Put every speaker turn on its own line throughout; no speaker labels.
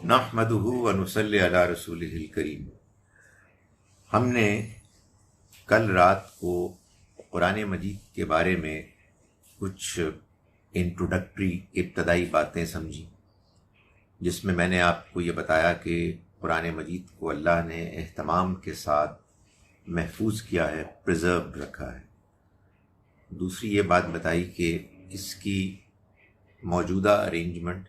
نحمدہ و نصلی علی رسولہ الکریم۔ ہم نے کل رات کو قرآن مجید کے بارے میں کچھ انٹروڈکٹری ابتدائی باتیں سمجھی، جس میں میں نے آپ کو یہ بتایا کہ قرآن مجید کو اللہ نے اہتمام کے ساتھ محفوظ کیا ہے، پریزرو رکھا ہے۔ دوسری یہ بات بتائی کہ اس کی موجودہ ارینجمنٹ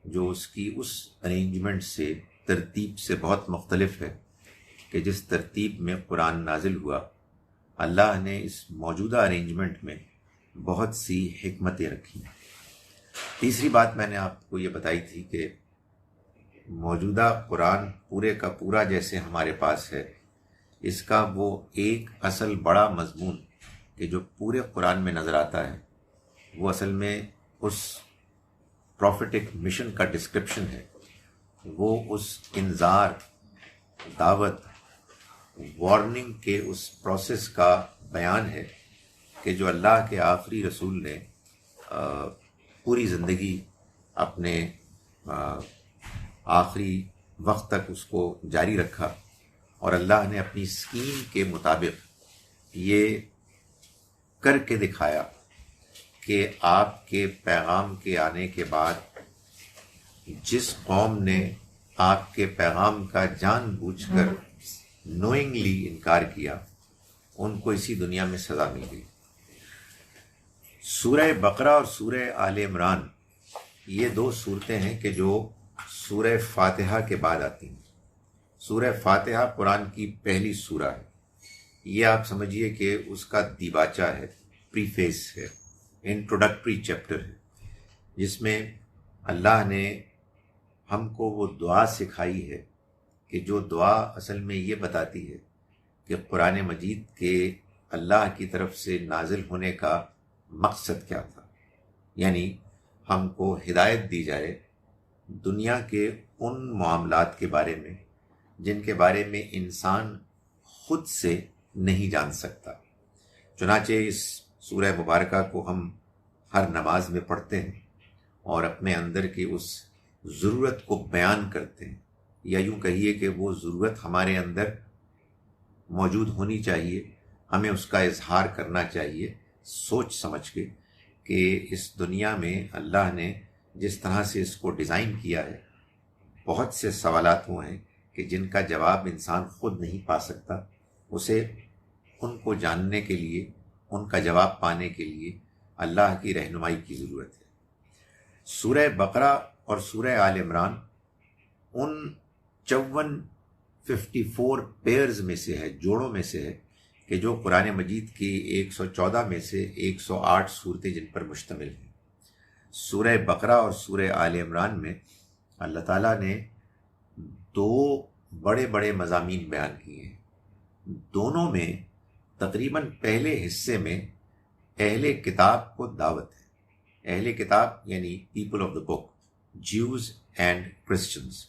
جو اس کی اس ارینجمنٹ سے ترتیب سے بہت مختلف ہے کہ جس ترتیب میں قرآن نازل ہوا، اللہ نے اس موجودہ ارینجمنٹ میں بہت سی حکمتیں رکھی۔ تیسری بات میں نے آپ کو یہ بتائی تھی کہ موجودہ قرآن پورے کا پورا جیسے ہمارے پاس ہے، اس کا وہ ایک اصل بڑا مضمون کہ جو پورے قرآن میں نظر آتا ہے، وہ اصل میں اس پروفیٹک مشن کا ڈسکرپشن ہے، وہ اس انذار، دعوت، وارننگ کے اس پروسیس کا بیان ہے کہ جو اللہ کے آخری رسول نے پوری زندگی اپنے آخری وقت تک اس کو جاری رکھا، اور اللہ نے اپنی اسکیم کے مطابق یہ کر کے دکھایا کہ آپ کے پیغام کے آنے کے بعد جس قوم نے آپ کے پیغام کا جان بوجھ کر نوئنگلی انکار کیا، ان کو اسی دنیا میں سزا مل گئی۔ سورہ بقرہ اور سورہ آل عمران یہ دو صورتیں ہیں کہ جو سورہ فاتحہ کے بعد آتی ہیں۔ سورہ فاتحہ قرآن کی پہلی سورہ ہے، یہ آپ سمجھیے کہ اس کا دیباچہ ہے، پریفیس ہے، انٹروڈکٹری چیپٹر ہے، جس میں اللہ نے ہم کو وہ دعا سکھائی ہے کہ جو دعا اصل میں یہ بتاتی ہے کہ قرآن مجید کے اللہ کی طرف سے نازل ہونے کا مقصد کیا تھا، یعنی ہم کو ہدایت دی جائے دنیا کے ان معاملات کے بارے میں جن کے بارے میں انسان خود سے نہیں جان سکتا۔ چنانچہ اس سورہ مبارکہ کو ہم ہر نماز میں پڑھتے ہیں اور اپنے اندر کی اس ضرورت کو بیان کرتے ہیں، یا یوں کہیے کہ وہ ضرورت ہمارے اندر موجود ہونی چاہیے، ہمیں اس کا اظہار کرنا چاہیے سوچ سمجھ کے کہ اس دنیا میں اللہ نے جس طرح سے اس کو ڈیزائن کیا ہے، بہت سے سوالات وہ ہیں کہ جن کا جواب انسان خود نہیں پا سکتا، اسے ان کو جاننے کے لیے، ان کا جواب پانے کے لیے اللہ کی رہنمائی کی ضرورت ہے۔ سورہ بقرہ اور سورہ آل عمران ان 54 پیئرز میں سے ہے، جوڑوں میں سے ہے کہ جو قرآن مجید کی 114 میں سے 108 صورتیں جن پر مشتمل ہیں۔ سورہ بقرہ اور سورہ آل عمران میں اللہ تعالیٰ نے دو بڑے بڑے مضامین بیان کیے ہیں۔ دونوں میں تقریباً پہلے حصے میں اہل کتاب کو دعوت ہے۔ اہل کتاب یعنی people of the book, Jews and Christians.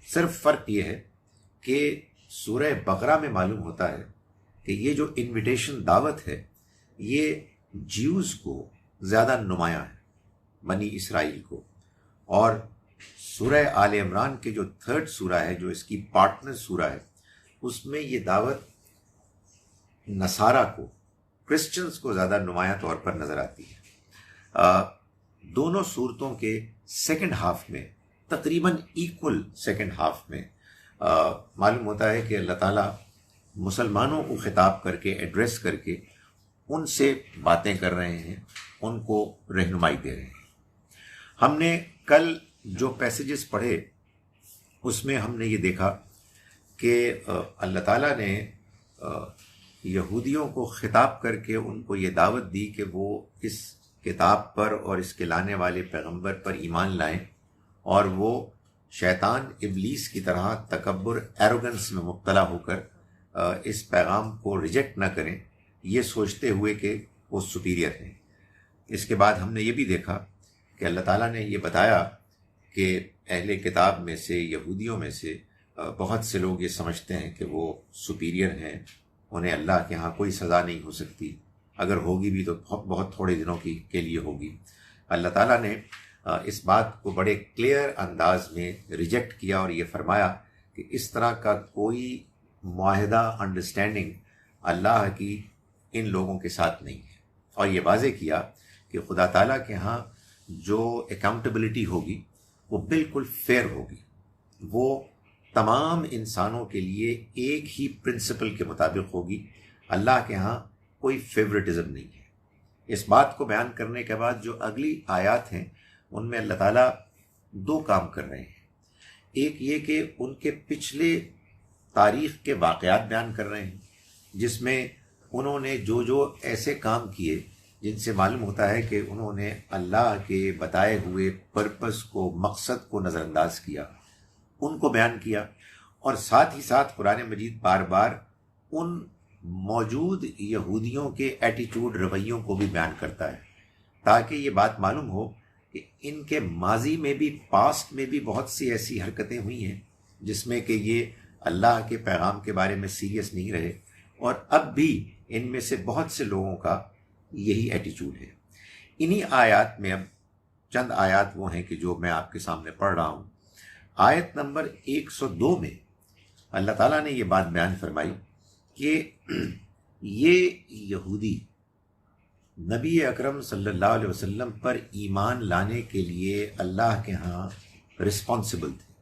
صرف فرق یہ ہے کہ سورہ بقرہ میں معلوم ہوتا ہے کہ یہ جو انویٹیشن، دعوت ہے، یہ جیوز کو زیادہ نمایاں ہے، بنی اسرائیل کو، اور سورہ آل عمران کے جو تھرڈ سورہ ہے، جو اس کی پارٹنر سورہ ہے، اس میں یہ دعوت نصارہ کو، کرسچنز کو زیادہ نمایاں طور پر نظر آتی ہے۔ دونوں صورتوں کے سیکنڈ ہاف میں، تقریباً ایکول سیکنڈ ہاف میں، معلوم ہوتا ہے کہ اللہ تعالیٰ مسلمانوں کو خطاب کر کے، ایڈریس کر کے ان سے باتیں کر رہے ہیں، ان کو رہنمائی دے رہے ہیں۔ ہم نے کل جو پیسیجز پڑھے اس میں ہم نے یہ دیکھا کہ اللہ تعالیٰ نے یہودیوں کو خطاب کر کے ان کو یہ دعوت دی کہ وہ اس کتاب پر اور اس کے لانے والے پیغمبر پر ایمان لائیں، اور وہ شیطان ابلیس کی طرح تکبر، ایروگنس میں مبتلا ہو کر اس پیغام کو ریجیکٹ نہ کریں، یہ سوچتے ہوئے کہ وہ سپیریئر ہیں۔ اس کے بعد ہم نے یہ بھی دیکھا کہ اللہ تعالیٰ نے یہ بتایا کہ اہل کتاب میں سے، یہودیوں میں سے بہت سے لوگ یہ سمجھتے ہیں کہ وہ سپیریئر ہیں، انہیں اللہ کے ہاں کوئی سزا نہیں ہو سکتی، اگر ہوگی بھی تو بہت تھوڑے دنوں کے لیے ہوگی، اللہ تعالیٰ نے اس بات کو بڑے کلیئر انداز میں ریجیکٹ کیا اور یہ فرمایا کہ اس طرح کا کوئی معاہدہ انڈرسٹینڈنگ اللہ کی ان لوگوں کے ساتھ نہیں ہے، اور یہ واضح کیا کہ خدا تعالیٰ کے ہاں جو اکاؤنٹیبلٹی ہوگی وہ بالکل فیئر ہوگی، وہ تمام انسانوں کے لیے ایک ہی پرنسپل کے مطابق ہوگی، اللہ کے ہاں کوئی فیورٹزم نہیں ہے۔ اس بات کو بیان کرنے کے بعد جو اگلی آیات ہیں ان میں اللہ تعالیٰ دو کام کر رہے ہیں، ایک یہ کہ ان کے پچھلے تاریخ کے واقعات بیان کر رہے ہیں جس میں انہوں نے جو ایسے کام کیے جن سے معلوم ہوتا ہے کہ انہوں نے اللہ کے بتائے ہوئے پرپس کو، مقصد کو نظر انداز کیا، ان کو بیان کیا، اور ساتھ ہی ساتھ قرآن مجید بار بار ان موجود یہودیوں کے ایٹیٹیوڈ، رویوں کو بھی بیان کرتا ہے تاکہ یہ بات معلوم ہو کہ ان کے ماضی میں بھی، پاسٹ میں بھی بہت سی ایسی حرکتیں ہوئی ہیں جس میں کہ یہ اللہ کے پیغام کے بارے میں سیریس نہیں رہے، اور اب بھی ان میں سے بہت سے لوگوں کا یہی ایٹیٹیوڈ ہے۔ انہی آیات میں اب چند آیات وہ ہیں کہ جو میں آپ کے سامنے پڑھ رہا ہوں۔ آیت نمبر 102 میں اللہ تعالیٰ نے یہ بات بیان فرمائی کہ یہ یہودی نبی اکرم صلی اللہ علیہ وسلم پر ایمان لانے کے لیے اللہ کے ہاں رسپانسبل تھے،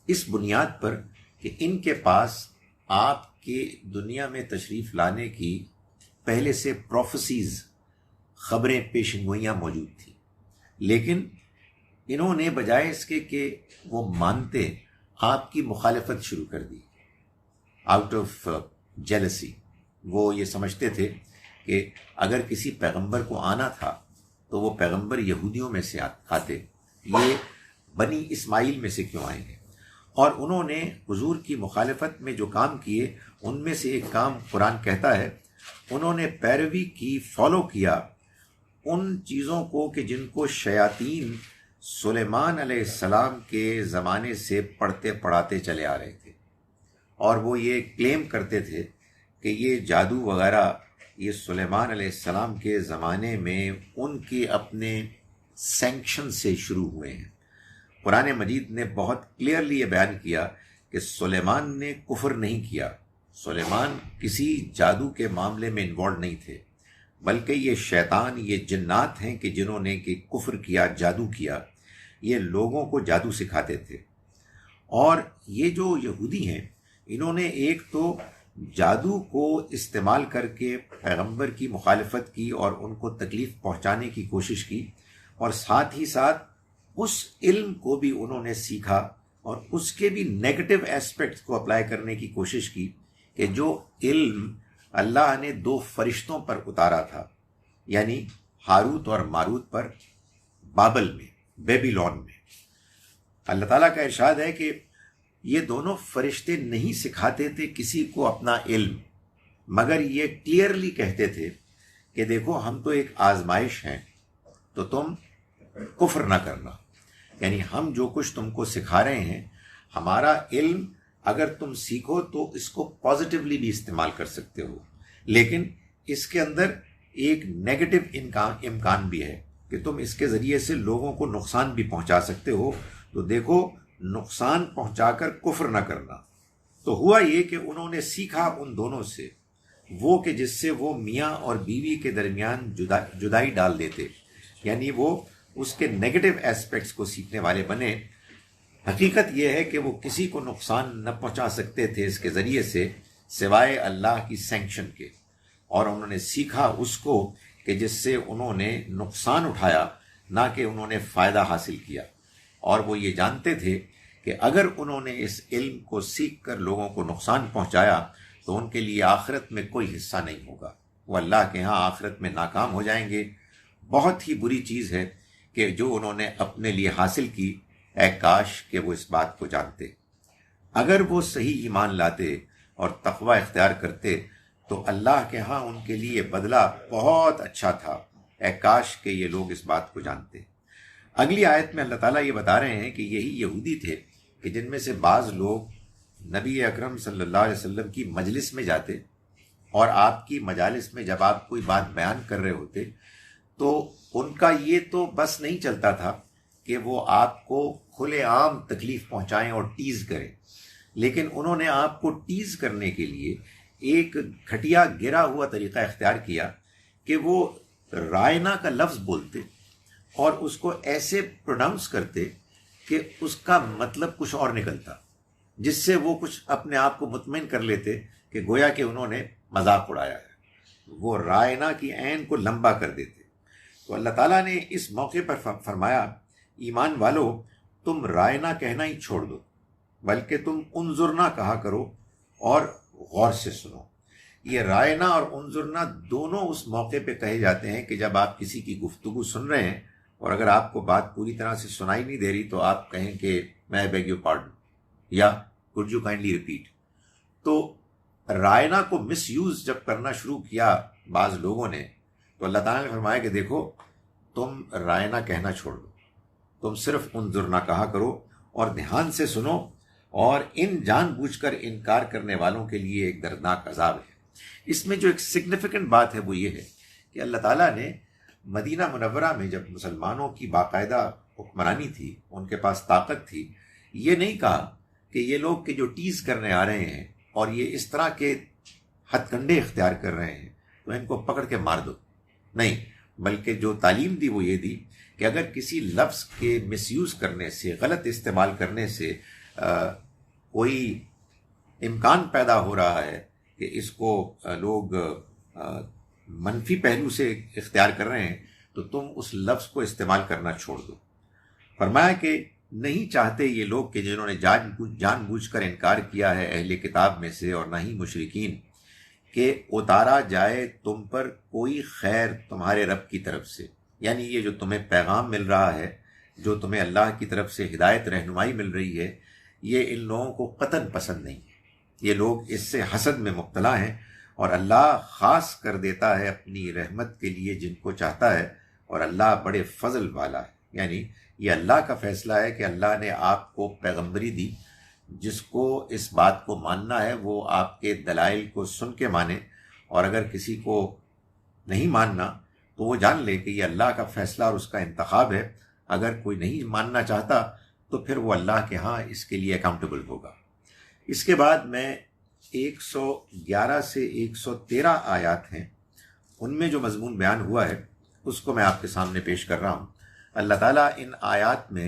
اس بنیاد پر کہ ان کے پاس آپ کے دنیا میں تشریف لانے کی پہلے سے پروفیسیز، خبریں، پیشن گوئیاں موجود تھیں، لیکن انہوں نے بجائے اس کے کہ وہ مانتے، آپ کی مخالفت شروع کر دی آؤٹ آف جیلسی۔ وہ یہ سمجھتے تھے کہ اگر کسی پیغمبر کو آنا تھا تو وہ پیغمبر یہودیوں میں سے آتے، یہ بنی اسماعیل میں سے کیوں آئیں گے؟ اور انہوں نے حضور کی مخالفت میں جو کام کیے ان میں سے ایک کام قرآن کہتا ہے انہوں نے پیروی کی، فالو کیا ان چیزوں کو کہ جن کو شیاطین سلیمان علیہ السلام کے زمانے سے پڑھتے پڑھاتے چلے آ رہے تھے، اور وہ یہ کلیم کرتے تھے کہ یہ جادو وغیرہ یہ سلیمان علیہ السلام کے زمانے میں ان کے اپنے سینکشن سے شروع ہوئے ہیں۔ قرآن مجید نے بہت کلیئرلی یہ بیان کیا کہ سلیمان نے کفر نہیں کیا، سلیمان کسی جادو کے معاملے میں انوالو نہیں تھے، بلکہ یہ شیطان، یہ جنات ہیں کہ جنہوں نے کہ کفر کیا، جادو کیا، یہ لوگوں کو جادو سکھاتے تھے۔ اور یہ جو یہودی ہیں انہوں نے ایک تو جادو کو استعمال کر کے پیغمبر کی مخالفت کی اور ان کو تکلیف پہنچانے کی کوشش کی، اور ساتھ ہی ساتھ اس علم کو بھی انہوں نے سیکھا اور اس کے بھی نیگیٹو ایسپیکٹس کو اپلائی کرنے کی کوشش کی کہ جو علم اللہ نے دو فرشتوں پر اتارا تھا، یعنی ہاروت اور ماروت پر، بابل میں، بیبیلون میں۔ اللہ تعالیٰ کا ارشاد ہے کہ یہ دونوں فرشتے نہیں سکھاتے تھے کسی کو اپنا علم، مگر یہ کلیئرلی کہتے تھے کہ دیکھو ہم تو ایک آزمائش ہیں تو تم کفر نہ کرنا، یعنی ہم جو کچھ تم کو سکھا رہے ہیں، ہمارا علم اگر تم سیکھو تو اس کو پازیٹیولی بھی استعمال کر سکتے ہو، لیکن اس کے اندر ایک نیگیٹو امکان بھی ہے کہ تم اس کے ذریعے سے لوگوں کو نقصان بھی پہنچا سکتے ہو، تو دیکھو نقصان پہنچا کر کفر نہ کرنا۔ تو ہوا یہ کہ انہوں نے سیکھا ان دونوں سے، وہ کہ جس سے وہ میاں اور بیوی کے درمیان جدائی ڈال دیتے، یعنی وہ اس کے نیگیٹو ایسپیکٹس کو سیکھنے والے بنے۔ حقیقت یہ ہے کہ وہ کسی کو نقصان نہ پہنچا سکتے تھے اس کے ذریعے سے سوائے اللہ کی سینکشن کے، اور انہوں نے سیکھا اس کو کہ جس سے انہوں نے نقصان اٹھایا، نہ کہ انہوں نے فائدہ حاصل کیا۔ اور وہ یہ جانتے تھے کہ اگر انہوں نے اس علم کو سیکھ کر لوگوں کو نقصان پہنچایا تو ان کے لیے آخرت میں کوئی حصہ نہیں ہوگا، وہ اللہ کے ہاں آخرت میں ناکام ہو جائیں گے۔ بہت ہی بری چیز ہے کہ جو انہوں نے اپنے لیے حاصل کی، اے کاش کہ وہ اس بات کو جانتے۔ اگر وہ صحیح ایمان لاتے اور تقوی اختیار کرتے تو اللہ کے ہاں ان کے لیے بدلہ بہت اچھا تھا، اے کاش کہ یہ لوگ اس بات کو جانتے۔ اگلی آیت میں اللہ تعالیٰ یہ بتا رہے ہیں کہ یہی یہودی تھے کہ جن میں سے بعض لوگ نبی اکرم صلی اللہ علیہ وسلم کی مجلس میں جاتے، اور آپ کی مجالس میں جب آپ کوئی بات بیان کر رہے ہوتے تو ان کا یہ تو بس نہیں چلتا تھا کہ وہ آپ کو کھلے عام تکلیف پہنچائیں اور ٹیز کریں، لیکن انہوں نے آپ کو ٹیز کرنے کے لیے ایک گھٹیا گرا ہوا طریقہ اختیار کیا کہ وہ رائنا کا لفظ بولتے اور اس کو ایسے پروناؤنس کرتے کہ اس کا مطلب کچھ اور نکلتا، جس سے وہ کچھ اپنے آپ کو مطمئن کر لیتے کہ گویا کہ انہوں نے مذاق اڑایا ہے، وہ رائنا کی عین کو لمبا کر دیتے۔ تو اللہ تعالیٰ نے اس موقع پر فرمایا، ایمان والو تم رائنا کہنا ہی چھوڑ دو، بلکہ تم انظرنا کہا کرو اور غور سے سنو۔ یہ رائنا اور انظرنا دونوں اس موقع پہ کہے جاتے ہیں کہ جب آپ کسی کی گفتگو سن رہے ہیں اور اگر آپ کو بات پوری طرح سے سنائی نہیں دے رہی تو آپ کہیں کہ میں بیگ یو پارڈن یا could you kindly repeat۔ تو رائنا کو مس یوز جب کرنا شروع کیا بعض لوگوں نے تو اللہ تعالیٰ نے فرمایا کہ دیکھو تم رائنا کہنا چھوڑ دو، تم صرف انظرنا کہا کرو اور دھیان سے سنو، اور ان جان بوجھ کر انکار کرنے والوں کے لیے ایک دردناک عذاب ہے۔ اس میں جو ایک سگنیفیکنٹ بات ہے وہ یہ ہے کہ اللہ تعالیٰ نے مدینہ منورہ میں جب مسلمانوں کی باقاعدہ حکمرانی تھی، ان کے پاس طاقت تھی، یہ نہیں کہا کہ یہ لوگ کہ جو ٹیز کرنے آ رہے ہیں اور یہ اس طرح کے ہتھ کنڈے اختیار کر رہے ہیں تو ان کو پکڑ کے مار دو، نہیں، بلکہ جو تعلیم دی وہ یہ دی کہ اگر کسی لفظ کے مس یوز کرنے سے، غلط استعمال کرنے سے کوئی امکان پیدا ہو رہا ہے کہ اس کو لوگ منفی پہلو سے اختیار کر رہے ہیں تو تم اس لفظ کو استعمال کرنا چھوڑ دو۔ فرمایا کہ نہیں چاہتے یہ لوگ کہ جنہوں نے جان بوجھ کر انکار کیا ہے اہل کتاب میں سے، اور نہ ہی مشرکین، کہ اتارا جائے تم پر کوئی خیر تمہارے رب کی طرف سے، یعنی یہ جو تمہیں پیغام مل رہا ہے، جو تمہیں اللہ کی طرف سے ہدایت رہنمائی مل رہی ہے، یہ ان لوگوں کو قطعاً پسند نہیں ہے۔ یہ لوگ اس سے حسد میں مبتلا ہیں، اور اللہ خاص کر دیتا ہے اپنی رحمت کے لیے جن کو چاہتا ہے، اور اللہ بڑے فضل والا ہے۔ یعنی یہ اللہ کا فیصلہ ہے کہ اللہ نے آپ کو پیغمبری دی، جس کو اس بات کو ماننا ہے وہ آپ کے دلائل کو سن کے مانے، اور اگر کسی کو نہیں ماننا تو وہ جان لے کہ یہ اللہ کا فیصلہ اور اس کا انتخاب ہے۔ اگر کوئی نہیں ماننا چاہتا تو پھر وہ اللہ کے ہاں اس کے لیے اکاؤنٹیبل ہوگا۔ اس کے بعد میں 111 سے 113 آیات ہیں، ان میں جو مضمون بیان ہوا ہے اس کو میں آپ کے سامنے پیش کر رہا ہوں۔ اللہ تعالیٰ ان آیات میں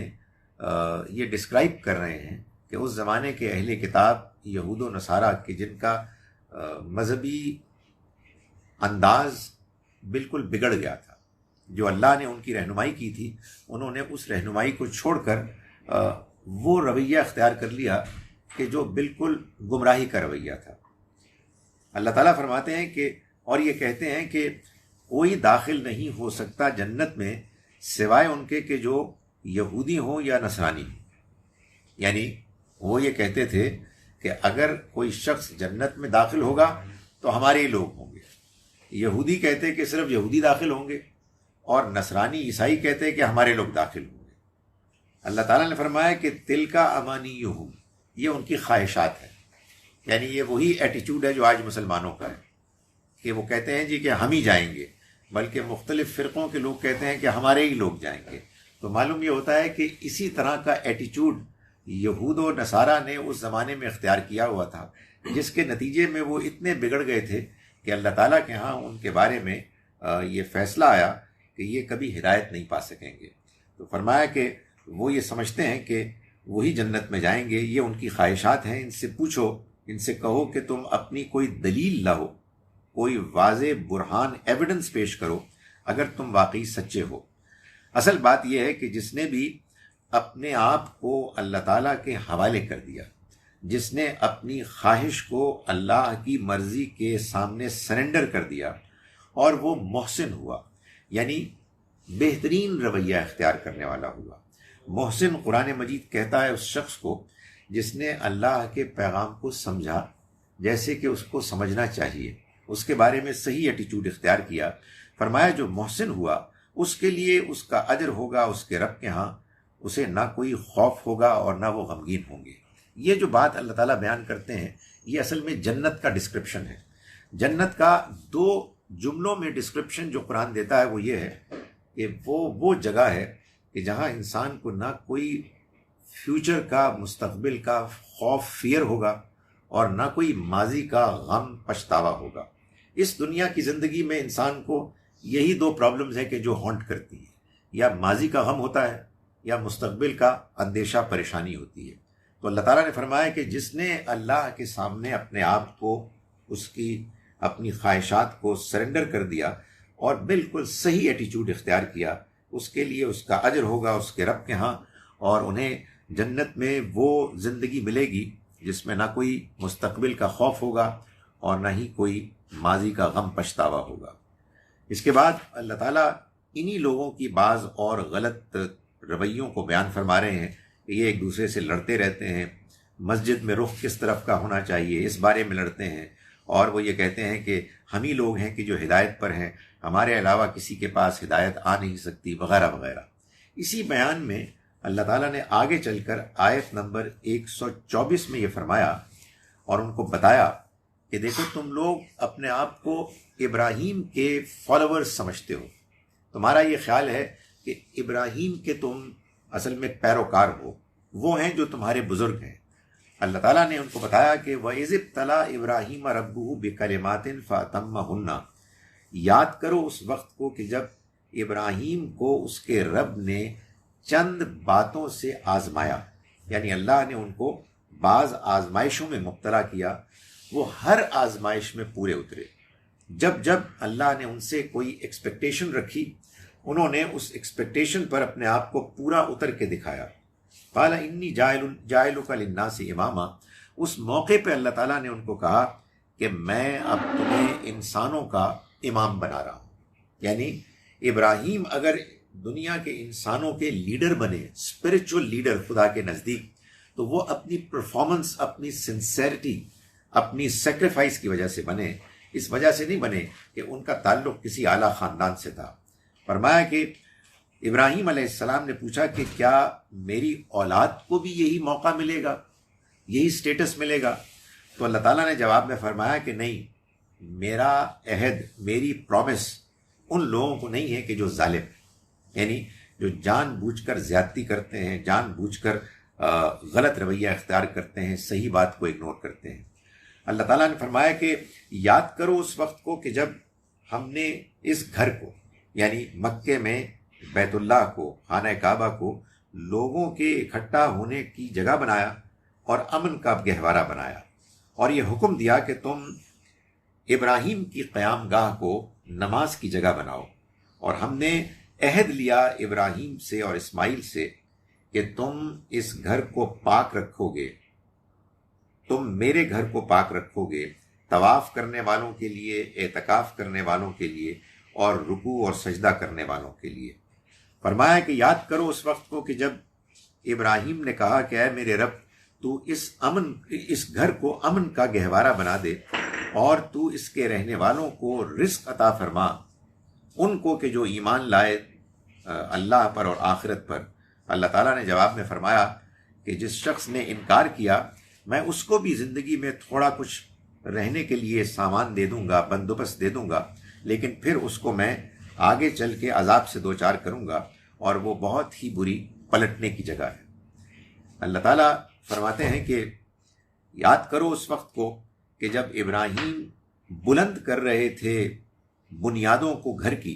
یہ ڈسکرائب کر رہے ہیں کہ اس زمانے کے اہل کتاب یہود و نصارہ کے جن کا مذہبی انداز بالکل بگڑ گیا تھا، جو اللہ نے ان کی رہنمائی کی تھی، انہوں نے اس رہنمائی کو چھوڑ کر وہ رویہ اختیار کر لیا کہ جو بالکل گمراہی کا رویہ تھا۔ اللہ تعالیٰ فرماتے ہیں کہ اور یہ کہتے ہیں کہ کوئی داخل نہیں ہو سکتا جنت میں سوائے ان کے کہ جو یہودی ہوں یا نصرانی ہوں۔ یعنی وہ یہ کہتے تھے کہ اگر کوئی شخص جنت میں داخل ہوگا تو ہمارے ہی لوگ ہوں گے۔ یہودی کہتے کہ صرف یہودی داخل ہوں گے، اور نصرانی عیسائی کہتے کہ ہمارے لوگ داخل ہوں گے۔ اللہ تعالیٰ نے فرمایا کہ تل کا امانیہم، یہ ان کی خواہشات ہیں، یعنی یہ وہی ایٹیچیوڈ ہے جو آج مسلمانوں کا ہے کہ وہ کہتے ہیں جی کہ ہم ہی جائیں گے، بلکہ مختلف فرقوں کے لوگ کہتے ہیں کہ ہمارے ہی لوگ جائیں گے۔ تو معلوم یہ ہوتا ہے کہ اسی طرح کا ایٹیچیوڈ یہود و نصارہ نے اس زمانے میں اختیار کیا ہوا تھا، جس کے نتیجے میں وہ اتنے بگڑ گئے تھے کہ اللہ تعالیٰ کے ہاں ان کے بارے میں یہ فیصلہ آیا کہ یہ کبھی ہدایت نہیں پا سکیں گے۔ تو فرمایا کہ وہ یہ سمجھتے ہیں کہ وہی جنت میں جائیں گے، یہ ان کی خواہشات ہیں۔ ان سے پوچھو، ان سے کہو کہ تم اپنی کوئی دلیل لاؤ، کوئی واضح برہان ایویڈنس پیش کرو اگر تم واقعی سچے ہو۔ اصل بات یہ ہے کہ جس نے بھی اپنے آپ کو اللہ تعالیٰ کے حوالے کر دیا، جس نے اپنی خواہش کو اللہ کی مرضی کے سامنے سرنڈر کر دیا اور وہ محسن ہوا، یعنی بہترین رویہ اختیار کرنے والا ہوا۔ محسن قرآن مجید کہتا ہے اس شخص کو جس نے اللہ کے پیغام کو سمجھا جیسے کہ اس کو سمجھنا چاہیے، اس کے بارے میں صحیح ایٹیچیوڈ اختیار کیا۔ فرمایا جو محسن ہوا اس کے لیے اس کا اجر ہوگا اس کے رب کے ہاں، اسے نہ کوئی خوف ہوگا اور نہ وہ غمگین ہوں گے۔ یہ جو بات اللہ تعالیٰ بیان کرتے ہیں یہ اصل میں جنت کا ڈسکرپشن ہے۔ جنت کا دو جملوں میں ڈسکرپشن جو قرآن دیتا ہے وہ یہ ہے کہ وہ جگہ ہے کہ جہاں انسان کو نہ کوئی فیوچر کا، مستقبل کا خوف، فیئر ہوگا، اور نہ کوئی ماضی کا غم، پچھتاوا ہوگا۔ اس دنیا کی زندگی میں انسان کو یہی دو پرابلمز ہیں کہ جو ہانٹ کرتی ہے، یا ماضی کا غم ہوتا ہے یا مستقبل کا اندیشہ، پریشانی ہوتی ہے۔ تو اللہ تعالیٰ نے فرمایا کہ جس نے اللہ کے سامنے اپنے آپ کو، اس کی اپنی خواہشات کو سرنڈر کر دیا اور بالکل صحیح ایٹیچیوڈ اختیار کیا، اس کے لیے اس کا اجر ہوگا اس کے رب کے ہاں، اور انہیں جنت میں وہ زندگی ملے گی جس میں نہ کوئی مستقبل کا خوف ہوگا اور نہ ہی کوئی ماضی کا غم، پچھتاوا ہوگا۔ اس کے بعد اللہ تعالیٰ انہی لوگوں کی بعض اور غلط رویوں کو بیان فرما رہے ہیں کہ یہ ایک دوسرے سے لڑتے رہتے ہیں، مسجد میں رخ کس طرف کا ہونا چاہیے اس بارے میں لڑتے ہیں، اور وہ یہ کہتے ہیں کہ ہم ہی لوگ ہیں کہ جو ہدایت پر ہیں، ہمارے علاوہ کسی کے پاس ہدایت آ نہیں سکتی، وغیرہ وغیرہ۔ اسی بیان میں اللہ تعالیٰ نے آگے چل کر آیت نمبر 124 میں یہ فرمایا اور ان کو بتایا کہ دیکھو تم لوگ اپنے آپ کو ابراہیم کے فالوورز سمجھتے ہو، تمہارا یہ خیال ہے کہ ابراہیم کے تم اصل میں پیروکار ہو، وہ ہیں جو تمہارے بزرگ ہیں۔ اللہ تعالیٰ نے ان کو بتایا کہ وَإِذِ ابْتَلَىٰ إِبْرَاهِيمَ رَبُّهُ بِكَلِمَاتٍ فَأَتَمَّهُنَّ، یاد کرو اس وقت کو کہ جب ابراہیم کو اس کے رب نے چند باتوں سے آزمایا، یعنی اللہ نے ان کو بعض آزمائشوں میں مبتلا کیا، وہ ہر آزمائش میں پورے اترے۔ جب جب اللہ نے ان سے کوئی ایکسپیکٹیشن رکھی، انہوں نے اس ایکسپیکٹیشن پر اپنے آپ کو پورا اتر کے دکھایا۔ قال انی جاعلک للناس اماما، اس موقع پہ اللہ تعالیٰ نے ان کو کہا کہ میں اب تمہیں انسانوں کا امام بنا رہا ہوں۔ یعنی ابراہیم اگر دنیا کے انسانوں کے لیڈر بنے، اسپرچول لیڈر خدا کے نزدیک، تو وہ اپنی پرفارمنس، اپنی سنسیئرٹی، اپنی سیکریفائس کی وجہ سے بنے، اس وجہ سے نہیں بنے کہ ان کا تعلق کسی اعلیٰ خاندان سے تھا۔ فرمایا کہ ابراہیم علیہ السلام نے پوچھا کہ کیا میری اولاد کو بھی یہی موقع ملے گا، یہی سٹیٹس ملے گا؟ تو اللہ تعالیٰ نے جواب میں فرمایا کہ نہیں، میرا عہد، میری پرومس ان لوگوں کو نہیں ہے کہ جو ظالم، یعنی جو جان بوجھ کر زیادتی کرتے ہیں، جان بوجھ کر غلط رویہ اختیار کرتے ہیں، صحیح بات کو اگنور کرتے ہیں۔ اللہ تعالیٰ نے فرمایا کہ یاد کرو اس وقت کو کہ جب ہم نے اس گھر کو، یعنی مکے میں بیت اللہ کو، خانہ کعبہ کو لوگوں کے اکٹھا ہونے کی جگہ بنایا اور امن کا گہوارہ بنایا، اور یہ حکم دیا کہ تم ابراہیم کی قیام گاہ کو نماز کی جگہ بناؤ، اور ہم نے عہد لیا ابراہیم سے اور اسماعیل سے کہ تم اس گھر کو پاک رکھو گے، تم میرے گھر کو پاک رکھو گے، طواف کرنے والوں کے لیے، اعتکاف کرنے والوں کے لیے، اور رکوع اور سجدہ کرنے والوں کے لیے۔ فرمایا کہ یاد کرو اس وقت کو کہ جب ابراہیم نے کہا کہ اے میرے رب، تو اس گھر کو امن کا گہوارہ بنا دے، اور تو اس کے رہنے والوں کو رزق عطا فرما، ان کو کہ جو ایمان لائے اللہ پر اور آخرت پر۔ اللہ تعالیٰ نے جواب میں فرمایا کہ جس شخص نے انکار کیا، میں اس کو بھی زندگی میں تھوڑا کچھ رہنے کے لیے سامان دے دوں گا، بندوبست دے دوں گا، لیکن پھر اس کو میں آگے چل کے عذاب سے دوچار کروں گا، اور وہ بہت ہی بری پلٹنے کی جگہ ہے۔ اللہ تعالیٰ فرماتے ہیں کہ یاد کرو اس وقت کو کہ جب ابراہیم بلند کر رہے تھے بنیادوں کو گھر کی،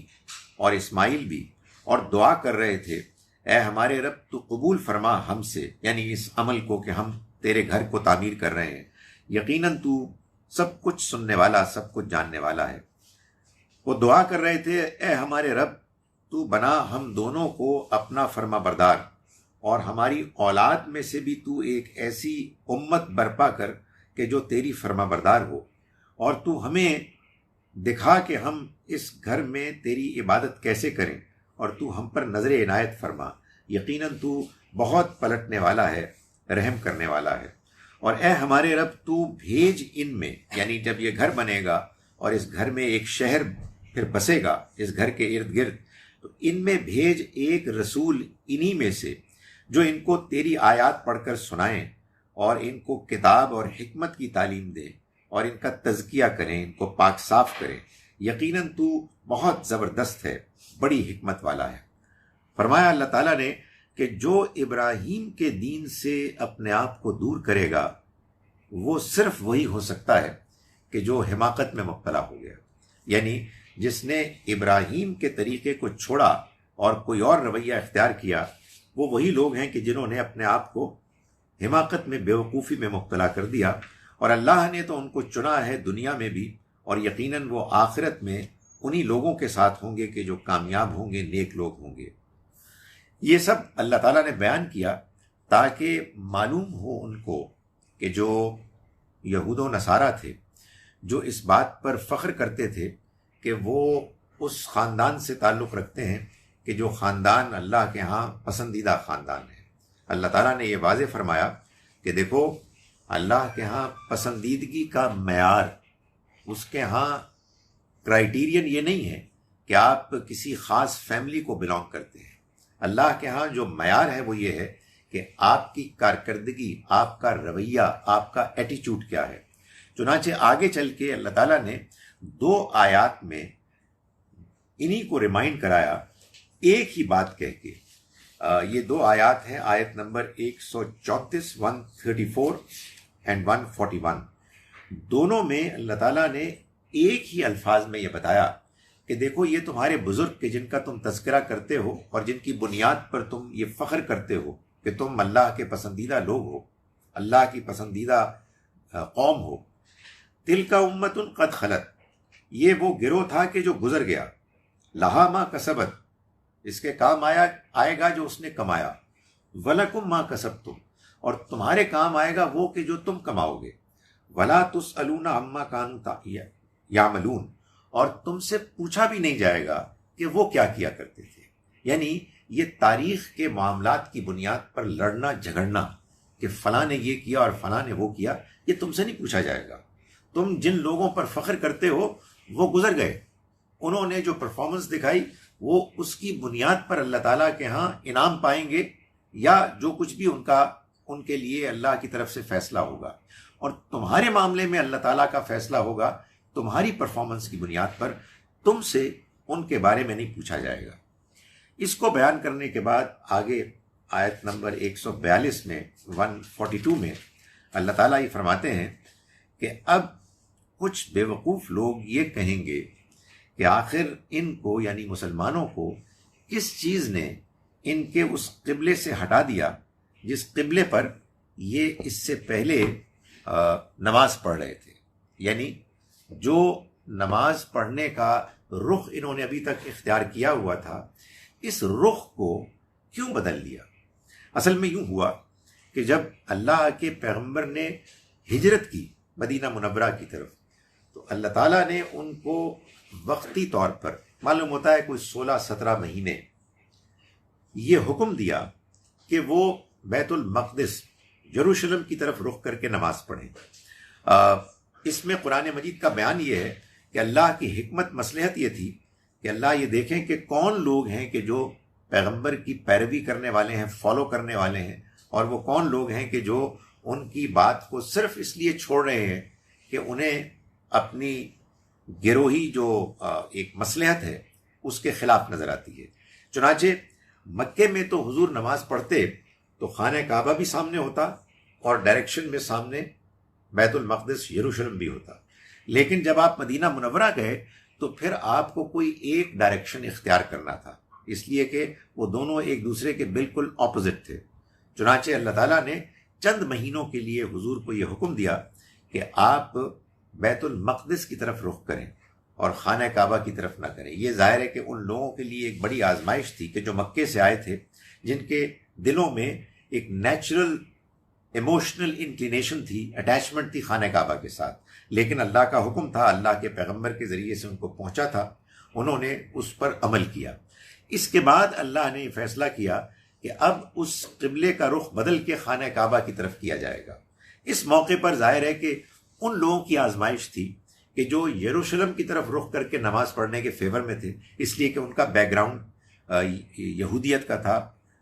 اور اسماعیل بھی، اور دعا کر رہے تھے اے ہمارے رب تو قبول فرما ہم سے، یعنی اس عمل کو کہ ہم تیرے گھر کو تعمیر کر رہے ہیں، یقیناً تو سب کچھ سننے والا، سب کچھ جاننے والا ہے۔ وہ دعا کر رہے تھے اے ہمارے رب تو بنا ہم دونوں کو اپنا فرما بردار، اور ہماری اولاد میں سے بھی تو ایک ایسی امت برپا کر کہ جو تیری فرما بردار ہو، اور تو ہمیں دکھا کہ ہم اس گھر میں تیری عبادت کیسے کریں، اور تو ہم پر نظر عنایت فرما، یقیناً تو بہت پلٹنے والا ہے، رحم کرنے والا ہے۔ اور اے ہمارے رب تو بھیج ان میں، یعنی جب یہ گھر بنے گا اور اس گھر میں ایک شہر پھر بسے گا اس گھر کے ارد گرد، تو ان میں بھیج ایک رسول انہی میں سے جو ان کو تیری آیات پڑھ کر سنائیں، اور ان کو کتاب اور حکمت کی تعلیم دیں، اور ان کا تزکیہ کریں، ان کو پاک صاف کریں، یقیناً تو بہت زبردست ہے بڑی حکمت والا ہے۔ فرمایا اللہ تعالیٰ نے کہ جو ابراہیم کے دین سے اپنے آپ کو دور کرے گا وہ صرف وہی ہو سکتا ہے کہ جو حماقت میں مبتلا ہو گیا، یعنی جس نے ابراہیم کے طریقے کو چھوڑا اور کوئی اور رویہ اختیار کیا، وہ وہی لوگ ہیں کہ جنہوں نے اپنے آپ کو حماقت میں، بیوقوفی میں مبتلا کر دیا، اور اللہ نے تو ان کو چنا ہے دنیا میں بھی، اور یقیناً وہ آخرت میں انہی لوگوں کے ساتھ ہوں گے کہ جو کامیاب ہوں گے، نیک لوگ ہوں گے۔ یہ سب اللہ تعالیٰ نے بیان کیا تاکہ معلوم ہو ان کو کہ جو یہود و نصارہ تھے، جو اس بات پر فخر کرتے تھے کہ وہ اس خاندان سے تعلق رکھتے ہیں کہ جو خاندان اللہ کے ہاں پسندیدہ خاندان ہے، اللہ تعالیٰ نے یہ واضح فرمایا کہ دیکھو اللہ کے ہاں پسندیدگی کا معیار، اس کے ہاں کرائیٹیرین یہ نہیں ہے کہ آپ کسی خاص فیملی کو بلانگ کرتے ہیں۔ اللہ کے ہاں جو معیار ہے وہ یہ ہے کہ آپ کی کارکردگی، آپ کا رویہ، آپ کا ایٹیچیوڈ کیا ہے۔ چنانچہ آگے چل کے اللہ تعالیٰ نے 2 آیات میں انہی کو ریمائنڈ کرایا ایک ہی بات کہہ کے۔ یہ 2 آیات ہیں، آیت نمبر 134 134 اینڈ 141۔ دونوں میں اللہ تعالیٰ نے ایک ہی الفاظ میں یہ بتایا کہ دیکھو یہ تمہارے بزرگ کہ جن کا تم تذکرہ کرتے ہو اور جن کی بنیاد پر تم یہ فخر کرتے ہو کہ تم اللہ کے پسندیدہ لوگ ہو، اللہ کی پسندیدہ قوم ہو، تلک امۃ قد خلت، یہ وہ گروہ تھا کہ جو گزر گیا، لہا ما کسبت، اس کے کام آئے گا جو اس نے کمایا، ولکم ما کسبتم، اور تمہارے کام آئے گا وہ کہ جو تم کماؤ گے، ولا تسألون عما کانوا یعملون، اور تم سے پوچھا بھی نہیں جائے گا کہ وہ کیا کیا کرتے تھے۔ یعنی یہ تاریخ کے معاملات کی بنیاد پر لڑنا جھگڑنا کہ فلاں نے یہ کیا اور فلاں نے وہ کیا، یہ تم سے نہیں پوچھا جائے گا۔ تم جن لوگوں پر فخر کرتے ہو وہ گزر گئے، انہوں نے جو پرفارمنس دکھائی وہ اس کی بنیاد پر اللہ تعالیٰ کے ہاں انعام پائیں گے، یا جو کچھ بھی ان کے لیے اللہ کی طرف سے فیصلہ ہوگا، اور تمہارے معاملے میں اللہ تعالیٰ کا فیصلہ ہوگا تمہاری پرفارمنس کی بنیاد پر، تم سے ان کے بارے میں نہیں پوچھا جائے گا۔ اس کو بیان کرنے کے بعد آگے آیت نمبر 142 میں 142 میں اللہ تعالیٰ یہ فرماتے ہیں کہ اب کچھ بیوقوف لوگ یہ کہیں گے کہ آخر ان کو یعنی مسلمانوں کو کس چیز نے ان کے اس قبلے سے ہٹا دیا جس قبلے پر یہ اس سے پہلے نماز پڑھ رہے تھے، یعنی جو نماز پڑھنے کا رخ انہوں نے ابھی تک اختیار کیا ہوا تھا، اس رخ کو کیوں بدل لیا؟ اصل میں یوں ہوا کہ جب اللہ کے پیغمبر نے ہجرت کی مدینہ منورہ کی طرف، تو اللہ تعالیٰ نے ان کو وقتی طور پر، معلوم ہوتا ہے کوئی 16-17 مہینے، یہ حکم دیا کہ وہ بیت المقدس یروشلم کی طرف رخ کر کے نماز پڑھیں۔ اس میں قرآن مجید کا بیان یہ ہے کہ اللہ کی حکمت مصلحت یہ تھی کہ اللہ یہ دیکھیں کہ کون لوگ ہیں کہ جو پیغمبر کی پیروی کرنے والے ہیں، فالو کرنے والے ہیں، اور وہ کون لوگ ہیں کہ جو ان کی بات کو صرف اس لیے چھوڑ رہے ہیں کہ انہیں اپنی گروہی جو ایک مصلحت ہے اس کے خلاف نظر آتی ہے۔ چنانچہ مکے میں تو حضور نماز پڑھتے تو خانہ کعبہ بھی سامنے ہوتا اور ڈائریکشن میں سامنے بیت المقدس یروشلم بھی ہوتا، لیکن جب آپ مدینہ منورہ گئے تو پھر آپ کو کوئی ایک ڈائریکشن اختیار کرنا تھا، اس لیے کہ وہ دونوں ایک دوسرے کے بالکل اپوزٹ تھے۔ چنانچہ اللہ تعالیٰ نے چند مہینوں کے لیے حضور کو یہ حکم دیا کہ آپ بیت المقدس کی طرف رخ کریں اور خانہ کعبہ کی طرف نہ کریں۔ یہ ظاہر ہے کہ ان لوگوں کے لیے ایک بڑی آزمائش تھی کہ جو مکے سے آئے تھے، جن کے دلوں میں ایک نیچرل ایموشنل انکلینیشن تھی، اٹیچمنٹ تھی خانہ کعبہ کے ساتھ، لیکن اللہ کا حکم تھا، اللہ کے پیغمبر کے ذریعے سے ان کو پہنچا تھا، انہوں نے اس پر عمل کیا۔ اس کے بعد اللہ نے یہ فیصلہ کیا کہ اب اس قبلے کا رخ بدل کے خانہ کعبہ کی طرف کیا جائے گا۔ اس موقع پر ظاہر ہے کہ ان لوگوں کی آزمائش تھی کہ جو یروشلم کی طرف رخ کر کے نماز پڑھنے کے فیور میں تھے، اس لیے کہ ان کا بیک گراؤنڈ یہودیت کا تھا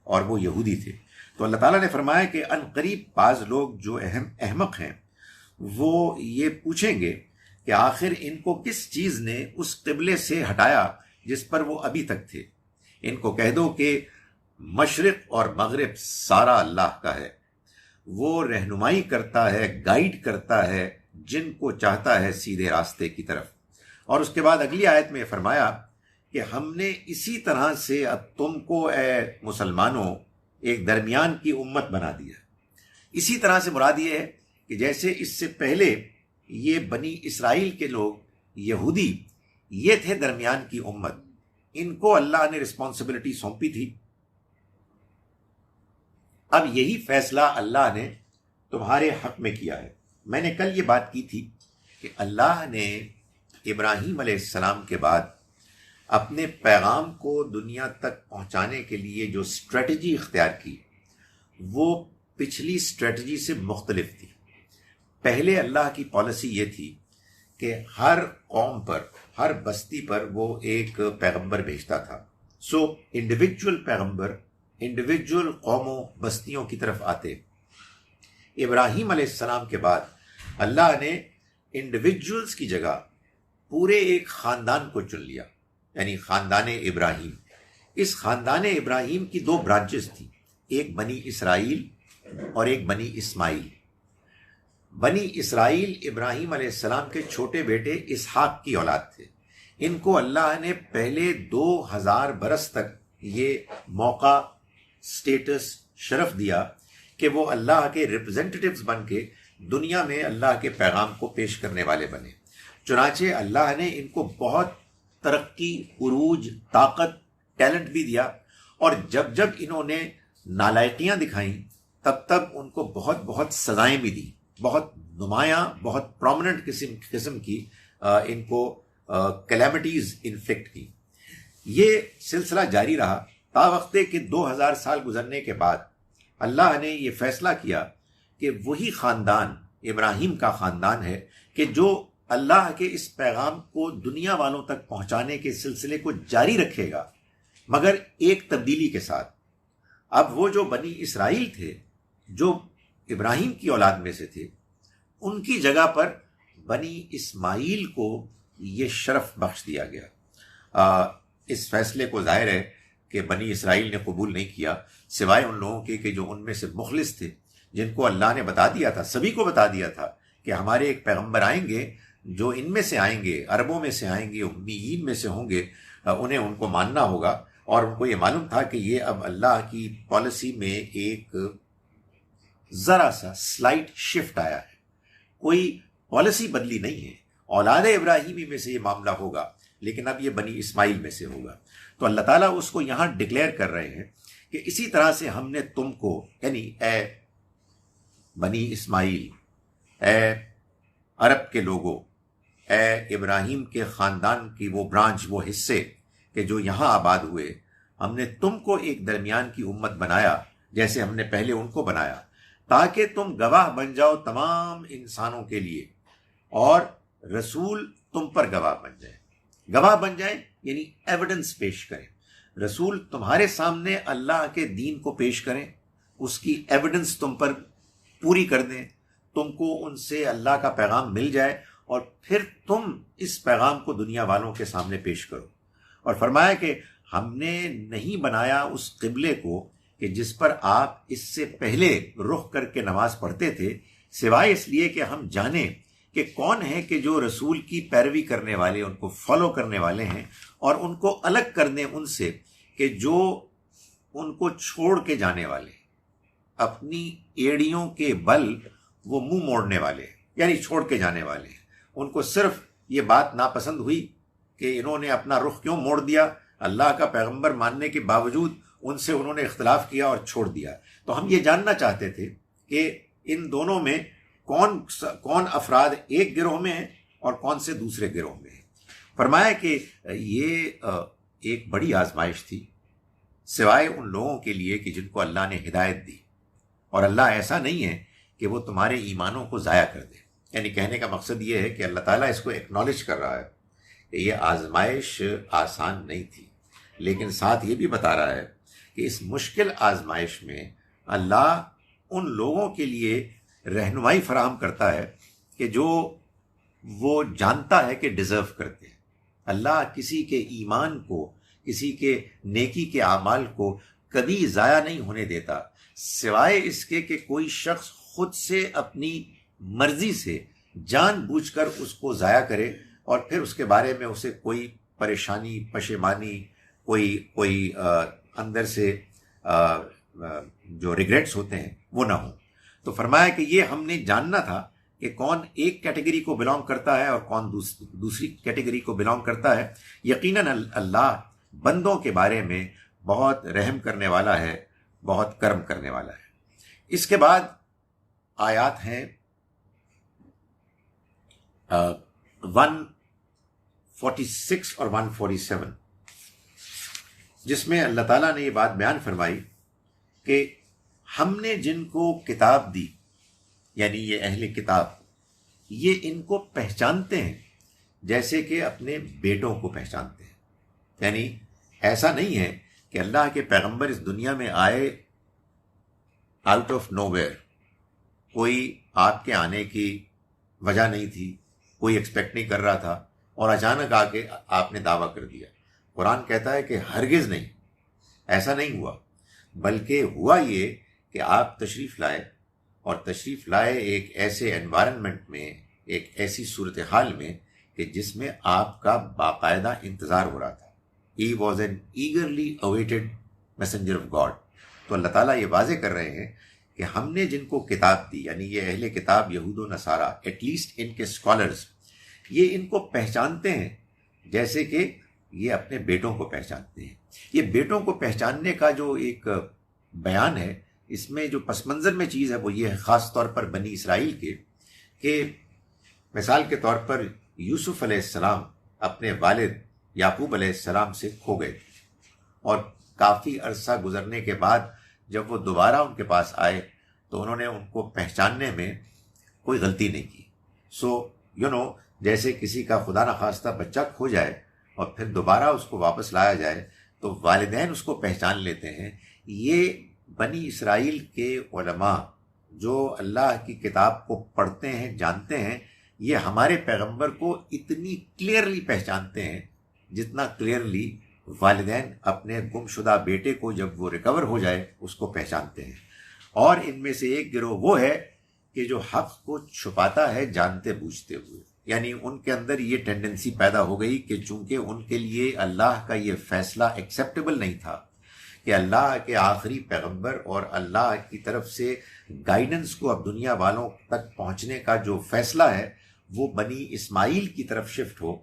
اور وہ یہودی تھے۔ تو اللہ تعالیٰ نے فرمایا کہ ان قریب بعض لوگ جو احمق ہیں وہ یہ پوچھیں گے کہ آخر ان کو کس چیز نے اس قبلے سے ہٹایا جس پر وہ ابھی تک تھے۔ ان کو کہہ دو کہ مشرق اور مغرب سارا اللہ کا ہے، وہ رہنمائی کرتا ہے، گائیڈ کرتا ہے جن کو چاہتا ہے سیدھے راستے کی طرف۔ اور اس کے بعد اگلی آیت میں فرمایا کہ ہم نے اسی طرح سے اب تم کو اے مسلمانوں ایک درمیان کی امت بنا دیا۔ اسی طرح سے مراد یہ ہے کہ جیسے اس سے پہلے یہ بنی اسرائیل کے لوگ یہودی یہ تھے درمیان کی امت، ان کو اللہ نے رسپانسبلٹی سونپی تھی۔ اب یہی فیصلہ اللہ نے تمہارے حق میں کیا ہے۔ میں نے کل یہ بات کی تھی کہ اللہ نے ابراہیم علیہ السلام کے بعد اپنے پیغام کو دنیا تک پہنچانے کے لیے جو اسٹریٹجی اختیار کی وہ پچھلی اسٹریٹجی سے مختلف تھی۔ پہلے اللہ کی پالیسی یہ تھی کہ ہر قوم پر، ہر بستی پر وہ ایک پیغمبر بھیجتا تھا۔ سو انڈیویجول پیغمبر انڈیویجول قوموں بستیوں کی طرف آتے۔ ابراہیم علیہ السلام کے بعد اللہ نے انڈیویجولز کی جگہ پورے ایک خاندان کو چن لیا، یعنی خاندان ابراہیم۔ اس خاندان ابراہیم کی دو برانچز تھیں، ایک بنی اسرائیل اور ایک بنی اسماعیل۔ بنی اسرائیل ابراہیم علیہ السلام کے چھوٹے بیٹے اسحاق کی اولاد تھے۔ ان کو اللہ نے پہلے 2000 برس تک یہ موقع، سٹیٹس، شرف دیا کہ وہ اللہ کے ریپرزینٹیٹیوز بن کے دنیا میں اللہ کے پیغام کو پیش کرنے والے بنے۔ چنانچہ اللہ نے ان کو بہت ترقی، عروج، طاقت، ٹیلنٹ بھی دیا، اور جب جب انہوں نے نالائقیاں دکھائیں تب تب ان کو بہت بہت سزائیں بھی دی، بہت نمایاں، بہت پرومننٹ قسم کی ان کو کلیمٹیز انفلکٹ کی۔ یہ سلسلہ جاری رہا تا وقتے کہ 2000 سال گزرنے کے بعد اللہ نے یہ فیصلہ کیا کہ وہی خاندان ابراہیم کا خاندان ہے کہ جو اللہ کے اس پیغام کو دنیا والوں تک پہنچانے کے سلسلے کو جاری رکھے گا، مگر ایک تبدیلی کے ساتھ۔ اب وہ جو بنی اسرائیل تھے، جو ابراہیم کی اولاد میں سے تھے، ان کی جگہ پر بنی اسماعیل کو یہ شرف بخش دیا گیا۔ اس فیصلے کو ظاہر ہے کہ بنی اسرائیل نے قبول نہیں کیا، سوائے ان لوگوں کے کہ جو ان میں سے مخلص تھے، جن کو اللہ نے بتا دیا تھا، سبھی کو بتا دیا تھا کہ ہمارے ایک پیغمبر آئیں گے جو ان میں سے آئیں گے، عربوں میں سے آئیں گے، امیین میں سے ہوں گے، انہیں ان کو ماننا ہوگا۔ اور ان کو یہ معلوم تھا کہ یہ اب اللہ کی پالیسی میں ایک ذرا سا سلائٹ شفٹ آیا ہے، کوئی پالیسی بدلی نہیں ہے، اولاد ابراہیمی میں سے یہ معاملہ ہوگا، لیکن اب یہ بنی اسماعیل میں سے ہوگا۔ تو اللہ تعالیٰ اس کو یہاں ڈکلیئر کر رہے ہیں کہ اسی طرح سے ہم نے تم کو، یعنی اے بنی اسماعیل، اے عرب کے لوگوں، اے ابراہیم کے خاندان کی وہ برانچ، وہ حصے کہ جو یہاں آباد ہوئے، ہم نے تم کو ایک درمیان کی امت بنایا جیسے ہم نے پہلے ان کو بنایا، تاکہ تم گواہ بن جاؤ تمام انسانوں کے لیے، اور رسول تم پر گواہ بن جائے۔ گواہ بن جائیں یعنی ایویڈنس پیش کریں، رسول تمہارے سامنے اللہ کے دین کو پیش کریں، اس کی ایویڈنس تم پر پوری کر دیں، تم کو ان سے اللہ کا پیغام مل جائے، اور پھر تم اس پیغام کو دنیا والوں کے سامنے پیش کرو۔ اور فرمایا کہ ہم نے نہیں بنایا اس قبلے کو کہ جس پر آپ اس سے پہلے رخ کر کے نماز پڑھتے تھے، سوائے اس لیے کہ ہم جانیں کہ کون ہے کہ جو رسول کی پیروی کرنے والے، ان کو فالو کرنے والے ہیں، اور ان کو الگ کر دیں ان سے کہ جو ان کو چھوڑ کے جانے والے، اپنی ایڑیوں کے بل وہ منہ موڑنے والے، یعنی چھوڑ کے جانے والے ہیں۔ ان کو صرف یہ بات ناپسند ہوئی کہ انہوں نے اپنا رخ کیوں موڑ دیا، اللہ کا پیغمبر ماننے کے باوجود ان سے انہوں نے اختلاف کیا اور چھوڑ دیا۔ تو ہم یہ جاننا چاہتے تھے کہ ان دونوں میں کون افراد ایک گروہ میں ہیں اور کون سے دوسرے گروہ میں ہیں۔ فرمایا کہ یہ ایک بڑی آزمائش تھی، سوائے ان لوگوں کے لیے کہ جن کو اللہ نے ہدایت دی، اور اللہ ایسا نہیں ہے کہ وہ تمہارے ایمانوں کو ضائع کر دے۔ یعنی کہنے کا مقصد یہ ہے کہ اللہ تعالیٰ اس کو ایکنالج کر رہا ہے کہ یہ آزمائش آسان نہیں تھی، لیکن ساتھ یہ بھی بتا رہا ہے کہ اس مشکل آزمائش میں اللہ ان لوگوں کے لیے رہنمائی فراہم کرتا ہے کہ جو وہ جانتا ہے کہ ڈیزرو کرتے ہیں، اللہ کسی کے ایمان کو، کسی کے نیکی کے اعمال کو کبھی ضائع نہیں ہونے دیتا، سوائے اس کے کہ کوئی شخص خود سے اپنی مرضی سے جان بوجھ کر اس کو ضائع کرے اور پھر اس کے بارے میں اسے کوئی پریشانی، پشیمانی، کوئی اندر سے جو ریگریٹس ہوتے ہیں وہ نہ ہوں۔ تو فرمایا کہ یہ ہم نے جاننا تھا کہ کون ایک کیٹیگری کو بلانگ کرتا ہے اور کون دوسری کیٹیگری کو بلانگ کرتا ہے۔ یقیناً اللہ بندوں کے بارے میں بہت رحم کرنے والا ہے، بہت کرم کرنے والا ہے۔ اس کے بعد آیات ہیں 146 اور 147، جس میں اللہ تعالیٰ نے یہ بات بیان فرمائی کہ ہم نے جن کو کتاب دی، یعنی یہ اہل کتاب، یہ ان کو پہچانتے ہیں جیسے کہ اپنے بیٹوں کو پہچانتے ہیں۔ یعنی ایسا نہیں ہے کہ اللہ کے پیغمبر اس دنیا میں آئے آؤٹ آف نو ویئر، کوئی آپ کے آنے کی وجہ نہیں تھی، کوئی ایکسپیکٹ نہیں کر رہا تھا اور اچانک آ کے آپ نے دعویٰ کر دیا۔ قرآن کہتا ہے کہ ہرگز نہیں، ایسا نہیں ہوا، بلکہ ہوا یہ کہ آپ تشریف لائے، اور تشریف لائے ایک ایسے انوائرنمنٹ میں، ایک ایسی صورتحال میں کہ جس میں آپ کا باقاعدہ انتظار ہو رہا تھا۔ He was an eagerly awaited messenger of God۔ تو اللہ تعالیٰ یہ واضح کر رہے ہیں کہ ہم نے جن کو کتاب دی، یعنی یہ اہل کتاب یہود و نصارہ، ایٹ لیسٹ ان کے اسکالرز، یہ ان کو پہچانتے ہیں جیسے کہ یہ اپنے بیٹوں کو پہچانتے ہیں۔ یہ بیٹوں کو پہچاننے کا جو ایک بیان ہے، اس میں جو پس منظر میں چیز ہے وہ یہ ہے، خاص طور پر بنی اسرائیل کے، کہ مثال کے طور پر یوسف علیہ السلام اپنے والد یعقوب علیہ السلام سے کھو گئے تھے، اور کافی عرصہ گزرنے کے بعد جب وہ دوبارہ ان کے پاس آئے تو انہوں نے ان کو پہچاننے میں کوئی غلطی نہیں کی۔ جیسے کسی کا خدا نخواستہ بچہ کھو جائے اور پھر دوبارہ اس کو واپس لایا جائے تو والدین اس کو پہچان لیتے ہیں۔ یہ بنی اسرائیل کے علماء جو اللہ کی کتاب کو پڑھتے ہیں، جانتے ہیں، یہ ہمارے پیغمبر کو اتنی کلیئرلی پہچانتے ہیں جتنا کلیئرلی والدین اپنے گم شدہ بیٹے کو جب وہ ریکور ہو جائے اس کو پہچانتے ہیں۔ اور ان میں سے ایک گروہ وہ ہے کہ جو حق کو چھپاتا ہے جانتے بوجھتے ہوئے، یعنی ان کے اندر یہ ٹینڈنسی پیدا ہو گئی کہ چونکہ ان کے لیے اللہ کا یہ فیصلہ ایکسیپٹیبل نہیں تھا کہ اللہ کے آخری پیغمبر اور اللہ کی طرف سے گائیڈنس کو اب دنیا والوں تک پہنچنے کا جو فیصلہ ہے وہ بنی اسماعیل کی طرف شفٹ ہو،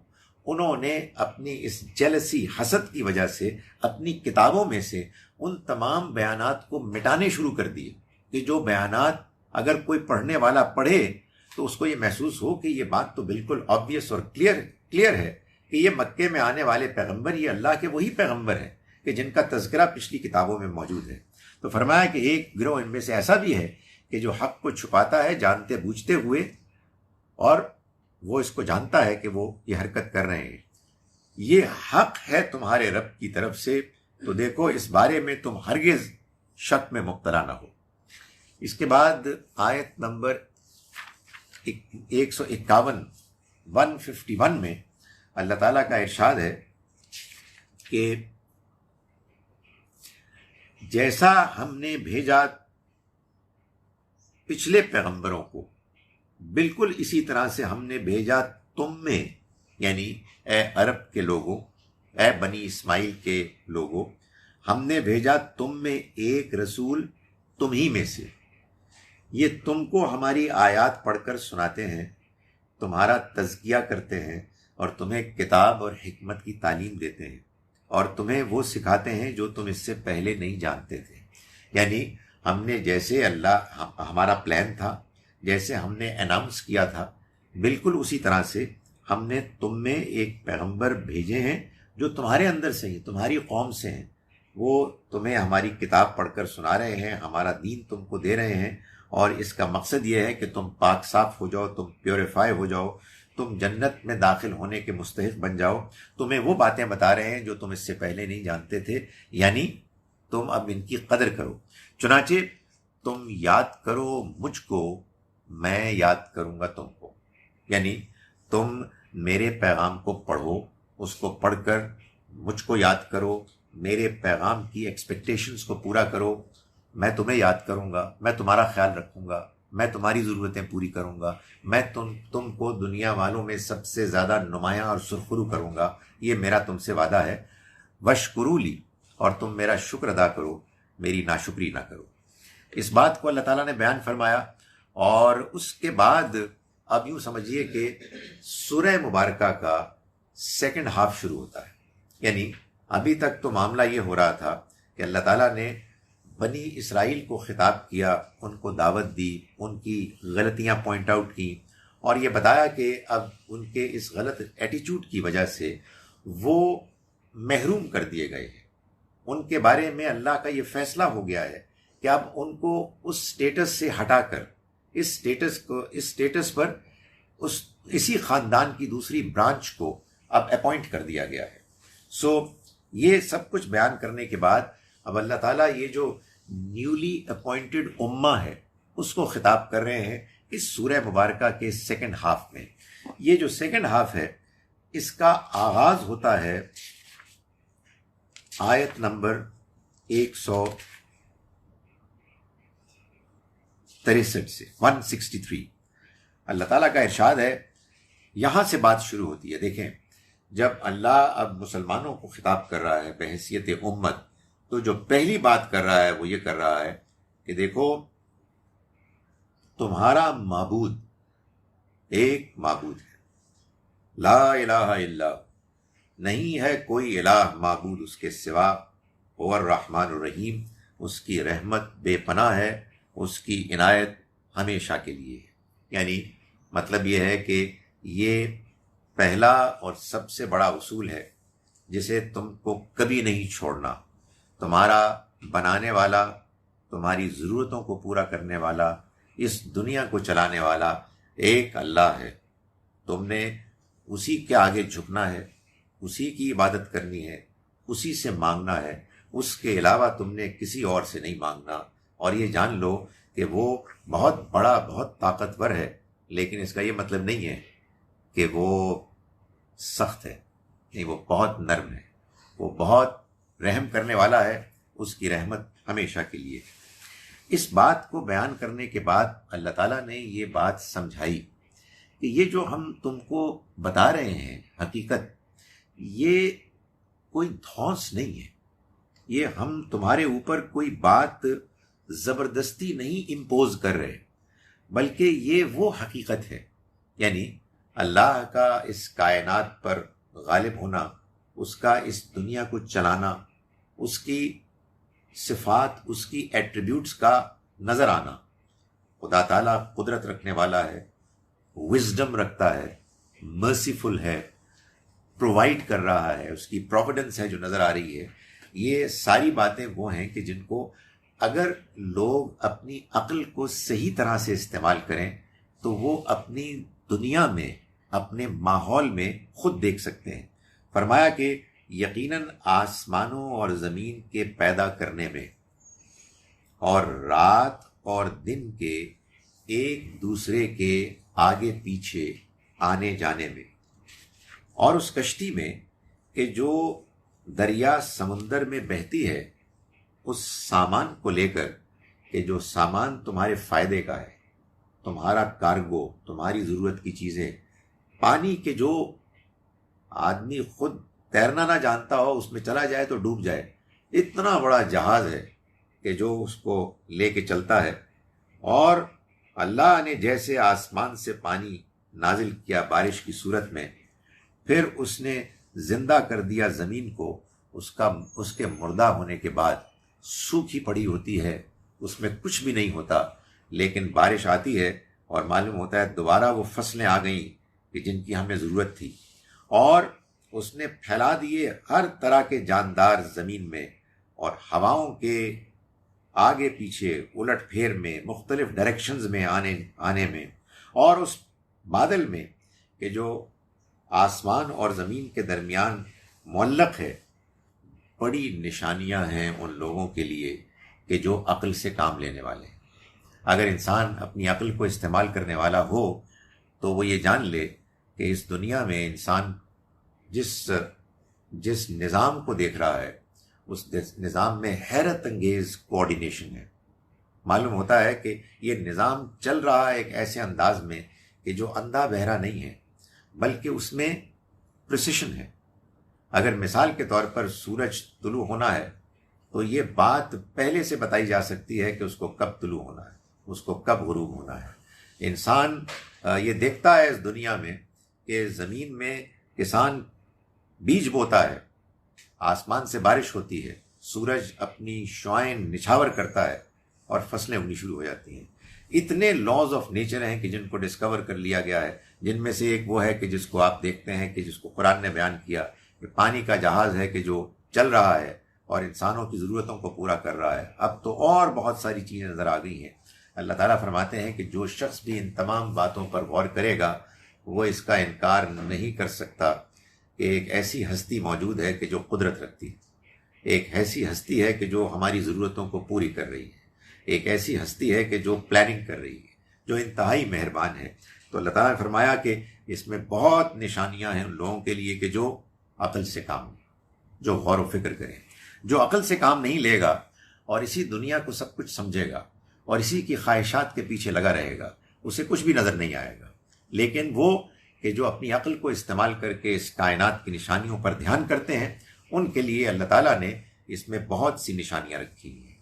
انہوں نے اپنی اس جیلسی، حسد کی وجہ سے اپنی کتابوں میں سے ان تمام بیانات کو مٹانے شروع کر دیے کہ جو بیانات اگر کوئی پڑھنے والا پڑھے تو اس کو یہ محسوس ہو کہ یہ بات تو بالکل آبویس اور کلیئر ہے کہ یہ مکے میں آنے والے پیغمبر یہ اللہ کے وہی پیغمبر ہیں کہ جن کا تذکرہ پچھلی کتابوں میں موجود ہے۔ تو فرمایا کہ ایک گروہ ان میں سے ایسا بھی ہے کہ جو حق کو چھپاتا ہے جانتے بوجھتے ہوئے، اور وہ اس کو جانتا ہے کہ وہ یہ حرکت کر رہے ہیں۔ یہ حق ہے تمہارے رب کی طرف سے، تو دیکھو اس بارے میں تم ہرگز شک میں مبتلا نہ ہو۔ اس کے بعد آیت نمبر 151 151 میں اللہ تعالیٰ کا ارشاد ہے کہ جیسا ہم نے بھیجا پچھلے پیغمبروں کو، بالکل اسی طرح سے ہم نے بھیجا تم میں، یعنی اے عرب کے لوگوں، اے بنی اسماعیل کے لوگوں، ہم نے بھیجا تم میں ایک رسول تم ہی میں سے، یہ تم کو ہماری آیات پڑھ کر سناتے ہیں، تمہارا تزکیہ کرتے ہیں، اور تمہیں کتاب اور حکمت کی تعلیم دیتے ہیں، اور تمہیں وہ سکھاتے ہیں جو تم اس سے پہلے نہیں جانتے تھے۔ یعنی ہم نے جیسے ہمارا پلان تھا، جیسے ہم نے اناؤنس کیا تھا، بالکل اسی طرح سے ہم نے تم میں ایک پیغمبر بھیجے ہیں جو تمہارے اندر سے ہی، تمہاری قوم سے ہیں، وہ تمہیں ہماری کتاب پڑھ کر سنا رہے ہیں، ہمارا دین تم کو دے رہے ہیں، اور اس کا مقصد یہ ہے کہ تم پاک صاف ہو جاؤ، تم پیوریفائی ہو جاؤ، تم جنت میں داخل ہونے کے مستحق بن جاؤ۔ تمہیں وہ باتیں بتا رہے ہیں جو تم اس سے پہلے نہیں جانتے تھے، یعنی تم اب ان کی قدر کرو۔ چنانچہ تم یاد کرو مجھ کو، میں یاد کروں گا تم کو، یعنی تم میرے پیغام کو پڑھو، اس کو پڑھ کر مجھ کو یاد کرو، میرے پیغام کی ایکسپیکٹیشنز کو پورا کرو، میں تمہیں یاد کروں گا، میں تمہارا خیال رکھوں گا، میں تمہاری ضرورتیں پوری کروں گا، میں تم کو دنیا والوں میں سب سے زیادہ نمایاں اور سرخرو کروں گا، یہ میرا تم سے وعدہ ہے۔ وَاشْکُرُوا لِی، اور تم میرا شکر ادا کرو، میری ناشکری نہ کرو۔ اس بات کو اللہ تعالیٰ نے بیان فرمایا، اور اس کے بعد اب یوں سمجھیے کہ سورہ مبارکہ کا سیکنڈ ہاف شروع ہوتا ہے۔ یعنی ابھی تک تو معاملہ یہ ہو رہا تھا کہ اللہ تعالیٰ نے بنی اسرائیل کو خطاب کیا، ان کو دعوت دی، ان کی غلطیاں پوائنٹ آؤٹ کی، اور یہ بتایا کہ اب ان کے اس غلط ایٹیچیوڈ کی وجہ سے وہ محروم کر دیے گئے ہیں۔ ان کے بارے میں اللہ کا یہ فیصلہ ہو گیا ہے کہ اب ان کو اس سٹیٹس سے ہٹا کر اس سٹیٹس پر اسی خاندان کی دوسری برانچ کو اب اپوائنٹ کر دیا گیا ہے۔ یہ سب کچھ بیان کرنے کے بعد اب اللہ تعالیٰ یہ جو نیولی اپوائنٹڈ امہ ہے اس کو خطاب کر رہے ہیں اس سورہ مبارکہ کے سیکنڈ ہاف میں۔ یہ جو سیکنڈ ہاف ہے اس کا آغاز ہوتا ہے آیت نمبر 163 سے 163۔ اللہ تعالیٰ کا ارشاد ہے، یہاں سے بات شروع ہوتی ہے۔ دیکھیں، جب اللہ اب مسلمانوں کو خطاب کر رہا ہے بحیثیت امت، تو جو پہلی بات کر رہا ہے وہ یہ کر رہا ہے کہ دیکھو، تمہارا معبود ایک معبود ہے، لا الہ الا، نہیں ہے کوئی الہ معبود اس کے سوا، هو الرحمن الرحیم، اس کی رحمت بے پناہ ہے، اس کی عنایت ہمیشہ کے لیے ہے۔ یعنی مطلب یہ ہے کہ یہ پہلا اور سب سے بڑا اصول ہے جسے تم کو کبھی نہیں چھوڑنا۔ تمہارا بنانے والا، تمہاری ضرورتوں کو پورا کرنے والا، اس دنیا کو چلانے والا ایک اللہ ہے۔ تم نے اسی کے آگے جھکنا ہے، اسی کی عبادت کرنی ہے، اسی سے مانگنا ہے، اس کے علاوہ تم نے کسی اور سے نہیں مانگنا۔ اور یہ جان لو کہ وہ بہت بڑا، بہت طاقتور ہے، لیکن اس کا یہ مطلب نہیں ہے کہ وہ سخت ہے، نہیں، وہ بہت نرم ہے، وہ بہت رحم کرنے والا ہے، اس کی رحمت ہمیشہ کے لیے۔ اس بات کو بیان کرنے کے بعد اللہ تعالیٰ نے یہ بات سمجھائی کہ یہ جو ہم تم کو بتا رہے ہیں حقیقت، یہ کوئی دھونس نہیں ہے، یہ ہم تمہارے اوپر کوئی بات زبردستی نہیں امپوز کر رہے، بلکہ یہ وہ حقیقت ہے۔ یعنی اللہ کا اس کائنات پر غالب ہونا، اس کا اس دنیا کو چلانا، اس کی صفات، اس کی ایٹریبیوٹس کا نظر آنا۔ خدا تعالیٰ قدرت رکھنے والا ہے، وزڈم رکھتا ہے، مرسیفل ہے، پرووائڈ کر رہا ہے، اس کی پروویڈنس ہے جو نظر آ رہی ہے۔ یہ ساری باتیں وہ ہیں کہ جن کو اگر لوگ اپنی عقل کو صحیح طرح سے استعمال کریں تو وہ اپنی دنیا میں، اپنے ماحول میں خود دیکھ سکتے ہیں۔ فرمایا کہ یقیناً آسمانوں اور زمین کے پیدا کرنے میں اور رات اور دن کے ایک دوسرے کے آگے پیچھے آنے جانے میں، اور اس کشتی میں کہ جو دریا سمندر میں بہتی ہے، اس سامان کو لے کر کہ جو سامان تمہارے فائدے کا ہے، تمہارا کارگو، تمہاری ضرورت کی چیزیں، پانی کے جو آدمی خود تیرنا نہ جانتا ہو اس میں چلا جائے تو ڈوب جائے، اتنا بڑا جہاز ہے کہ جو اس کو لے کے چلتا ہے۔ اور اللہ نے جیسے آسمان سے پانی نازل کیا بارش کی صورت میں، پھر اس نے زندہ کر دیا زمین کو، اس کے مردہ ہونے کے بعد سوکھی پڑی ہوتی ہے، اس میں کچھ بھی نہیں ہوتا، لیکن بارش آتی ہے اور معلوم ہوتا ہے دوبارہ وہ فصلیں آ گئیں کہ جن کی ہمیں ضرورت تھی، اور اس نے پھیلا دیے ہر طرح کے جاندار زمین میں، اور ہواؤں کے آگے پیچھے الٹ پھیر میں، مختلف ڈائریکشنز میں آنے میں، اور اس بادل میں کہ جو آسمان اور زمین کے درمیان معلق ہے، بڑی نشانیاں ہیں ان لوگوں کے لیے کہ جو عقل سے کام لینے والے ہیں۔ اگر انسان اپنی عقل کو استعمال کرنے والا ہو تو وہ یہ جان لے کہ اس دنیا میں انسان جس نظام کو دیکھ رہا ہے اس نظام میں حیرت انگیز کوآرڈینیشن ہے. معلوم ہوتا ہے کہ یہ نظام چل رہا ہے ایک ایسے انداز میں کہ جو اندھا بہرا نہیں ہے بلکہ اس میں پریسیشن ہے. اگر مثال کے طور پر سورج طلوع ہونا ہے تو یہ بات پہلے سے بتائی جا سکتی ہے کہ اس کو کب طلوع ہونا ہے، اس کو کب غروب ہونا ہے. انسان یہ دیکھتا ہے اس دنیا میں کہ زمین میں کسان بیج بوتا ہے، آسمان سے بارش ہوتی ہے، سورج اپنی شعائیں نچھاور کرتا ہے اور فصلیں اگنی شروع ہو جاتی ہیں. اتنے لاز آف نیچر ہیں کہ جن کو ڈسکور کر لیا گیا ہے، جن میں سے ایک وہ ہے کہ جس کو آپ دیکھتے ہیں کہ جس کو قرآن نے بیان کیا کہ پانی کا جہاز ہے کہ جو چل رہا ہے اور انسانوں کی ضرورتوں کو پورا کر رہا ہے. اب تو اور بہت ساری چیزیں نظر آ گئی ہیں. اللہ تعالیٰ فرماتے ہیں کہ جو شخص بھی ان تمام باتوں پر غور کرے گا وہ اس کا انکار نہیں کر سکتا کہ ایک ایسی ہستی موجود ہے کہ جو قدرت رکھتی ہے، ایک ایسی ہستی ہے کہ جو ہماری ضرورتوں کو پوری کر رہی ہے، ایک ایسی ہستی ہے کہ جو پلاننگ کر رہی ہے، جو انتہائی مہربان ہے. تو اللہ تعالیٰ نے فرمایا کہ اس میں بہت نشانیاں ہیں ان لوگوں کے لیے کہ جو عقل سے کام لیں، جو غور و فکر کریں. جو عقل سے کام نہیں لے گا اور اسی دنیا کو سب کچھ سمجھے گا اور اسی کی خواہشات کے پیچھے لگا رہے گا، اسے کچھ بھی نظر نہیں آئے گا. لیکن وہ کہ جو اپنی عقل کو استعمال کر کے اس کائنات کی نشانیوں پر دھیان کرتے ہیں، ان کے لیے اللہ تعالیٰ نے اس میں بہت سی نشانیاں رکھی ہیں.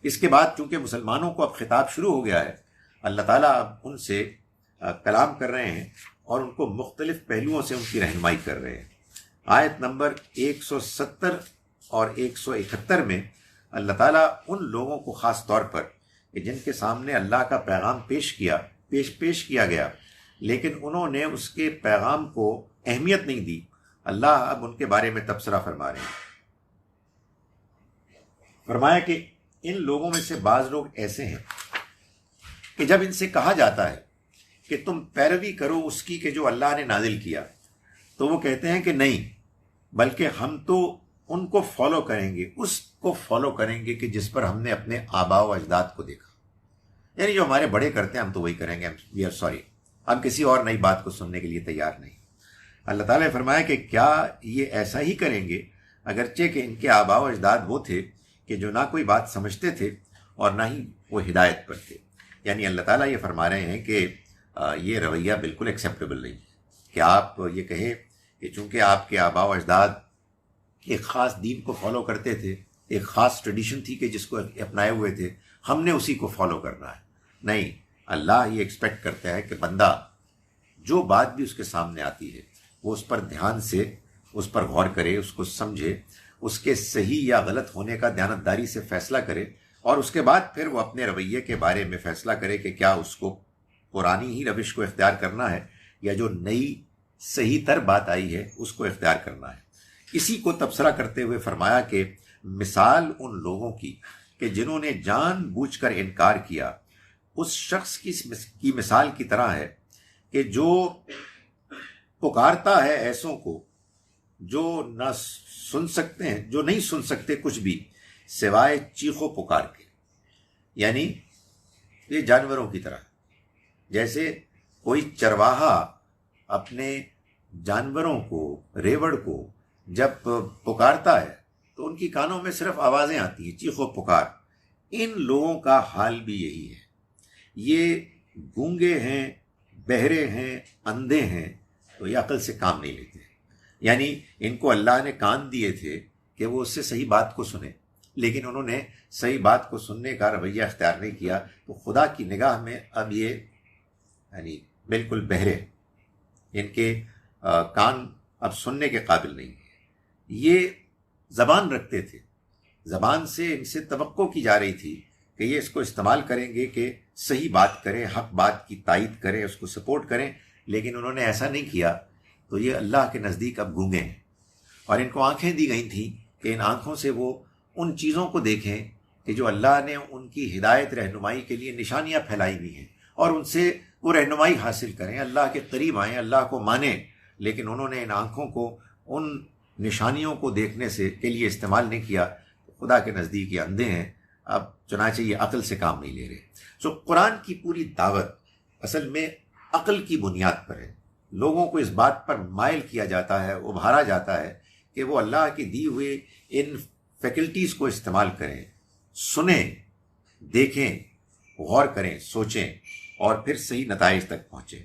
اس کے بعد چونکہ مسلمانوں کو اب خطاب شروع ہو گیا ہے، اللہ تعالیٰ اب ان سے کلام کر رہے ہیں اور ان کو مختلف پہلوؤں سے ان کی رہنمائی کر رہے ہیں. آیت نمبر 170 اور 171 میں اللہ تعالیٰ ان لوگوں کو خاص طور پر کہ جن کے سامنے اللہ کا پیغام پیش کیا گیا لیکن انہوں نے اس کے پیغام کو اہمیت نہیں دی، اللہ اب ان کے بارے میں تبصرہ فرما رہے ہیں. فرمایا کہ ان لوگوں میں سے بعض لوگ ایسے ہیں کہ جب ان سے کہا جاتا ہے کہ تم پیروی کرو اس کی کہ جو اللہ نے نازل کیا، تو وہ کہتے ہیں کہ نہیں، بلکہ ہم تو ان کو فالو کریں گے، اس کو فالو کریں گے کہ جس پر ہم نے اپنے آباء و اجداد کو دیکھا. یعنی جو ہمارے بڑے کرتے ہیں ہم تو وہی کریں گے، وی آر سوری، ہم کسی اور نئی بات کو سننے کے لیے تیار نہیں. اللہ تعالیٰ نے فرمایا کہ کیا یہ ایسا ہی کریں گے اگرچہ کہ ان کے آباء و اجداد وہ تھے کہ جو نہ کوئی بات سمجھتے تھے اور نہ ہی وہ ہدایت پر تھے. یعنی اللہ تعالیٰ یہ فرما رہے ہیں کہ یہ رویہ بالکل ایکسیپٹیبل نہیں ہے کہ آپ یہ کہیں کہ چونکہ آپ کے آباء و اجداد ایک خاص دین کو فالو کرتے تھے، ایک خاص ٹریڈیشن تھی کہ جس کو اپنائے ہوئے تھے، ہم نے اسی کو فالو کرنا ہے. نہیں، اللہ یہ ایکسپیکٹ کرتا ہے کہ بندہ جو بات بھی اس کے سامنے آتی ہے وہ اس پر دھیان سے اس پر غور کرے، اس کو سمجھے، اس کے صحیح یا غلط ہونے کا دیانتداری سے فیصلہ کرے اور اس کے بعد پھر وہ اپنے رویے کے بارے میں فیصلہ کرے کہ کیا اس کو پرانی ہی روش کو اختیار کرنا ہے یا جو نئی صحیح تر بات آئی ہے اس کو اختیار کرنا ہے. اسی کو تبصرہ کرتے ہوئے فرمایا کہ مثال ان لوگوں کہ جنہوں نے جان بوجھ کر انکار کیا اس شخص کی مثال کی طرح ہے کہ جو پکارتا ہے ایسوں کو جو نہ سن سکتے ہیں، جو نہیں سن سکتے کچھ بھی سوائے چیخو پکار کے. یعنی یہ جانوروں کی طرح، جیسے کوئی چرواہا اپنے جانوروں کو، ریوڑ کو جب پکارتا ہے تو ان کی کانوں میں صرف آوازیں آتی ہیں، چیخو پکار. ان لوگوں کا حال بھی یہی ہے. یہ گونگے ہیں، بہرے ہیں، اندھے ہیں، تو یہ عقل سے کام نہیں لیتے. یعنی ان کو اللہ نے کان دیے تھے کہ وہ اس سے صحیح بات کو سنیں، لیکن انہوں نے صحیح بات کو سننے کا رویہ اختیار نہیں کیا، تو خدا کی نگاہ میں اب یہ یعنی بالکل بہرے، ان کے کان اب سننے کے قابل نہیں ہیں. یہ زبان رکھتے تھے، زبان سے ان سے توقع کی جا رہی تھی کہ یہ اس کو استعمال کریں گے کہ صحیح بات کریں، حق بات کی تائید کریں، اس کو سپورٹ کریں، لیکن انہوں نے ایسا نہیں کیا. تو یہ اللہ کے نزدیک اب گونگے ہیں اور ان کو آنکھیں دی گئی تھیں کہ ان آنکھوں سے وہ ان چیزوں کو دیکھیں کہ جو اللہ نے ان کی ہدایت رہنمائی کے لیے نشانیاں پھیلائی ہوئی ہیں اور ان سے وہ رہنمائی حاصل کریں، اللہ کے قریب آئیں، اللہ کو مانیں. لیکن انہوں نے ان آنکھوں کو ان نشانیوں کو دیکھنے سے کے لیے استعمال نہیں کیا. خدا کے نزدیک یہ اندھے ہیں، اب چنانچہ یہ عقل سے کام نہیں لے رہے. قرآن کی پوری دعوت اصل میں عقل کی بنیاد پر ہے لوگوں کو اس بات پر مائل کیا جاتا ہے، ابھارا جاتا ہے کہ وہ اللہ کی دی ہوئے ان فیکلٹیز کو استعمال کریں، سنیں، دیکھیں، غور کریں، سوچیں اور پھر صحیح نتائج تک پہنچیں۔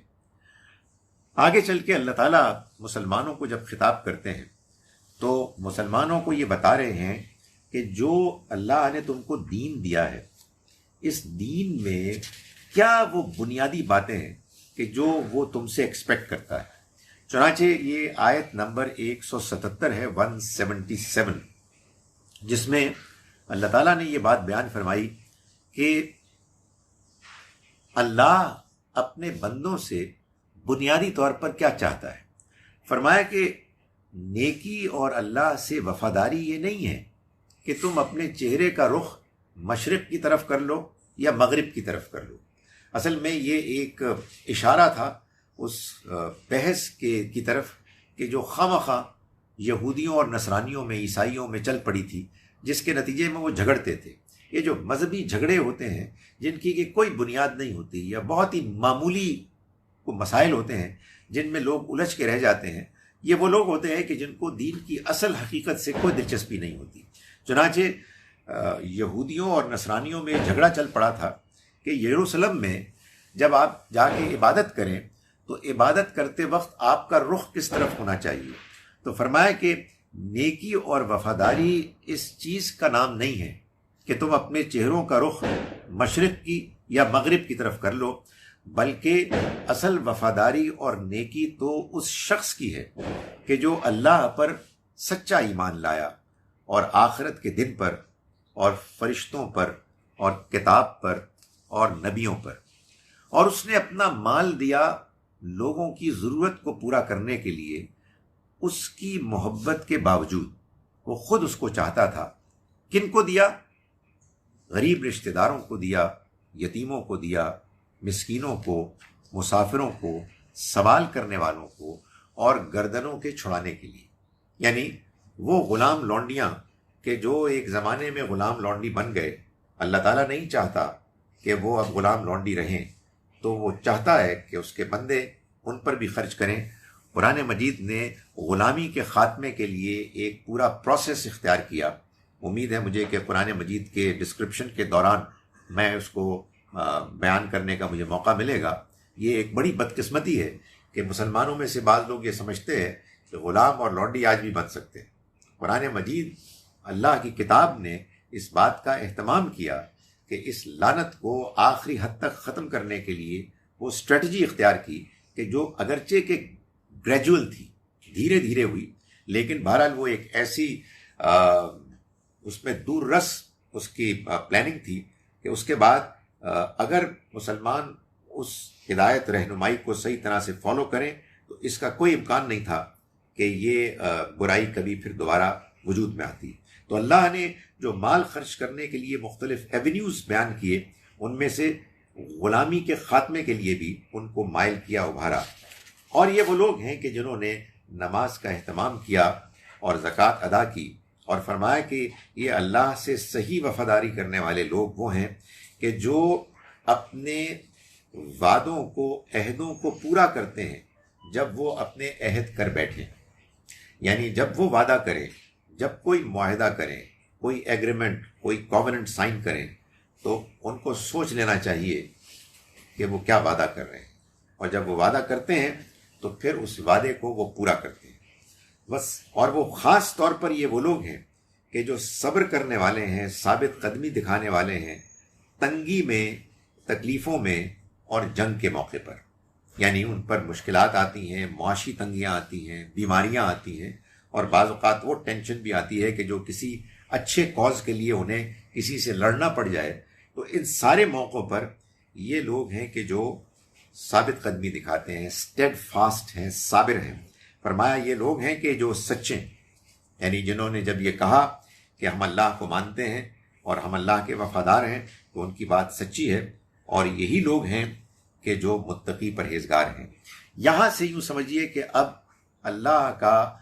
آگے چل کے اللہ تعالیٰ مسلمانوں کو جب خطاب کرتے ہیں تو مسلمانوں کو یہ بتا رہے ہیں کہ جو اللہ نے تم کو دین دیا ہے، اس دین میں کیا وہ بنیادی باتیں ہیں کہ جو وہ تم سے ایکسپیکٹ کرتا ہے۔ چنانچہ یہ آیت نمبر 177 ہے، 177، جس میں اللہ تعالیٰ نے یہ بات بیان فرمائی کہ اللہ اپنے بندوں سے بنیادی طور پر کیا چاہتا ہے۔ فرمایا کہ نیکی اور اللہ سے وفاداری یہ نہیں ہے کہ تم اپنے چہرے کا رخ مشرق کی طرف کر لو یا مغرب کی طرف کر لو۔ اصل میں یہ ایک اشارہ تھا اس بحث کی طرف کہ جو خواہ یہودیوں اور نصرانیوں میں، عیسائیوں میں چل پڑی تھی، جس کے نتیجے میں وہ جھگڑتے تھے۔ یہ جو مذہبی جھگڑے ہوتے ہیں جن کی کہ کوئی بنیاد نہیں ہوتی یا بہت ہی معمولی مسائل ہوتے ہیں جن میں لوگ الجھ کے رہ جاتے ہیں، یہ وہ لوگ ہوتے ہیں کہ جن کو دین کی اصل حقیقت سے کوئی دلچسپی نہیں ہوتی۔ چنانچہ یہودیوں اور نصرانیوں میں جھگڑا چل پڑا تھا کہ یروشلم میں جب آپ جا کے عبادت کریں تو عبادت کرتے وقت آپ کا رخ کس طرف ہونا چاہیے۔ تو فرمایا کہ نیکی اور وفاداری اس چیز کا نام نہیں ہے کہ تم اپنے چہروں کا رخ مشرق کی یا مغرب کی طرف کر لو، بلکہ اصل وفاداری اور نیکی تو اس شخص کی ہے کہ جو اللہ پر سچا ایمان لایا اور آخرت کے دن پر اور فرشتوں پر اور کتاب پر اور نبیوں پر، اور اس نے اپنا مال دیا لوگوں کی ضرورت کو پورا کرنے کے لیے۔ اس کی محبت کے باوجود وہ خود اس کو چاہتا تھا۔ کن کو دیا؟ غریب رشتہ داروں کو دیا، یتیموں کو دیا، مسکینوں کو، مسافروں کو، سوال کرنے والوں کو اور گردنوں کے چھڑانے کے لیے۔ یعنی وہ غلام لونڈیاں کہ جو ایک زمانے میں غلام لونڈی بن گئے، اللہ تعالیٰ نہیں چاہتا کہ وہ اب غلام لونڈی رہیں، تو وہ چاہتا ہے کہ اس کے بندے ان پر بھی خرچ کریں۔ قرآن مجید نے غلامی کے خاتمے کے لیے ایک پورا پروسیس اختیار کیا۔ امید ہے مجھے کہ قرآن مجید کے ڈسکرپشن کے دوران میں اس کو بیان کرنے کا مجھے موقع ملے گا۔ یہ ایک بڑی بدقسمتی ہے کہ مسلمانوں میں سے بعض لوگ یہ سمجھتے ہیں کہ غلام اور لونڈی آج بھی بن سکتے ہیں۔ قرآن مجید، اللہ کی کتاب نے اس بات کا اہتمام کیا کہ اس لعنت کو آخری حد تک ختم کرنے کے لیے وہ اسٹریٹجی اختیار کی کہ جو اگرچہ کہ گریجول تھی، دھیرے دھیرے ہوئی، لیکن بہرحال وہ ایک ایسی اس میں دور رس اس کی پلاننگ تھی کہ اس کے بعد اگر مسلمان اس ہدایت رہنمائی کو صحیح طرح سے فالو کریں تو اس کا کوئی امکان نہیں تھا کہ یہ برائی کبھی پھر دوبارہ وجود میں آتی۔ تو اللہ نے جو مال خرچ کرنے کے لیے مختلف ایونیوز بیان کیے، ان میں سے غلامی کے خاتمے کے لیے بھی ان کو مائل کیا، ابھارا۔ اور یہ وہ لوگ ہیں کہ جنہوں نے نماز کا اہتمام کیا اور زکوٰۃ ادا کی، اور فرمایا کہ یہ اللہ سے صحیح وفاداری کرنے والے لوگ وہ ہیں کہ جو اپنے وعدوں کو، عہدوں کو پورا کرتے ہیں جب وہ اپنے عہد کر بیٹھیں۔ یعنی جب وہ وعدہ کریں، جب کوئی معاہدہ کریں، کوئی ایگریمنٹ، کوئی کووننٹ سائن کریں، تو ان کو سوچ لینا چاہیے کہ وہ کیا وعدہ کر رہے ہیں، اور جب وہ وعدہ کرتے ہیں تو پھر اس وعدے کو وہ پورا کرتے ہیں بس۔ اور وہ خاص طور پر یہ وہ لوگ ہیں کہ جو صبر کرنے والے ہیں، ثابت قدمی دکھانے والے ہیں، تنگی میں، تکلیفوں میں اور جنگ کے موقع پر۔ یعنی ان پر مشکلات آتی ہیں، معاشی تنگیاں آتی ہیں، بیماریاں آتی ہیں، اور بعض اوقات وہ ٹینشن بھی آتی ہے کہ جو کسی اچھے کاز کے لیے انہیں کسی سے لڑنا پڑ جائے۔ تو ان سارے موقعوں پر یہ لوگ ہیں کہ جو ثابت قدمی دکھاتے ہیں، اسٹیڈ فاسٹ ہیں، صابر ہیں۔ فرمایا یہ لوگ ہیں کہ جو سچے، یعنی جنہوں نے جب یہ کہا کہ ہم اللہ کو مانتے ہیں اور ہم اللہ کے وفادار ہیں، تو ان کی بات سچی ہے، اور یہی لوگ ہیں کہ جو متقی پرہیزگار ہیں۔ یہاں سے یوں سمجھیے کہ اب اللہ کا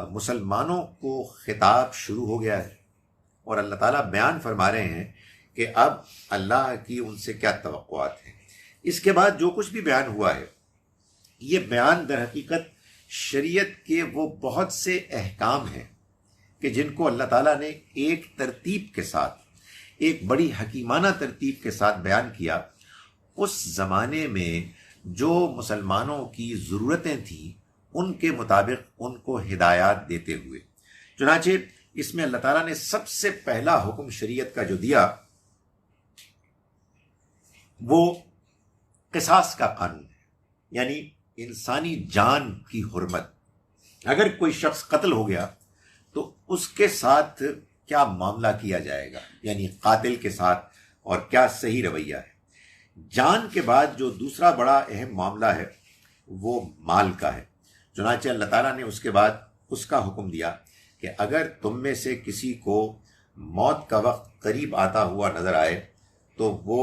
مسلمانوں کو خطاب شروع ہو گیا ہے، اور اللہ تعالیٰ بیان فرما رہے ہیں کہ اب اللہ کی ان سے کیا توقعات ہیں۔ اس کے بعد جو کچھ بھی بیان ہوا ہے یہ بیان در حقیقت شریعت کے وہ بہت سے احکام ہیں کہ جن کو اللہ تعالیٰ نے ایک ترتیب کے ساتھ، ایک بڑی حکیمانہ ترتیب کے ساتھ بیان کیا، اس زمانے میں جو مسلمانوں کی ضرورتیں تھیں ان کے مطابق ان کو ہدایات دیتے ہوئے۔ چنانچہ اس میں اللہ تعالیٰ نے سب سے پہلا حکم شریعت کا جو دیا وہ قصاص کا قانون ہے، یعنی انسانی جان کی حرمت۔ اگر کوئی شخص قتل ہو گیا تو اس کے ساتھ کیا معاملہ کیا جائے گا، یعنی قاتل کے ساتھ، اور کیا صحیح رویہ ہے۔ جان کے بعد جو دوسرا بڑا اہم معاملہ ہے وہ مال کا ہے۔ چنانچہ اللہ تعالیٰ نے اس کے بعد اس کا حکم دیا کہ اگر تم میں سے کسی کو موت کا وقت قریب آتا ہوا نظر آئے تو وہ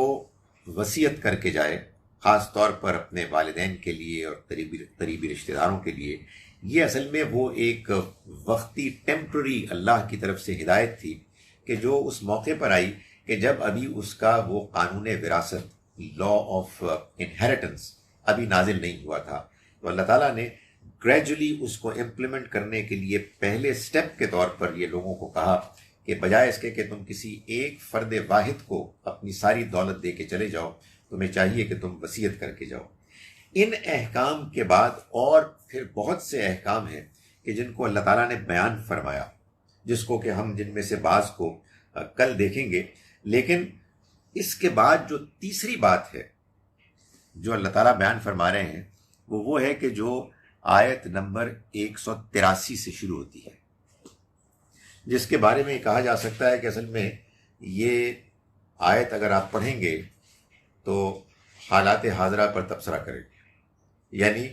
وصیت کر کے جائے، خاص طور پر اپنے والدین کے لیے اور قریبی رشتہ داروں کے لیے۔ یہ اصل میں وہ ایک وقتی ٹیمپرری اللہ کی طرف سے ہدایت تھی کہ جو اس موقع پر آئی کہ جب ابھی اس کا وہ قانون وراثت، لا آف انہیریٹنس ابھی نازل نہیں ہوا تھا، تو اللہ تعالیٰ نے گریجولی اس کو امپلیمنٹ کرنے کے لیے پہلے سٹیپ کے طور پر یہ لوگوں کو کہا کہ بجائے اس کے کہ تم کسی ایک فرد واحد کو اپنی ساری دولت دے کے چلے جاؤ، تمہیں چاہیے کہ تم وصیت کر کے جاؤ۔ ان احکام کے بعد اور پھر بہت سے احکام ہیں کہ جن کو اللہ تعالیٰ نے بیان فرمایا، جس کو کہ ہم جن میں سے بعض کو کل دیکھیں گے۔ لیکن اس کے بعد جو تیسری بات ہے جو اللہ تعالیٰ بیان فرما رہے ہیں وہ ہے کہ جو آیت نمبر 183 سے شروع ہوتی ہے، جس کے بارے میں کہا جا سکتا ہے کہ اصل میں یہ آیت اگر آپ پڑھیں گے تو حالات حاضرہ پر تبصرہ کرے گی، یعنی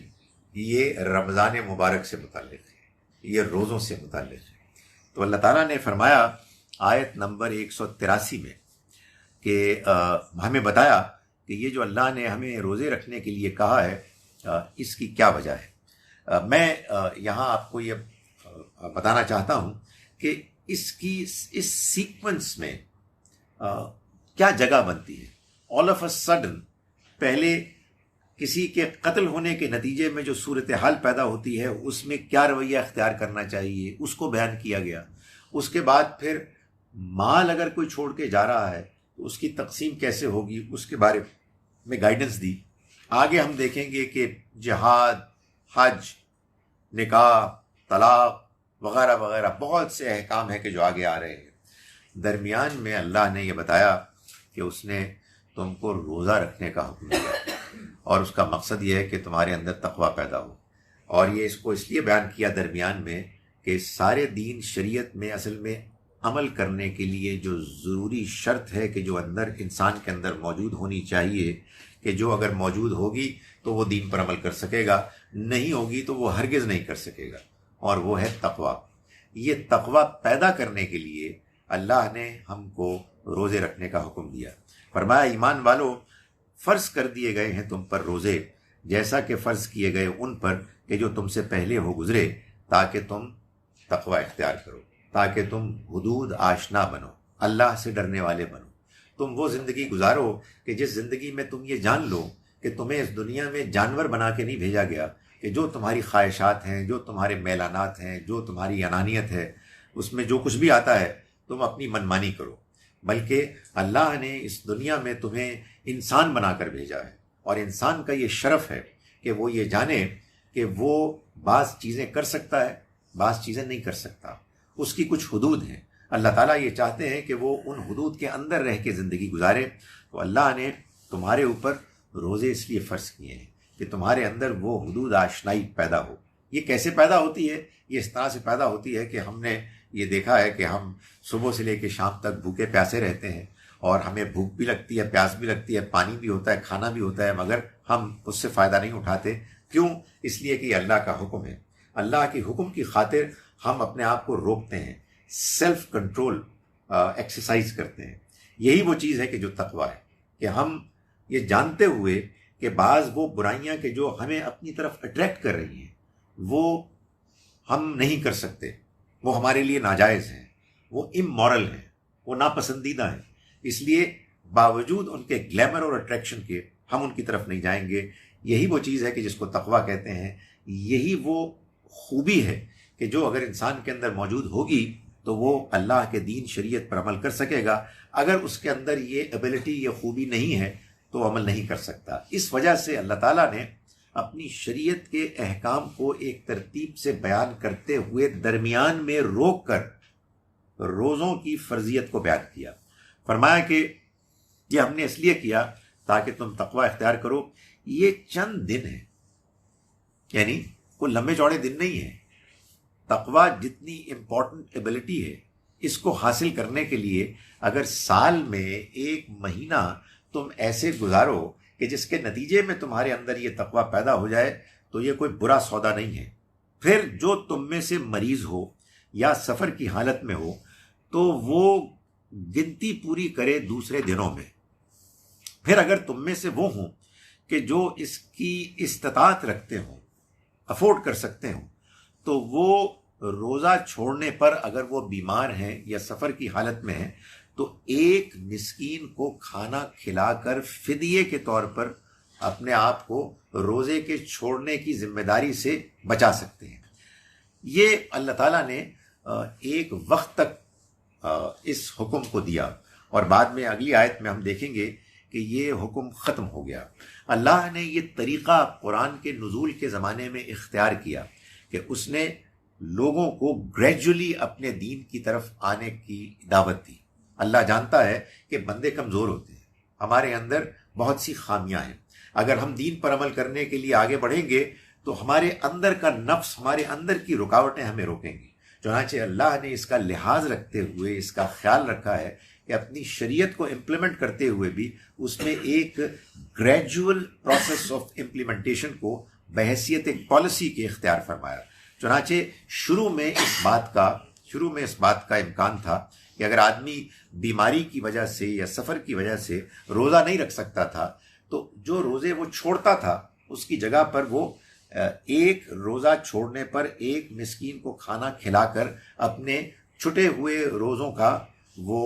یہ رمضان مبارک سے متعلق ہے، یہ روزوں سے متعلق ہے۔ تو اللہ تعالیٰ نے فرمایا آیت نمبر 183 میں کہ ہمیں بتایا کہ یہ جو اللہ نے ہمیں روزے رکھنے کے لیے کہا ہے اس کی کیا وجہ ہے۔ میں یہاں آپ کو یہ بتانا چاہتا ہوں کہ اس سیکوینس میں کیا جگہ بنتی ہے۔ آل آف اے سڈن پہلے کسی کے قتل ہونے کے نتیجے میں جو صورتحال پیدا ہوتی ہے اس میں کیا رویہ اختیار کرنا چاہیے اس کو بیان کیا گیا۔ اس کے بعد پھر مال اگر کوئی چھوڑ کے جا رہا ہے تو اس کی تقسیم کیسے ہوگی اس کے بارے میں گائیڈنس دی۔ آگے ہم دیکھیں گے کہ جہاد، حج، نکاح، طلاق وغیرہ وغیرہ بہت سے احکام ہیں کہ جو آگے آ رہے ہیں۔ درمیان میں اللہ نے یہ بتایا کہ اس نے تم کو روزہ رکھنے کا حکم دیا، اور اس کا مقصد یہ ہے کہ تمہارے اندر تقویٰ پیدا ہو۔ اور یہ اس کو اس لیے بیان کیا درمیان میں کہ سارے دین شریعت میں اصل میں عمل کرنے کے لیے جو ضروری شرط ہے کہ جو اندر انسان کے اندر موجود ہونی چاہیے، کہ جو اگر موجود ہوگی تو وہ دین پر عمل کر سکے گا، نہیں ہوگی تو وہ ہرگز نہیں کر سکے گا، اور وہ ہے تقویٰ۔ یہ تقویٰ پیدا کرنے کے لیے اللہ نے ہم کو روزے رکھنے کا حکم دیا۔ فرمایا ایمان والو، فرض کر دیے گئے ہیں تم پر روزے جیسا کہ فرض کیے گئے ان پر کہ جو تم سے پہلے ہو گزرے، تاکہ تم تقویٰ اختیار کرو، تاکہ تم حدود آشنا بنو، اللہ سے ڈرنے والے بنو۔ تم وہ زندگی گزارو کہ جس زندگی میں تم یہ جان لو کہ تمہیں اس دنیا میں جانور بنا کے نہیں بھیجا گیا، کہ جو تمہاری خواہشات ہیں، جو تمہارے میلانات ہیں، جو تمہاری انانیت ہے، اس میں جو کچھ بھی آتا ہے تم اپنی منمانی کرو، بلکہ اللہ نے اس دنیا میں تمہیں انسان بنا کر بھیجا ہے، اور انسان کا یہ شرف ہے کہ وہ یہ جانے کہ وہ بعض چیزیں کر سکتا ہے، بعض چیزیں نہیں کر سکتا، اس کی کچھ حدود ہیں۔ اللہ تعالیٰ یہ چاہتے ہیں کہ وہ ان حدود کے اندر رہ کے زندگی گزارے، تو اللہ نے تمہارے اوپر روزے اس لیے فرض کیے ہیں کہ تمہارے اندر وہ حدود آشنائی پیدا ہو۔ یہ کیسے پیدا ہوتی ہے؟ یہ اس طرح سے پیدا ہوتی ہے کہ ہم نے یہ دیکھا ہے کہ ہم صبح سے لے کے شام تک بھوکے پیاسے رہتے ہیں، اور ہمیں بھوک بھی لگتی ہے، پیاس بھی لگتی ہے، پانی بھی ہوتا ہے، کھانا بھی ہوتا ہے، مگر ہم اس سے فائدہ نہیں اٹھاتے۔ کیوں؟ اس لیے کہ یہ اللہ کا حکم ہے۔ اللہ کے حکم کی خاطر ہم اپنے آپ کو روکتے ہیں، سیلف کنٹرول ایکسرسائز کرتے ہیں۔ یہی وہ چیز ہے کہ جو تقویٰ ہے، کہ ہم یہ جانتے ہوئے کہ بعض وہ برائیاں کہ جو ہمیں اپنی طرف اٹریکٹ کر رہی ہیں وہ ہم نہیں کر سکتے، وہ ہمارے لیے ناجائز ہیں، وہ امورل ہیں، وہ ناپسندیدہ ہیں، اس لیے باوجود ان کے گلیمر اور اٹریکشن کے ہم ان کی طرف نہیں جائیں گے۔ یہی وہ چیز ہے کہ جس کو تقویٰ کہتے ہیں، یہی وہ خوبی ہے کہ جو اگر انسان کے اندر موجود ہوگی تو وہ اللہ کے دین شریعت پر عمل کر سکے گا. اگر اس کے اندر یہ ایبلٹی، یہ خوبی نہیں ہے تو عمل نہیں کر سکتا. اس وجہ سے اللہ تعالیٰ نے اپنی شریعت کے احکام کو ایک ترتیب سے بیان کرتے ہوئے درمیان میں روک کر روزوں کی فرضیت کو بیان کیا. فرمایا کہ یہ ہم نے اس لیے کیا تاکہ تم تقوی اختیار کرو. یہ چند دن ہیں، یعنی کوئی لمبے چوڑے دن نہیں ہیں. تقوی جتنی امپورٹنٹ ایبلٹی ہے، اس کو حاصل کرنے کے لیے اگر سال میں ایک مہینہ تم ایسے گزارو کہ جس کے نتیجے میں تمہارے اندر یہ تقوی پیدا ہو جائے تو یہ کوئی برا سودا نہیں ہے. پھر جو تم میں سے مریض ہو یا سفر کی حالت میں ہو تو وہ گنتی پوری کرے دوسرے دنوں میں. پھر اگر تم میں سے وہ ہوں کہ جو اس کی استطاعت رکھتے ہوں، افورڈ کر سکتے ہوں، تو وہ روزہ چھوڑنے پر اگر وہ بیمار ہیں یا سفر کی حالت میں ہیں تو ایک مسکین کو کھانا کھلا کر فدیے کے طور پر اپنے آپ کو روزے کے چھوڑنے کی ذمہ داری سے بچا سکتے ہیں. یہ اللہ تعالیٰ نے ایک وقت تک اس حکم کو دیا، اور بعد میں اگلی آیت میں ہم دیکھیں گے کہ یہ حکم ختم ہو گیا. اللہ نے یہ طریقہ قرآن کے نزول کے زمانے میں اختیار کیا کہ اس نے لوگوں کو گریجولی اپنے دین کی طرف آنے کی دعوت دی. اللہ جانتا ہے کہ بندے کمزور ہوتے ہیں، ہمارے اندر بہت سی خامیاں ہیں. اگر ہم دین پر عمل کرنے کے لیے آگے بڑھیں گے تو ہمارے اندر کا نفس، ہمارے اندر کی رکاوٹیں ہمیں روکیں گی. چنانچہ اللہ نے اس کا لحاظ رکھتے ہوئے، اس کا خیال رکھا ہے کہ اپنی شریعت کو امپلیمنٹ کرتے ہوئے بھی اس میں ایک گریجول پروسیس آف امپلیمنٹیشن کو بحیثیت ایک پالیسی کے اختیار فرمایا. چنانچہ شروع میں اس بات کا امکان تھا کہ اگر آدمی بیماری کی وجہ سے یا سفر کی وجہ سے روزہ نہیں رکھ سکتا تھا تو جو روزے وہ چھوڑتا تھا اس کی جگہ پر وہ ایک روزہ چھوڑنے پر ایک مسکین کو کھانا کھلا کر اپنے چھٹے ہوئے روزوں کا وہ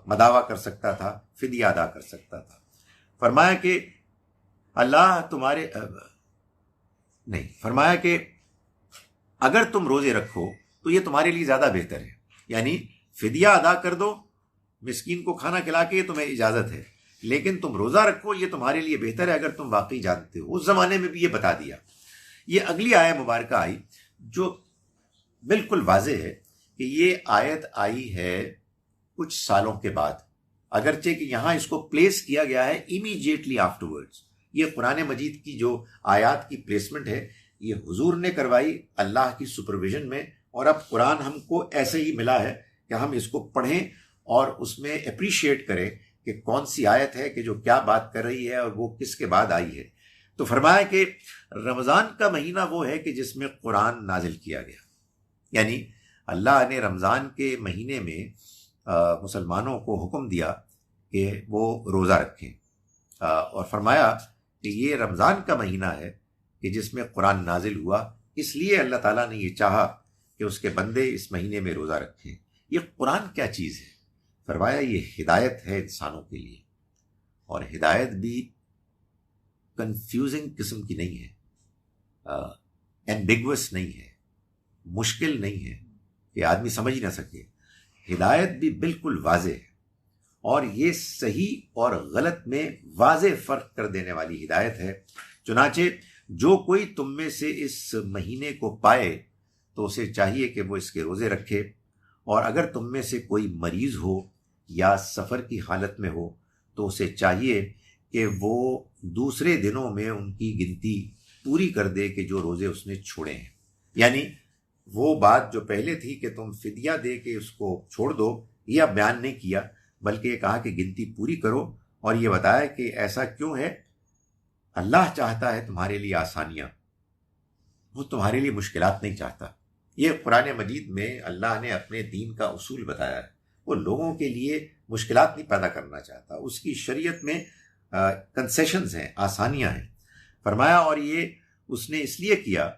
مداوع کر سکتا تھا، فدیہ ادا کر سکتا تھا. فرمایا کہ اگر تم روزے رکھو تو یہ تمہارے لیے زیادہ بہتر ہے. یعنی فدیہ ادا کر دو، مسکین کو کھانا کھلا کے، یہ تمہیں اجازت ہے، لیکن تم روزہ رکھو، یہ تمہارے لیے بہتر ہے اگر تم واقعی جانتے ہو. اس زمانے میں بھی یہ بتا دیا. یہ اگلی آیت مبارکہ آئی جو بالکل واضح ہے کہ یہ آیت آئی ہے کچھ سالوں کے بعد، اگرچہ کہ یہاں اس کو پلیس کیا گیا ہے امیڈیٹلی آفٹر ورڈز. یہ قرآن مجید کی جو آیات کی پلیسمنٹ ہے یہ حضور نے کروائی اللہ کی سپرویژن میں، اور اب قرآن ہم کو ایسے ہی ملا ہے کہ ہم اس کو پڑھیں اور اس میں اپریشیٹ کریں کہ کون سی آیت ہے کہ جو کیا بات کر رہی ہے اور وہ کس کے بعد آئی ہے. تو فرمایا کہ رمضان کا مہینہ وہ ہے کہ جس میں قرآن نازل کیا گیا. یعنی اللہ نے رمضان کے مہینے میں مسلمانوں کو حکم دیا کہ وہ روزہ رکھیں، اور فرمایا کہ یہ رمضان کا مہینہ ہے کہ جس میں قرآن نازل ہوا. اس لیے اللہ تعالیٰ نے یہ چاہا کہ اس کے بندے اس مہینے میں روزہ رکھیں. یہ قرآن کیا چیز ہے؟ فرمایا یہ ہدایت ہے انسانوں کے لیے، اور ہدایت بھی کنفیوزنگ قسم کی نہیں ہے، ایمبیگوس نہیں ہے، مشکل نہیں ہے کہ آدمی سمجھ نہ سکے. ہدایت بھی بالکل واضح ہے، اور یہ صحیح اور غلط میں واضح فرق کر دینے والی ہدایت ہے. چنانچہ جو کوئی تم میں سے اس مہینے کو پائے تو اسے چاہیے کہ وہ اس کے روزے رکھے، اور اگر تم میں سے کوئی مریض ہو یا سفر کی حالت میں ہو تو اسے چاہیے کہ وہ دوسرے دنوں میں ان کی گنتی پوری کر دے کہ جو روزے اس نے چھوڑے ہیں. یعنی وہ بات جو پہلے تھی کہ تم فدیہ دے کے اس کو چھوڑ دو، یہ اب بیان نہیں کیا، بلکہ یہ کہا کہ گنتی پوری کرو، اور یہ بتایا کہ ایسا کیوں ہے. اللہ چاہتا ہے تمہارے لیے آسانیاں، وہ تمہارے لیے مشکلات نہیں چاہتا. یہ قرآن مجید میں اللہ نے اپنے دین کا اصول بتایا ہے. وہ لوگوں کے لیے مشکلات نہیں پیدا کرنا چاہتا. اس کی شریعت میں کنسیشنز ہیں، آسانیاں ہیں. فرمایا اور یہ اس نے اس لیے کیا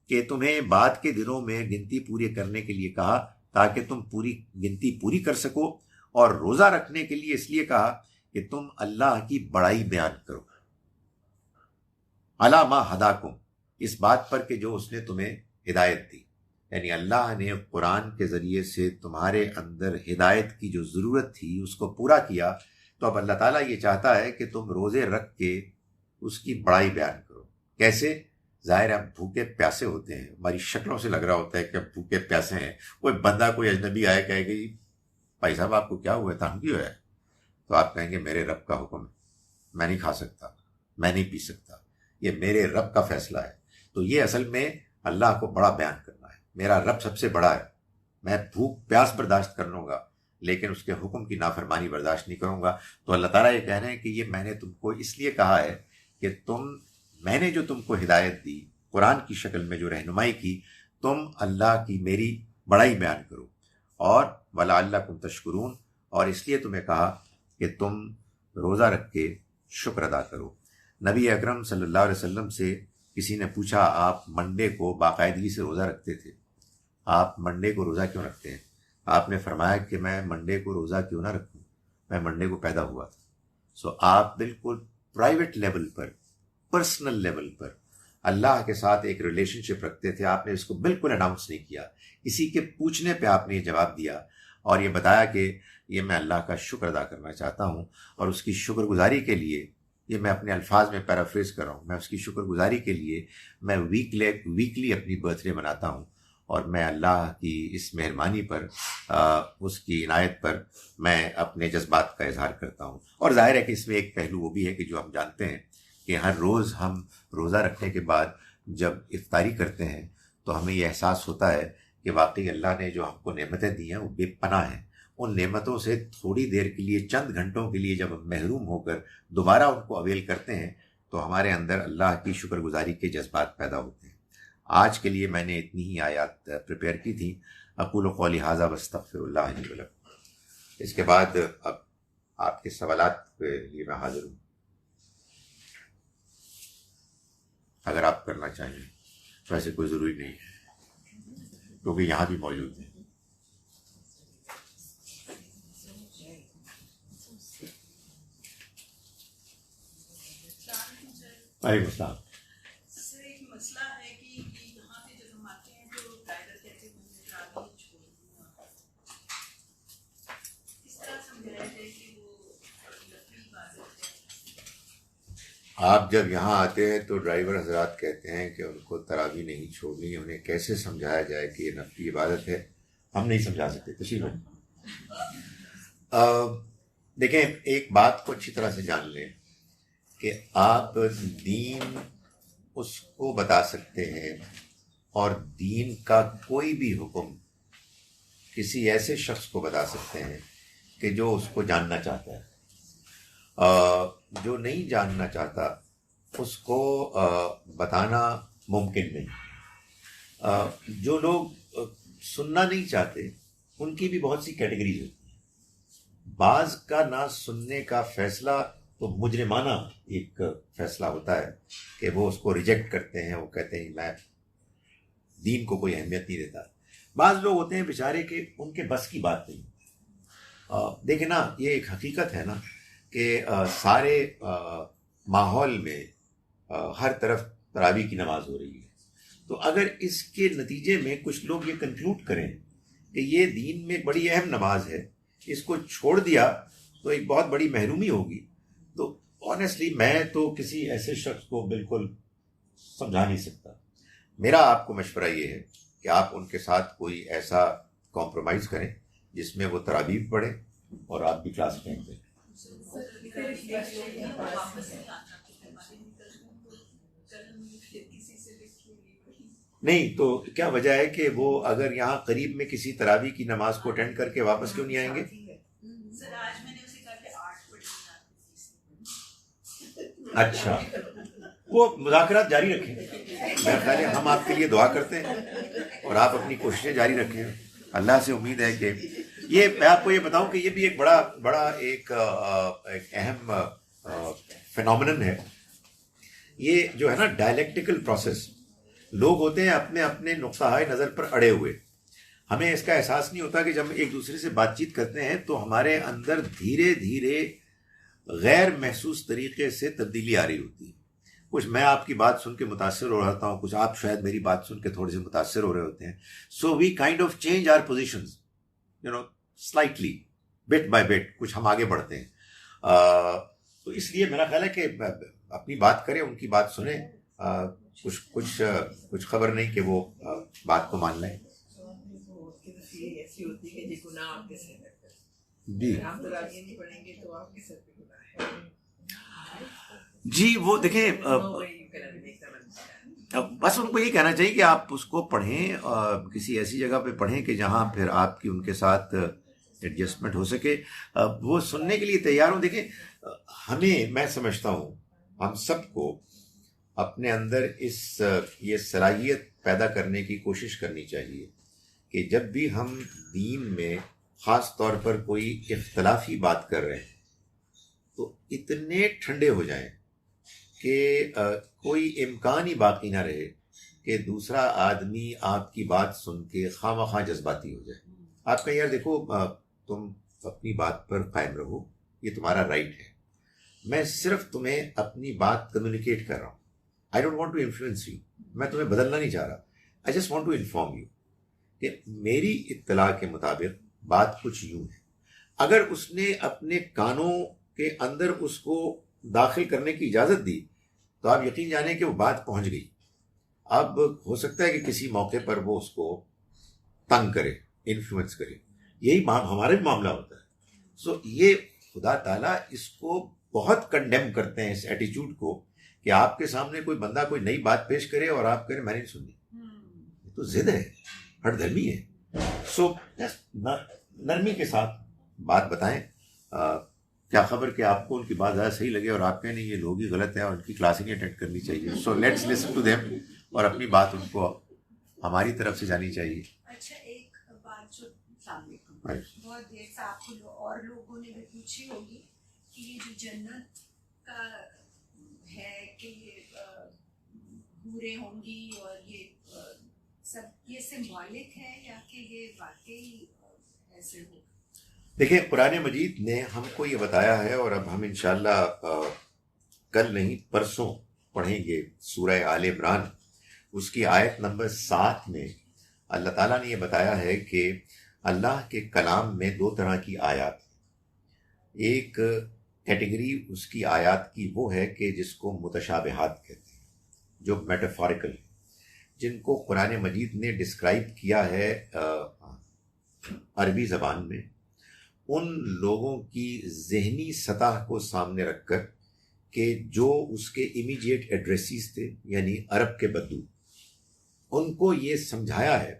کہ تمہیں بعد کے دنوں میں گنتی پوری کرنے کے لیے کہا تاکہ تم پوری گنتی پوری کر سکو، اور روزہ رکھنے کے لیے اس لیے کہا کہ تم اللہ کی بڑائی بیان کرو. علی ما ہداکم، اس بات پر کہ جو اس نے تمہیں ہدایت دی، یعنی اللہ نے قرآن کے ذریعے سے تمہارے اندر ہدایت کی جو ضرورت تھی اس کو پورا کیا، تو اب اللہ تعالیٰ یہ چاہتا ہے کہ تم روزے رکھ کے اس کی بڑائی بیان کرو۔ کیسے؟ ظاہر ہے ہم بھوکے پیاسے ہوتے ہیں، ہماری شکلوں سے لگ رہا ہوتا ہے کہ ہم بھوکے پیاسے ہیں۔ کوئی بندہ کوئی اجنبی آئے کہے کہ بھائی صاحب آپ کو کیا ہوا ہے، تنگ کیوں ہے؟ تو آپ کہیں گے میرے رب کا حکم ہے، میں نہیں کھا سکتا، میں نہیں پی سکتا، یہ میرے رب کا فیصلہ ہے۔ تو یہ اصل میں اللہ کو بڑا بیان کرنا ہے، میرا رب سب سے بڑا ہے، میں بھوک پیاس برداشت کر لوں گا لیکن اس کے حکم کی نافرمانی برداشت نہیں کروں گا۔ تو اللہ تعالیٰ یہ کہہ رہے ہیں کہ یہ میں نے تم کو اس لیے کہا ہے کہ میں نے جو تم کو ہدایت دی، قرآن کی شکل میں جو رہنمائی کی، تم اللہ کی میری بڑائی بیان کرو، اور وَلَعَلَّكُمْ تَشْكُرُونَ، اور اس لیے تمہیں کہا کہ تم روزہ رکھ کے شکر ادا کرو۔ نبی اکرم صلی اللہ علیہ وسلم سے کسی نے پوچھا آپ منڈے کو باقاعدگی سے روزہ رکھتے تھے، آپ منڈے کو روزہ کیوں رکھتے ہیں؟ آپ نے فرمایا کہ میں منڈے کو روزہ کیوں نہ رکھوں، میں منڈے کو پیدا ہوا تھا۔ سو آپ بالکل پرائیویٹ لیول پر، پرسنل لیول پر اللہ کے ساتھ ایک ریلیشن شپ رکھتے تھے، آپ نے اس کو بالکل اناؤنس نہیں کیا، کسی کے پوچھنے پہ آپ نے یہ جواب دیا اور یہ بتایا کہ یہ میں اللہ کا شکر ادا کرنا چاہتا ہوں، اور اس کی شکر گزاری کے لیے، یہ میں اپنے الفاظ میں پیرافریز کر رہا ہوں، میں اس کی شکر گزاری کے لیے میں ویکلی اپنی برتھ ڈے مناتا ہوں، اور میں اللہ کی اس مہربانی پر، اس کی عنایت پر میں اپنے جذبات کا اظہار کرتا ہوں۔ اور ظاہر ہے کہ اس میں ایک پہلو وہ بھی ہے کہ جو ہم جانتے ہیں کہ ہر روز ہم روزہ رکھنے کے بعد جب افطاری کرتے ہیں تو ہمیں یہ احساس ہوتا ہے کہ واقعی اللہ نے جو ہم کو نعمتیں دی ہیں وہ بے پناہ ہیں۔ ان نعمتوں سے تھوڑی دیر کے لیے، چند گھنٹوں کے لیے جب ہم محروم ہو کر دوبارہ ان کو اویل کرتے ہیں تو ہمارے اندر اللہ کی شکر گزاری کے جذبات پیدا ہوتے ہیں۔ آج کے لیے میں نے اتنی ہی آیات پریپیئر کی تھی۔ اقول قولی ھذا واستغفر اللہ لی ولکم۔ اس کے بعد اب آپ کے سوالات کے لیے میں حاضر ہوں، اگر آپ کرنا چاہیں۔ ویسے کوئی ضروری نہیں ہے کیونکہ یہاں بھی موجود ہیں۔ وعلیکم السلام۔
سر ایک مسئلہ ہے کہ یہاں پہ جب ہم آتے ہیں تو ڈرائیور کہتے ہیں مجھے تراویح چھوڑ دوں، اس طرح سمجھایا جائے کہ وہ نفلی عبادت ہے۔
آپ جب یہاں آتے ہیں تو ڈرائیور حضرات کہتے ہیں کہ ان کو تراویح نہیں چھوڑنی، انہیں کیسے سمجھایا جائے کہ یہ نفلی عبادت ہے؟ ہم نہیں سمجھا سکتے، تشریف دیکھیں، ایک بات کو اچھی طرح سے جان لیں کہ آپ دین اس کو بتا سکتے ہیں، اور دین کا کوئی بھی حکم کسی ایسے شخص کو بتا سکتے ہیں کہ جو اس کو جاننا چاہتا ہے۔ جو نہیں جاننا چاہتا اس کو بتانا ممکن نہیں۔ جو لوگ سننا نہیں چاہتے ان کی بھی بہت سی کیٹیگریز ہوتی ہیں۔ بعض کا نہ سننے کا فیصلہ تو مجرمانہ ایک فیصلہ ہوتا ہے کہ وہ اس کو ریجیکٹ کرتے ہیں، وہ کہتے ہیں میں دین کو کوئی اہمیت نہیں دیتا۔ بعض لوگ ہوتے ہیں بیچارے کہ ان کے بس کی بات نہیں۔ دیکھیں نا، یہ ایک حقیقت ہے نا کہ سارے ماحول میں ہر طرف تراویح کی نماز ہو رہی ہے، تو اگر اس کے نتیجے میں کچھ لوگ یہ کنکلوڈ کریں کہ یہ دین میں بڑی اہم نماز ہے، اس کو چھوڑ دیا تو ایک بہت بڑی محرومی ہوگی، تو آنیسٹلی میں تو کسی ایسے شخص کو بالکل سمجھا نہیں سکتا۔ میرا آپ کو مشورہ یہ ہے کہ آپ ان کے ساتھ کوئی ایسا کمپرومائز کریں جس میں وہ تراویح پڑھیں اور آپ بھی کلاس میں دیں۔ نہیں تو کیا وجہ ہے کہ وہ اگر یہاں قریب میں کسی تراویح کی نماز کو اٹینڈ کر کے واپس کیوں نہیں آئیں گے؟ اچھا، وہ مذاکرات جاری رکھیں، میرا خیال ہے ہم آپ کے لیے دعا کرتے ہیں اور آپ اپنی کوششیں جاری رکھیں۔ اللہ سے امید ہے کہ یہ، میں آپ کو یہ بتاؤں کہ یہ بھی ایک بڑا ایک اہم فینومینن ہے، یہ جو ہے نا ڈائلیکٹیکل پروسیس۔ لوگ ہوتے ہیں اپنے اپنے نقطہ نظر پر اڑے ہوئے، ہمیں اس کا احساس نہیں ہوتا کہ جب ہم ایک دوسرے سے بات چیت کرتے ہیں تو ہمارے اندر دھیرے دھیرے غیر محسوس طریقے سے تبدیلی آ رہی ہوتی ہے۔ کچھ میں آپ کی بات سن کے متاثر ہو رہتا ہوں, کچھ آپ شاید میری بات سن کے تھوڑے سے متاثر ہو رہے ہوتے ہیں. So we kind of change our positions, slightly, bit by bit, کچھ ہم آگے بڑھتے ہیں. تو اس لیے میرا خیال ہے کہ اپنی بات کریں, ان کی بات سنیں, کچھ خبر نہیں کہ وہ بات کو مان لیں. جی وہ دیکھیں, بس ان کو یہ کہنا چاہیے کہ آپ اس کو پڑھیں, کسی ایسی جگہ پہ پڑھیں کہ جہاں پھر آپ کی ان کے ساتھ ایڈجسٹمنٹ ہو سکے, وہ سننے کے لیے تیار ہوں. دیکھیں ہمیں, میں سمجھتا ہوں ہم سب کو اپنے اندر یہ صلاحیت پیدا کرنے کی کوشش کرنی چاہیے کہ جب بھی ہم دین میں خاص طور پر کوئی اختلافی بات کر رہے ہیں تو اتنے ٹھنڈے ہو جائیں کہ کوئی امکان ہی باقی نہ رہے کہ دوسرا آدمی آپ کی بات سن کے خواہ مخواہ جذباتی ہو جائے. آپ کہیں یار دیکھو, تم اپنی بات پر قائم رہو, یہ تمہارا رائٹ ہے, میں صرف تمہیں اپنی بات کمیونیکیٹ کر رہا ہوں. I don't want to influence you, میں تمہیں بدلنا نہیں چاہ رہا. I just want to inform you کہ میری اطلاع کے مطابق بات کچھ یوں ہے. اگر اس نے اپنے کانوں کے اندر اس کو داخل کرنے کی اجازت دی تو آپ یقین جانیں کہ وہ بات پہنچ گئی. اب ہو سکتا ہے کہ کسی موقع پر وہ اس کو تنگ کرے, انفلوئنس کرے, یہی ہمارا بھی معاملہ ہوتا ہے. سو یہ خدا تعالیٰ اس کو بہت کنڈیم کرتے ہیں, اس ایٹیچیوڈ کو, کہ آپ کے سامنے کوئی بندہ کوئی نئی بات پیش کرے اور آپ کہیں میں نہیں سننی. یہ تو ضد ہے, ہٹ دھرمی ہے. سو نرمی کے ساتھ بات بتائیں. کیا خبر کہ آپ کو ان کی بات زیادہ صحیح لگے اور آپ کہیں نہیں یہ لوگ ہی غلط ہیں اور ان کی کلاس نہیں اٹینڈ کرنی چاہیے. So let's listen to them, اور اپنی بات ان کو ہماری طرف سے جانی چاہیے.
اچھا ایک بات جو السلام علیکم, بہت دیر سے آپ کو اور لوگوں نے بھی پوچھی ہوگی کہ یہ جو جنت کا ہے کہ یہ حوریں ہوں گی اور یہ سب یہ سمبولک ہے یا کہ یہ واقعی ایسے ہوگا؟
دیکھیں قرآن مجید نے ہم کو یہ بتایا ہے, اور اب ہم انشاءاللہ کل نہیں پرسوں پڑھیں گے سورہ آل عمران. اس کی آیت نمبر 7 میں اللہ تعالیٰ نے یہ بتایا ہے کہ اللہ کے کلام میں 2 طرح کی آیات. ایک کیٹیگری اس کی آیات کی وہ ہے کہ جس کو متشابہات کہتے ہیں, جو میٹافوریکل, جن کو قرآن مجید نے ڈسکرائب کیا ہے عربی زبان میں, ان لوگوں کی ذہنی سطح کو سامنے رکھ کر کہ جو اس کے امیڈیٹ ایڈریسز تھے, یعنی عرب کے بدو, ان کو یہ سمجھایا ہے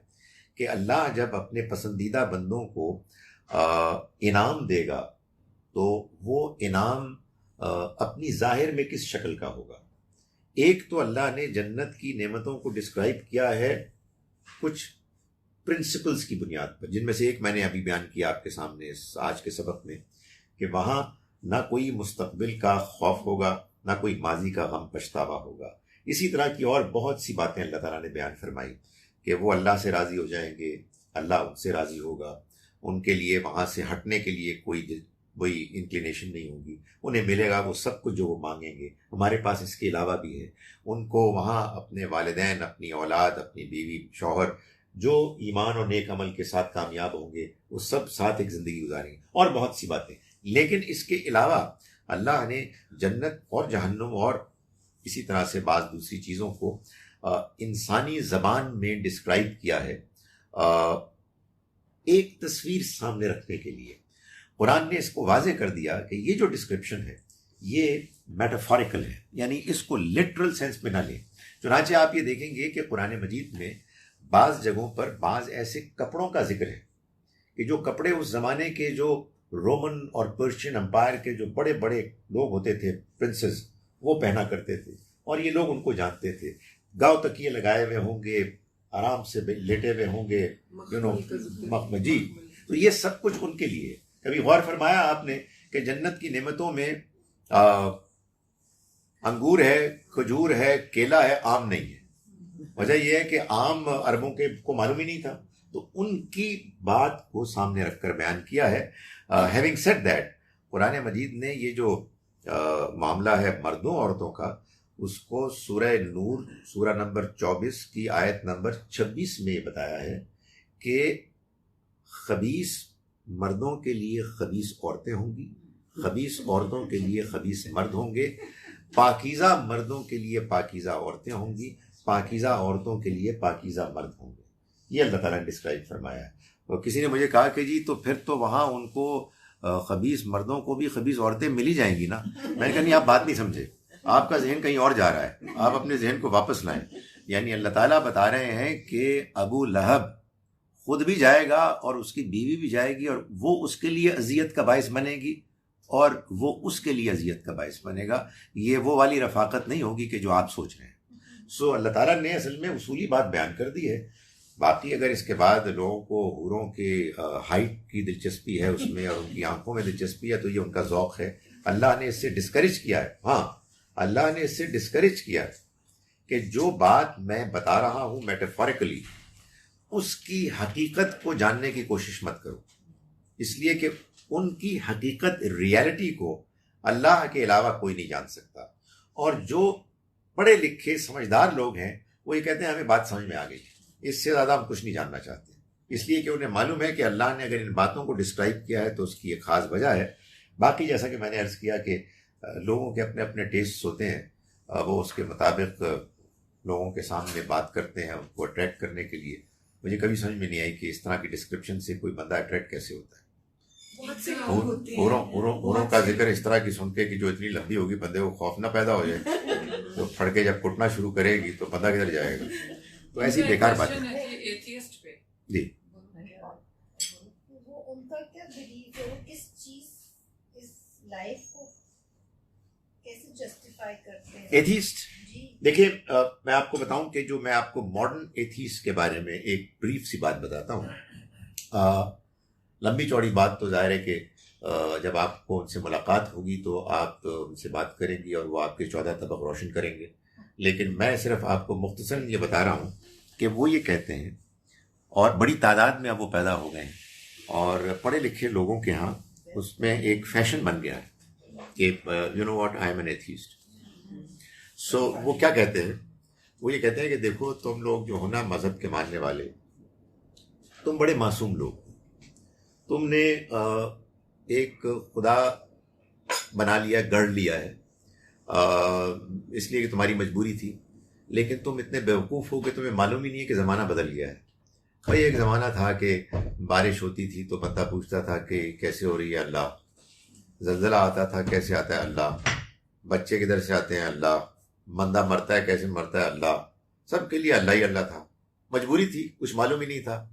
کہ اللہ جب اپنے پسندیدہ بندوں کو انعام دے گا تو وہ انعام اپنی ظاہر میں کس شکل کا ہوگا. ایک تو اللہ نے جنت کی نعمتوں کو ڈسکرائب کیا ہے کچھ پرنسپلز کی بنیاد پر, جن میں سے ایک میں نے ابھی بیان کیا آپ کے سامنے آج کے سبق میں, کہ وہاں نہ کوئی مستقبل کا خوف ہوگا, نہ کوئی ماضی کا غم پچھتاوا ہوگا. اسی طرح کی اور بہت سی باتیں اللہ تعالیٰ نے بیان فرمائی کہ وہ اللہ سے راضی ہو جائیں گے, اللہ ان سے راضی ہوگا, ان کے لیے وہاں سے ہٹنے کے لیے کوئی انکلینیشن نہیں ہوگی, انہیں ملے گا وہ سب کچھ جو وہ مانگیں گے. ہمارے پاس اس کے علاوہ بھی ہے, ان کو وہاں اپنے والدین, اپنی اولاد, اپنی بیوی, شوہر جو ایمان اور نیک عمل کے ساتھ کامیاب ہوں گے وہ سب ساتھ ایک زندگی گزاریں گے, اور بہت سی باتیں. لیکن اس کے علاوہ اللہ نے جنت اور جہنم اور اسی طرح سے بعض دوسری چیزوں کو انسانی زبان میں ڈسکرائب کیا ہے ایک تصویر سامنے رکھنے کے لیے. قرآن نے اس کو واضح کر دیا کہ یہ جو ڈسکرپشن ہے یہ میٹافوریکل ہے, یعنی اس کو لٹرل سینس میں نہ لیں. چنانچہ آپ یہ دیکھیں گے کہ قرآن مجید میں بعض جگہوں پر بعض ایسے کپڑوں کا ذکر ہے کہ جو کپڑے اس زمانے کے جو رومن اور پرشین امپائر کے جو بڑے بڑے لوگ ہوتے تھے, پرنسز, وہ پہنا کرتے تھے, اور یہ لوگ ان کو جانتے تھے. گاؤں تکیے لگائے ہوئے ہوں گے, آرام سے لیٹے ہوئے ہوں گے, مخمجی. تو یہ سب کچھ ان کے لیے. کبھی غور فرمایا آپ نے کہ جنت کی نعمتوں میں انگور ہے, کھجور ہے, کیلا ہے, آم نہیں ہے. وجہ یہ ہے کہ آم عربوں کے کو معلوم ہی نہیں تھا, تو ان کی بات کو سامنے رکھ کر بیان کیا ہے. ہیونگ سیڈ دیٹ, قرآن مجید نے یہ جو معاملہ ہے مردوں عورتوں کا, اس کو سورہ نور سورہ نمبر 24 کی آیت نمبر 26 میں یہ بتایا ہے کہ خبیث مردوں کے لیے خبیث عورتیں ہوں گی، خبیث عورتوں کے لیے خبیث مرد ہوں گے، پاکیزہ مردوں کے لیے پاکیزہ عورتیں ہوں گی، پاکیزہ عورتوں کے لیے پاکیزہ مرد ہوں گے. یہ اللہ تعالیٰ نے ڈسکرائب فرمایا ہے. اور کسی نے مجھے کہا کہ جی تو پھر تو وہاں ان کو خبیث مردوں کو بھی خبیث عورتیں مل ہی جائیں گی نا. میں نے کہا نہیں، آپ بات نہیں سمجھے، آپ کا ذہن کہیں اور جا رہا ہے، آپ اپنے ذہن کو واپس لائیں. یعنی اللہ تعالیٰ بتا رہے ہیں کہ ابو لہب خود بھی جائے گا اور اس کی بیوی بھی جائے گی، اور وہ اس کے لیے اذیت کا باعث بنے گی اور وہ اس کے لیے اذیت کا باعث بنے گا. یہ وہ والی رفاقت نہیں ہوگی کہ جو آپ سوچ رہے ہیں. سو اللہ تعالیٰ نے اصل میں اصولی بات بیان کر دی ہے. باقی اگر اس کے بعد لوگوں کو حوروں کے ہائٹ کی دلچسپی ہے اس میں اور ان کی آنکھوں میں دلچسپی ہے تو یہ ان کا ذوق ہے. اللہ نے اس سے ڈسکریج کیا ہے. ہاں، اللہ نے اس سے ڈسکریج کیا ہے کہ جو بات میں بتا رہا ہوں میٹافوریکلی، اس کی حقیقت کو جاننے کی کوشش مت کرو، اس لیے کہ ان کی حقیقت ریالٹی کو اللہ کے علاوہ کوئی نہیں جان سکتا. اور جو پڑھے لکھے سمجھدار لوگ ہیں وہ یہ کہتے ہیں ہمیں بات سمجھ میں آ گئی، اس سے زیادہ ہم کچھ نہیں جاننا چاہتے، اس لیے کہ انہیں معلوم ہے کہ اللہ نے اگر ان باتوں کو ڈسکرائب کیا ہے تو اس کی ایک خاص وجہ ہے. باقی جیسا کہ میں نے عرض کیا کہ لوگوں کے اپنے اپنے ٹیسٹ ہوتے ہیں، وہ اس کے مطابق لوگوں کے سامنے بات کرتے ہیں ان کو اٹریکٹ کرنے کے لیے. مجھے کبھی سمجھ میں نہیں آئی کہ اس طرح کی ڈسکرپشن سے کوئی بندہ اٹریکٹ کیسے ہوتا ہے. حوروں کا ذکر اس طرح کی سن کے کہ جو اتنی لمبی ہوگی بندے کو خوف نہ پیدا ہو جائے، تو پھڑ کے جب کٹنا شروع کرے گی تو بندہ کدھر جائے گا. تو ایسی بیکار بات ہے. جی،
وہ ان کا کیا بلیف ہے، وہ کس چیز اس لائف کو کیسے جسٹیفائی کرتے ہیں؟
ایتھیسٹ. دیکھیں، میں آپ کو بتاؤں کہ جو میں آپ کو ماڈرن ایتھیسٹ کے بارے میں ایک بریف سی بات بتاتا ہوں. لمبی چوڑی بات تو ظاہر ہے کہ جب آپ کو ان سے ملاقات ہوگی تو آپ ان سے بات کریں گی اور وہ آپ کے 14 طبق روشن کریں گے. لیکن میں صرف آپ کو مختصراً یہ بتا رہا ہوں کہ وہ یہ کہتے ہیں، اور بڑی تعداد میں اب وہ پیدا ہو گئے ہیں، اور پڑھے لکھے لوگوں کے ہاں اس میں ایک فیشن بن گیا ہے کہ you know what, I am an atheist. So وہ کیا کہتے ہیں؟ وہ یہ کہتے ہیں کہ دیکھو تم لوگ جو ہو نا مذہب کے ماننے والے، تم بڑے معصوم لوگ، تم نے ایک خدا بنا لیا، گڑھ لیا ہے اس لیے کہ تمہاری مجبوری تھی، لیکن تم اتنے بیوقوف ہو کہ تمہیں معلوم ہی نہیں ہے کہ زمانہ بدل گیا ہے. بھائی ایک زمانہ تھا کہ بارش ہوتی تھی تو بندہ پوچھتا تھا کہ کیسے ہو رہی ہے اللہ، زلزلہ آتا تھا کیسے آتا ہے اللہ، بچے کدھر سے آتے ہیں اللہ، بندہ مرتا ہے کیسے مرتا ہے اللہ، سب کے لیے اللہ ہی اللہ تھا. مجبوری تھی، کچھ معلوم ہی نہیں تھا.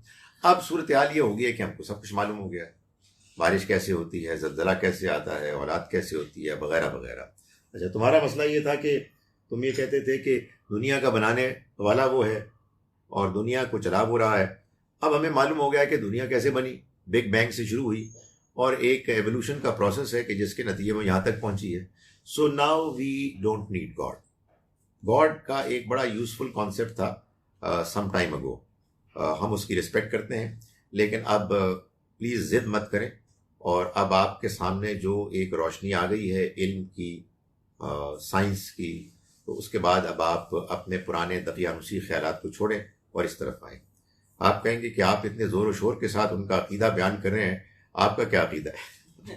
اب صورتحال یہ ہو گئی ہے کہ ہم کو سب کچھ معلوم ہو گیا ہے، بارش کیسے ہوتی ہے، زلزلہ کیسے آتا ہے، اولاد کیسے ہوتی ہے، وغیرہ وغیرہ. اچھا، تمہارا مسئلہ یہ تھا کہ تم یہ کہتے تھے کہ دنیا کا بنانے والا وہ ہے اور دنیا کو چلا وہ رہا ہے. اب ہمیں معلوم ہو گیا کہ دنیا کیسے بنی، بگ بینگ سے شروع ہوئی اور ایک ایولیوشن کا پروسیس ہے کہ جس کے نتیجے میں یہاں تک پہنچی ہے. So now we don't need God. God کا ایک بڑا یوزفل کانسیپٹ تھا سم ٹائم اگو، ہم اس کی رسپیکٹ کرتے ہیں، لیکن اب پلیز ضد مت کریں. اور اب آپ کے سامنے جو ایک روشنی آ گئی ہے علم کی، سائنس کی، تو اس کے بعد اب آپ اپنے پرانے دقیانوسی خیالات کو چھوڑیں اور اس طرف آئیں. آپ کہیں گے کہ آپ اتنے زور و شور کے ساتھ ان کا عقیدہ بیان کر رہے ہیں، آپ کا کیا عقیدہ ہے؟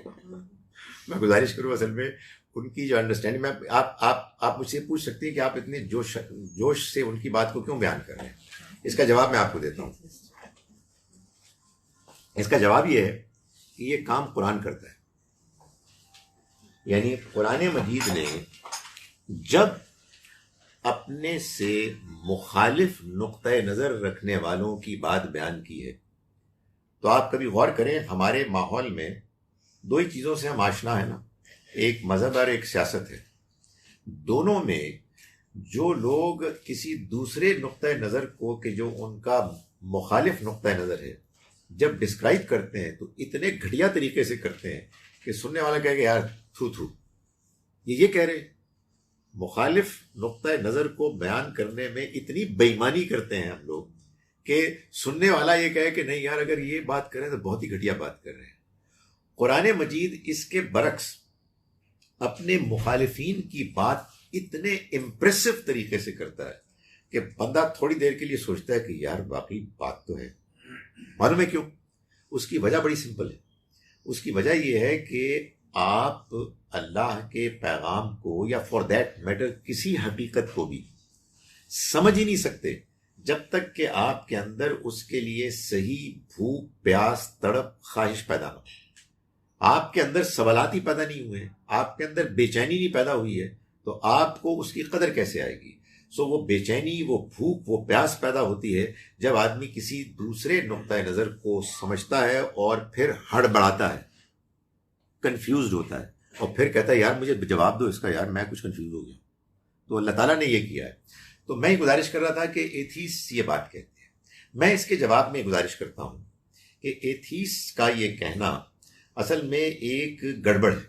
میں گزارش کروں اصل میں ان کی جو انڈرسٹینڈنگ میں آپ مجھ سے پوچھ سکتے ہیں کہ آپ اتنے جوش سے ان کی بات کو کیوں بیان کر رہے ہیں. اس کا جواب میں آپ کو دیتا ہوں. اس کا جواب یہ ہے کہ یہ کام قرآن کرتا ہے. یعنی قرآن مجید نے جب اپنے سے مخالف نقطۂ نظر رکھنے والوں کی بات بیان کی ہے تو آپ کبھی غور کریں، ہمارے ماحول میں دو ہی چیزوں سے ہم آشنا ہے نا، ایک مذہب اور ایک سیاست ہے. دونوں میں جو لوگ کسی دوسرے نقطۂ نظر کو کہ جو ان کا مخالف نقطۂ نظر ہے جب ڈسکرائب کرتے ہیں تو اتنے گھٹیا طریقے سے کرتے ہیں کہ سننے والا کہے کہ یار تھو یہ کہہ رہے. مخالف نقطۂ نظر کو بیان کرنے میں اتنی بےایمانی کرتے ہیں ہم لوگ کہ سننے والا یہ کہے کہ نہیں یار اگر یہ بات کریں تو بہت ہی گھٹیا بات کر رہے ہیں. قرآن مجید اس کے برعکس اپنے مخالفین کی بات اتنے امپریسو طریقے سے کرتا ہے کہ بندہ تھوڑی دیر کے لیے سوچتا ہے کہ یار واقعی بات تو ہے. معلوم ہے کیوں؟ اس کی وجہ بڑی سمپل ہے. اس کی وجہ یہ ہے کہ آپ اللہ کے پیغام کو یا فار دیٹ میٹر کسی حقیقت کو بھی سمجھ ہی نہیں سکتے جب تک کہ آپ کے اندر اس کے لیے صحیح بھوک، پیاس، تڑپ، خواہش پیدا نہ ہو. آپ کے اندر سوالات ہی پیدا نہیں ہوئے ہیں، آپ کے اندر بے چینی نہیں پیدا ہوئی ہے، تو آپ کو اس کی قدر کیسے آئے گی؟ وہ بے چینی، وہ بھوک، وہ پیاس پیدا ہوتی ہے جب آدمی کسی دوسرے نقطۂ نظر کو سمجھتا ہے اور پھر ہڑبڑاتا ہے، کنفیوزڈ ہوتا ہے، اور پھر کہتا ہے یار مجھے جواب دو اس کا، یار میں کچھ کنفیوز ہو گیا. تو اللہ تعالیٰ نے یہ کیا ہے. تو میں گزارش کر رہا تھا کہ ایتھیس یہ بات کہتے ہیں. میں اس کے جواب میں گزارش کرتا ہوں کہ ایتھیس کا یہ کہنا اصل میں ایک گڑبڑ ہے.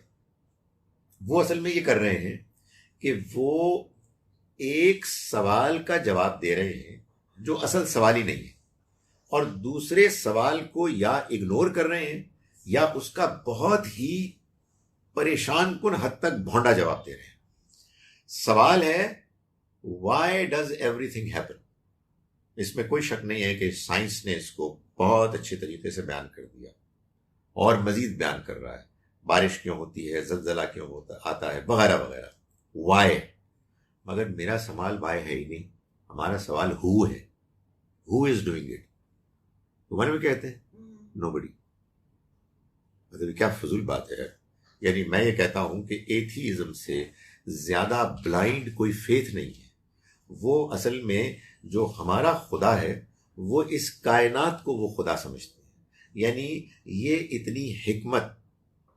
وہ اصل میں یہ کر رہے ہیں کہ وہ ایک سوال کا جواب دے رہے ہیں جو اصل سوال ہی نہیں ہے، اور دوسرے سوال کو یا اگنور کر رہے ہیں یا اس کا بہت ہی پریشان کن حد تک بھونڈا جواب دے رہے ہیں. سوال ہے why does everything happen. اس میں کوئی شک نہیں ہے کہ سائنس نے اس کو بہت اچھے طریقے سے بیان کر دیا اور مزید بیان کر رہا ہے. بارش کیوں ہوتی ہے، زلزلہ کیوں آتا ہے، وغیرہ وغیرہ. وائی. مگر میرا سوال وائی ہے ہی نہیں، ہمارا سوال ہو ہے. ہو از ڈوئنگ اٹ. تمہارے میں کہتے ہیں نو بڈی. مطلب کیا فضول بات ہے. یعنی میں یہ کہتا ہوں کہ ایتھیزم سے زیادہ بلائنڈ کوئی فیتھ نہیں ہے. وہ اصل میں جو ہمارا خدا ہے وہ اس کائنات کو وہ خدا سمجھتے ہیں. یعنی یہ اتنی حکمت،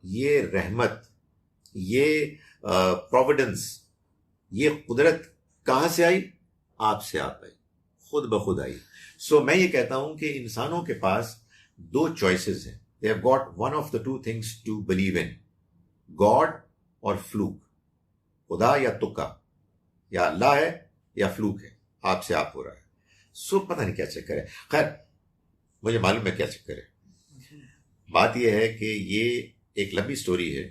یہ رحمت، یہ پروویڈنس، یہ قدرت کہاں سے آئی؟ آپ سے آپ آئی، خود بخود آئی. میں یہ کہتا ہوں کہ انسانوں کے پاس دو چوائسز ہیں. They have got one of the two things to believe in. God اور فلوک. خدا یا تکا، یا اللہ ہے یا فلوک ہے، آپ سے آپ ہو رہا ہے. پتہ نہیں کیا چکر ہے. خیر مجھے معلوم ہے کیا چکر ہے. بات یہ ہے کہ یہ ایک لمبی سٹوری ہے،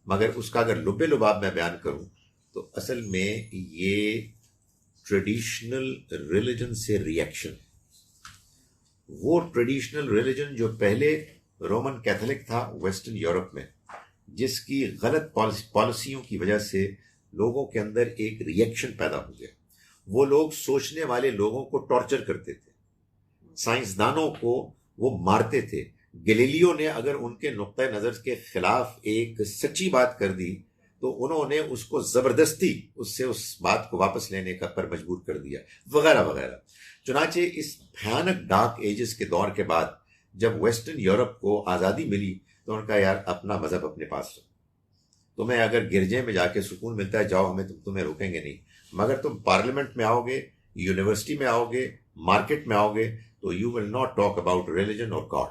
مگر اس کا اگر لبے لباب میں بیان کروں تو اصل میں یہ ٹریڈیشنل ریلیجن سے ریئیکشن. وہ ٹریڈیشنل ریلیجن جو پہلے رومن کیتھولک تھا ویسٹرن یورپ میں، جس کی غلط پالیسیوں کی وجہ سے لوگوں کے اندر ایک ریئیکشن پیدا ہو گیا. وہ لوگ سوچنے والے لوگوں کو ٹارچر کرتے تھے، سائنسدانوں کو وہ مارتے تھے. گلیلیو نے اگر ان کے نقطۂ نظر کے خلاف ایک سچی بات کر دی تو انہوں نے اس کو زبردستی اس سے اس بات کو واپس لینے کا پر مجبور کر دیا، وغیرہ وغیرہ. چنانچہ اس بھیانک ڈارک ایجز کے دور کے بعد جب ویسٹرن یورپ کو آزادی ملی تو ان کا یار اپنا مذہب اپنے پاس رہو. تمہیں اگر گرجے میں جا کے سکون ملتا ہے جاؤ، ہمیں تمہیں روکیں گے نہیں. مگر تم پارلیمنٹ میں آؤ گے، یونیورسٹی میں آؤ گے، مارکیٹ میں آؤ گے تو you will not talk about religion اور گاڈ،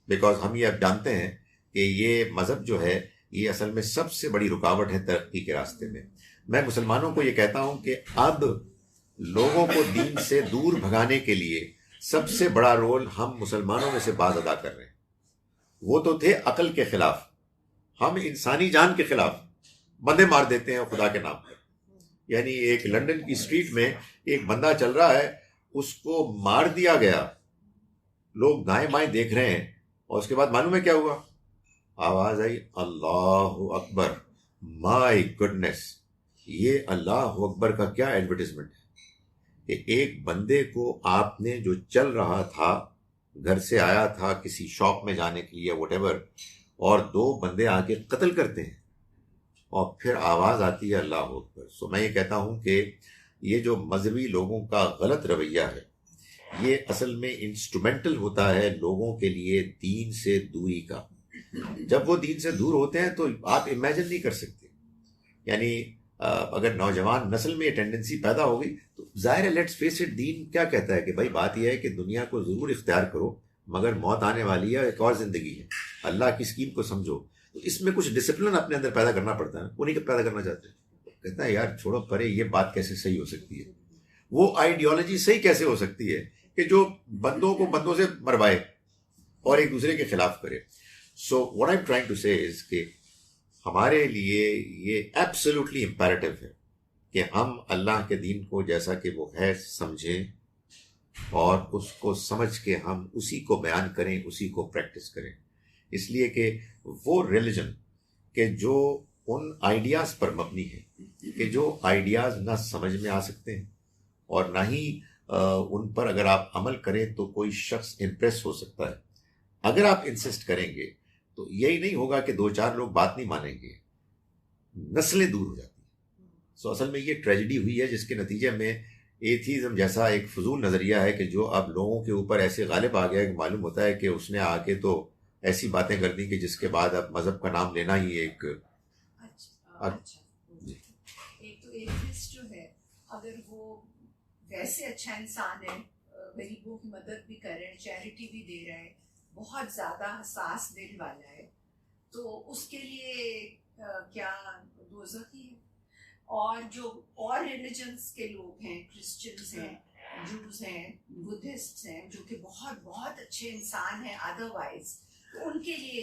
بیکاز ہم یہ اب جانتے ہیں کہ یہ مذہب جو ہے یہ اصل میں سب سے بڑی رکاوٹ ہے ترقی کے راستے میں. میں مسلمانوں کو یہ کہتا ہوں کہ اب لوگوں کو دین سے دور بھگانے کے لیے سب سے بڑا رول ہم مسلمانوں میں سے بعض ادا کر رہے ہیں. وہ تو تھے عقل کے خلاف، ہم انسانی جان کے خلاف بندے مار دیتے ہیں خدا کے نام پر. یعنی ایک لندن کی اسٹریٹ میں ایک بندہ چل رہا ہے، اس کو مار دیا گیا، لوگ دائیں بائیں دیکھ رہے ہیں، اور اس کے بعد معلوم ہے کیا ہوا؟ آواز آئی اللہ اکبر. مائی گڈنس، یہ اللہ اکبر کا کیا ایڈورٹیزمنٹ ہے کہ ایک بندے کو آپ نے جو چل رہا تھا، گھر سے آیا تھا کسی شاپ میں جانے کے لیے وٹ ایور، اور دو بندے آ کے قتل کرتے ہیں، اور پھر آواز آتی ہے اللہ اکبر. میں یہ کہتا ہوں کہ یہ جو مذہبی لوگوں کا غلط رویہ ہے یہ اصل میں انسٹرومنٹل ہوتا ہے لوگوں کے لیے دین سے دوری کا. جب وہ دین سے دور ہوتے ہیں تو آپ امیجن نہیں کر سکتے. یعنی اگر نوجوان نسل میں یہ ٹینڈنسی پیدا ہو گئی تو ظاہر ہے لیٹس فیس اٹ، دین کیا کہتا ہے کہ بھائی بات یہ ہے کہ دنیا کو ضرور اختیار کرو مگر موت آنے والی ہے، ایک اور زندگی ہے، اللہ کی اسکیم کو سمجھو. تو اس میں کچھ ڈسپلن اپنے اندر پیدا کرنا پڑتا ہے. وہ نہیں پیدا کرنا چاہتے، کہتا ہے یار چھوڑو پرے، یہ بات کیسے صحیح ہو سکتی ہے؟ وہ آئیڈیالوجی صحیح کیسے ہو سکتی ہے کہ جو بندوں کو بندوں سے مروائے اور ایک دوسرے کے خلاف کرے؟ what I'm trying to say is کہ ہمارے لیے یہ ایبسلیوٹلی امپیریٹو ہے کہ ہم اللہ کے دین کو جیسا کہ وہ ہے سمجھیں اور اس کو سمجھ کے ہم اسی کو بیان کریں، اسی کو پریکٹس کریں. اس لیے کہ وہ ریلیجن کہ جو ان آئیڈیاز پر مبنی ہے کہ جو آئیڈیاز نہ سمجھ میں آ سکتے ہیں اور نہ ہی ان پر اگر آپ عمل کریں تو کوئی شخص امپریس ہو سکتا ہے. اگر آپ انسسٹ کریں گے تو یہی نہیں ہوگا کہ 2-4 لوگ بات نہیں مانیں گے، نسلیں دور ہو جاتی ہیں. سو اصل میں یہ ٹریجڈی ہوئی ہے جس کے نتیجے میں ایتھیزم جیسا ایک فضول نظریہ ہے کہ جو اب لوگوں کے اوپر ایسے غالب آ گیا کہ معلوم ہوتا ہے کہ اس نے آ کے تو ایسی باتیں کر دی کہ جس کے بعد اب مذہب کا نام لینا ہی ایک
جی. ایک تو ایتھیسٹ جو ہے اگر وہ ویسے اچھا انسان ہے، غریبوں کی مدد بھی کر رہا ہے، چیریٹی بھی دے رہا ہے، بہت زیادہ حساس دل والا ہے، تو اس کے لیے کیا دوزخ ہی ہے. اور جو اور ریلیجنس کے لوگ ہیں، کرسچنز ہیں، جوز ہیں، بدھسٹ ہیں، جو کہ بہت بہت اچھے انسان ہیں ادروائز، ان کے لیے